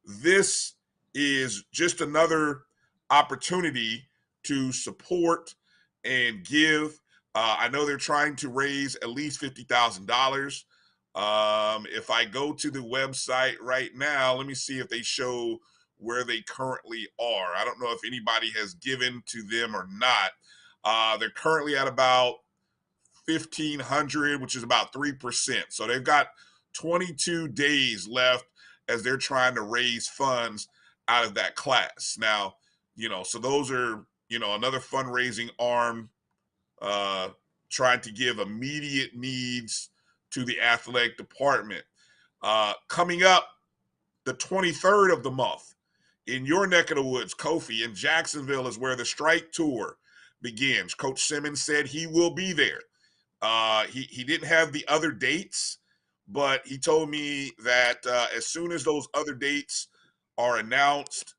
this is just another opportunity to support and give. I know they're trying to raise at least $50,000. If I go to the website right now, let me see if they show where they currently are. I don't know if anybody has given to them or not. They're currently at about 1,500, which is about 3%. So they've got 22 days left as they're trying to raise funds out of that class. Now, so those are, another fundraising arm trying to give immediate needs to the athletic department. Coming up the 23rd of the month in your neck of the woods, Kofi, in Jacksonville is where the strike tour begins. Coach Simmons said he will be there. He didn't have the other dates, but he told me that as soon as those other dates are announced,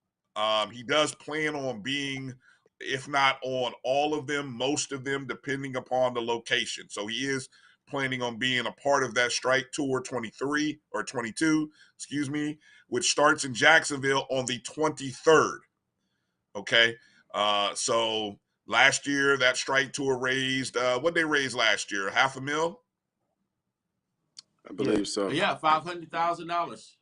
he does plan on being, if not on all of them, most of them, depending upon the location. So he is planning on being a part of that strike tour 23 or 22, excuse me, which starts in Jacksonville on the 23rd. Okay. So last year that strike tour raised what they raised last year, $500,000. I believe so. Yeah, $500,000.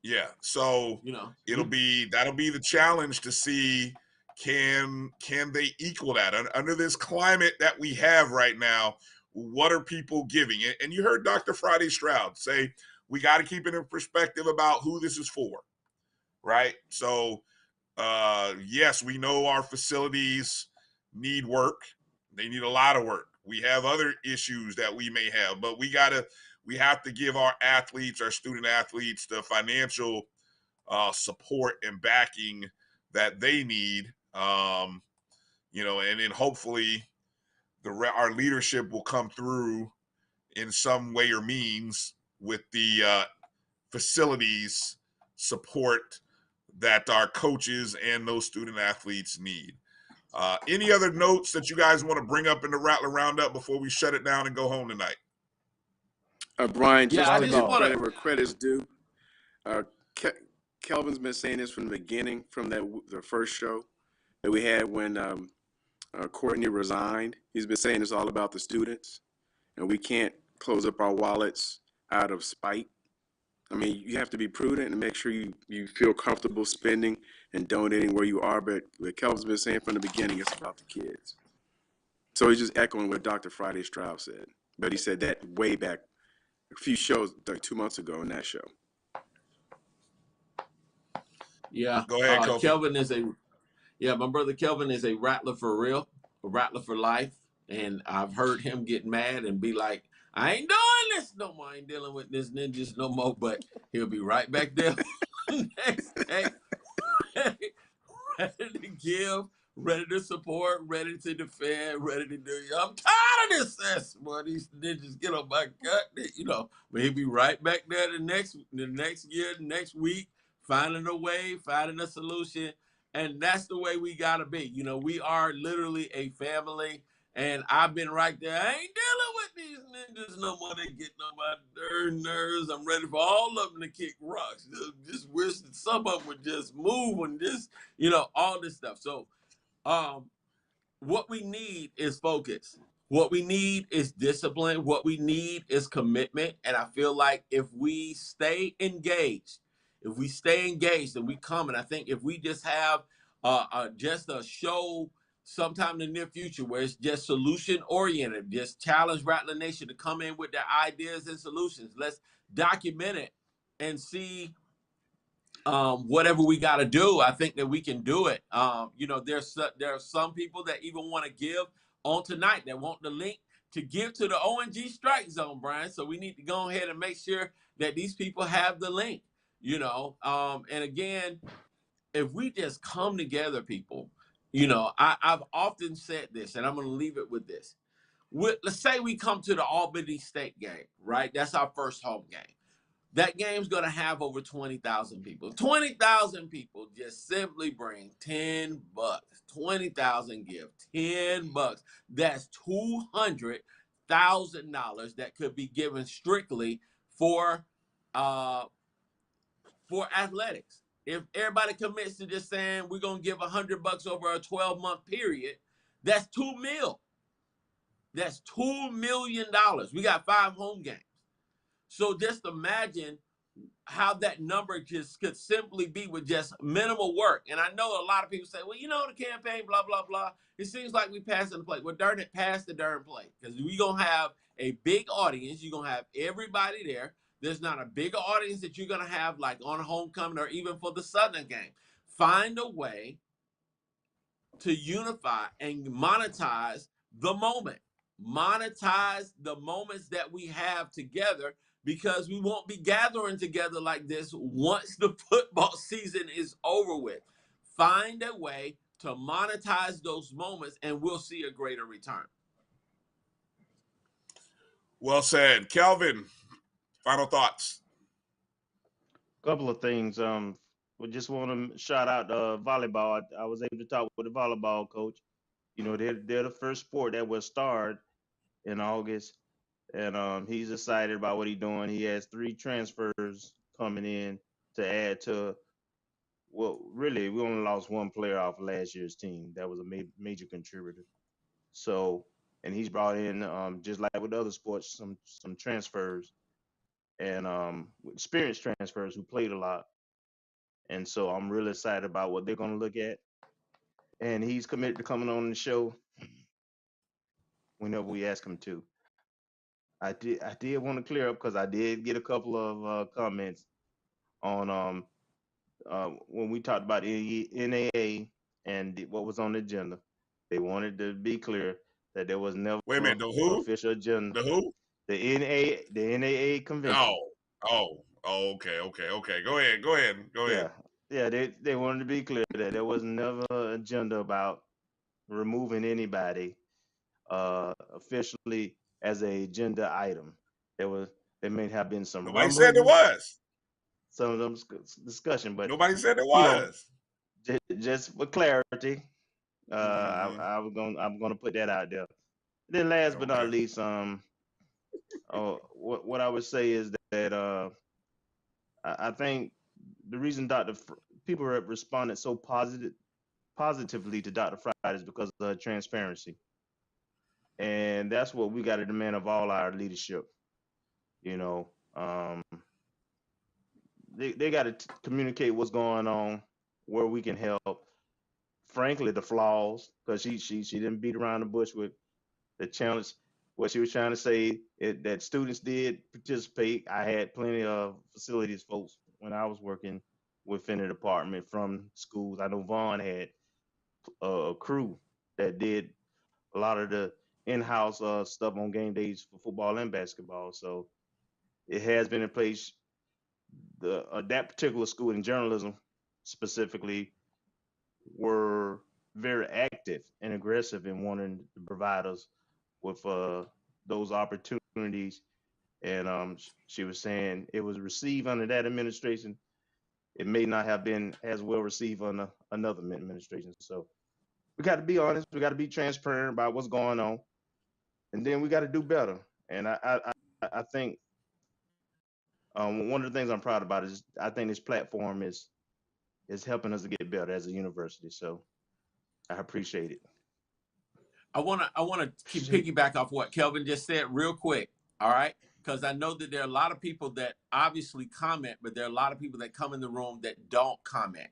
Yeah. So that'll be the challenge to see can they equal that under this climate that we have right now. What are people giving? And you heard Dr. Friday-Stroud say we got to keep it in perspective about who this is for, right? So yes, we know our facilities need work. They need a lot of work. We have other issues that we may have, but we have to give our athletes, our student athletes, the financial support and backing that they need. And then hopefully our leadership will come through in some way or means with the facilities support that our coaches and those student athletes need. Any other notes that you guys want to bring up in the Rattler Roundup before we shut it down and go home tonight? Brian, just I to just give wanna- credit where credit's due. Kelvin's been saying this from the beginning, from the first show that we had when Courtney resigned. He's been saying it's all about the students, and we can't close up our wallets out of spite. I mean, you have to be prudent and make sure you feel comfortable spending and donating where you are. But what Kelvin's been saying from the beginning, it's about the kids. So he's just echoing what Dr. Friday-Stroud said. But he said that way back a few shows, like 2 months ago in that show. Yeah. Go ahead, Kofi. My brother Kelvin is a Rattler for real, a Rattler for life. And I've heard him get mad and be like, I ain't doing this no more. I ain't dealing with this ninjas no more. But he'll be right back there next day, ready to give, ready to support, ready to defend, ready to do. I'm tired of this. Boy, these ninjas get on my gut. But he'll be right back there the next year, next week, finding a way, finding a solution. And that's the way we got to be. We are literally a family. And I've been right there. I ain't dealing with these ninjas no more. They getting on my darn nerves. I'm ready for all of them to kick rocks. Just wish that some of them would just move and just, all this stuff. So what we need is focus. What we need is discipline. What we need is commitment. And I feel like if we stay engaged, and we come, and I think if we just have just a show sometime in the near future where it's just solution oriented, just challenge Rattler Nation to come in with their ideas and solutions. Let's document it and see whatever we got to do. I think that we can do it. There are some people that even want to give on tonight that want the link to give to the ONG Strike Zone, Brian. So we need to go ahead and make sure that these people have the link, and again, if we just come together, people, I've often said this, and I'm going to leave it with this. Let's say we come to the Albany State game, right? That's our first home game. That game's going to have over 20,000 people. 20,000 people just simply bring $10. 20,000 give $10. That's $200,000 that could be given strictly for athletics. If everybody commits to just saying we're going to give $100 over a 12-month period, that's $2 million. That's $2 million. We got 5 home games. So just imagine how that number just could simply be with just minimal work. And I know a lot of people say, well, the campaign, blah, blah, blah. It seems like we passing the plate. Well, darn it, pass the darn plate. Because we're going to have a big audience. You're going to have everybody there. There's not a bigger audience that you're going to have like on homecoming or even for the Southern game. Find a way to unify and monetize the moment. Monetize the moments that we have together, because we won't be gathering together like this once the football season is over with. Find a way to monetize those moments and we'll see a greater return. Well said. Kelvin, Final thoughts. Couple of things. We just want to shout out volleyball. I was able to talk with the volleyball coach. You know, they're the first sport that will start in August, and he's excited about what he's doing. He has 3 transfers coming in to add to. Well, really, we only lost 1 player off last year's team. That was a major contributor. So, and he's brought in, just like with other sports, some transfers and experienced transfers who played a lot. And so I'm really excited about what they're going to look at. And he's committed to coming on the show whenever we ask him to. I did want to clear up because I did get a couple of comments on when we talked about NAA and what was on the agenda. They wanted to be clear that there was never Wait a minute, the who? official agenda. The who? The NAA convention. Okay. Go ahead. Yeah. They wanted to be clear that there was never an agenda about removing anybody officially as a agenda item. There may have been some. Nobody said there was. Some of them discussion, but nobody said there was. Just for clarity, I'm gonna put that out there. Then last but not least, what I would say is that I think the reason people have responded so positively to Dr. Friday is because of her transparency, and that's what we got to demand of all our leadership. You know, they got to communicate what's going on, where we can help. Frankly, the flaws, because she didn't beat around the bush with the challenge. What she was trying to say that students did participate. I had plenty of facilities folks when I was working within the department from schools. I know Vaughn had a crew that did a lot of the in-house stuff on game days for football and basketball. So it has been in place. That particular school in journalism specifically were very active and aggressive in wanting to provide us with those opportunities. And she was saying it was received under that administration. It may not have been as well received under another administration. So we got to be honest. We got to be transparent about what's going on, and then we got to do better. And I think one of the things I'm proud about is I think this platform is helping us to get better as a university. So I appreciate it. I want to piggyback off what Kelvin just said real quick. All right. Because I know that there are a lot of people that obviously comment, but there are a lot of people that come in the room that don't comment.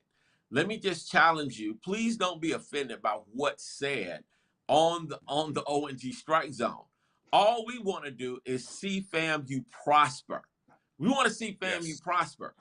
Let me just challenge you. Please don't be offended by what's said on the ONG strike zone. All we want to do is see FAMU prosper. We want to see FAMU prosper.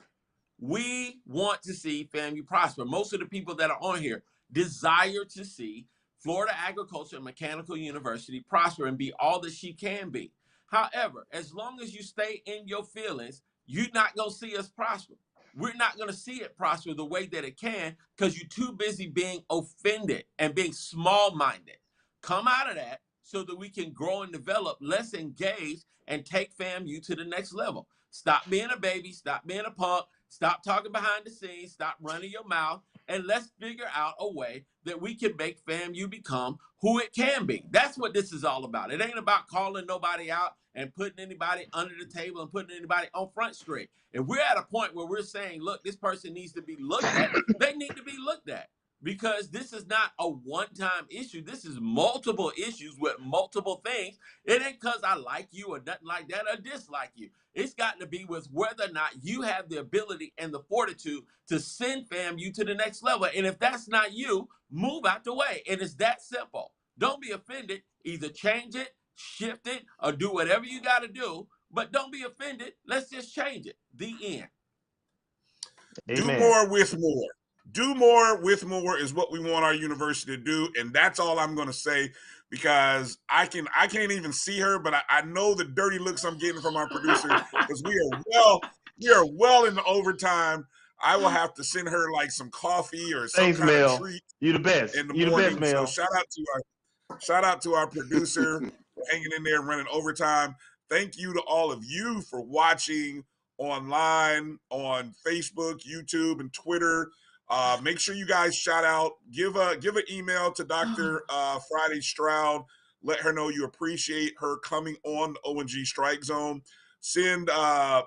We want to see FAMU prosper. Most of the people that are on here desire to see Florida Agricultural and Mechanical University prosper and be all that she can be. However, as long as you stay in your feelings, you're not going to see us prosper. We're not going to see it prosper the way that it can because you're too busy being offended and being small-minded. Come out of that so that we can grow and develop, less engaged, and take FAMU to the next level. Stop being a baby. Stop being a punk. Stop talking behind the scenes. Stop running your mouth. And let's figure out a way that we can make FAMU become who it can be. That's what this is all about. It ain't about calling nobody out and putting anybody under the table and putting anybody on Front Street. If we're at a point where we're saying, look, this person needs to be looked at, they need to be looked at. Because this is not a one-time issue. This is multiple issues with multiple things. It ain't because I like you or nothing like that or dislike you. It's got to be with whether or not you have the ability and the fortitude to send FAMU to the next level. And if that's not you, move out the way. And it's that simple. Don't be offended. Either change it, shift it, or do whatever you got to do. But don't be offended. Let's just change it. The end. Amen. Do more with more. Do more with more is what we want our university to do, and that's all I'm going to say because I can't even see her, but I know the dirty looks I'm getting from our producer because we are well into overtime. I will have to send her like some coffee or some kind of treat. You the best. In the you morning. The best, Mel. So shout out to our producer for hanging in there and running overtime. Thank you to all of you for watching online on Facebook, YouTube, and Twitter. Make sure you guys shout out, give an email to Dr. Friday-Stroud. Let her know you appreciate her coming on the O&G Strike Zone. Send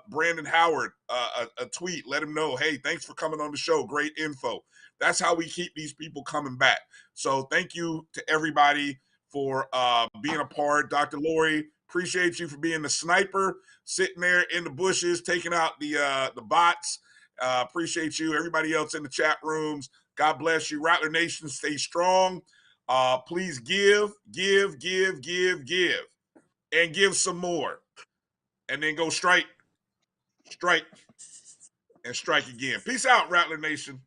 Brandon Howard a tweet. Let him know, hey, thanks for coming on the show. Great info. That's how we keep these people coming back. So thank you to everybody for being a part. Dr. Lori, appreciate you for being the sniper, sitting there in the bushes, taking out the bots. Appreciate you. Everybody else in the chat rooms, God bless you. Rattler Nation, stay strong. Please give, and give some more. And then go strike, and strike again. Peace out, Rattler Nation.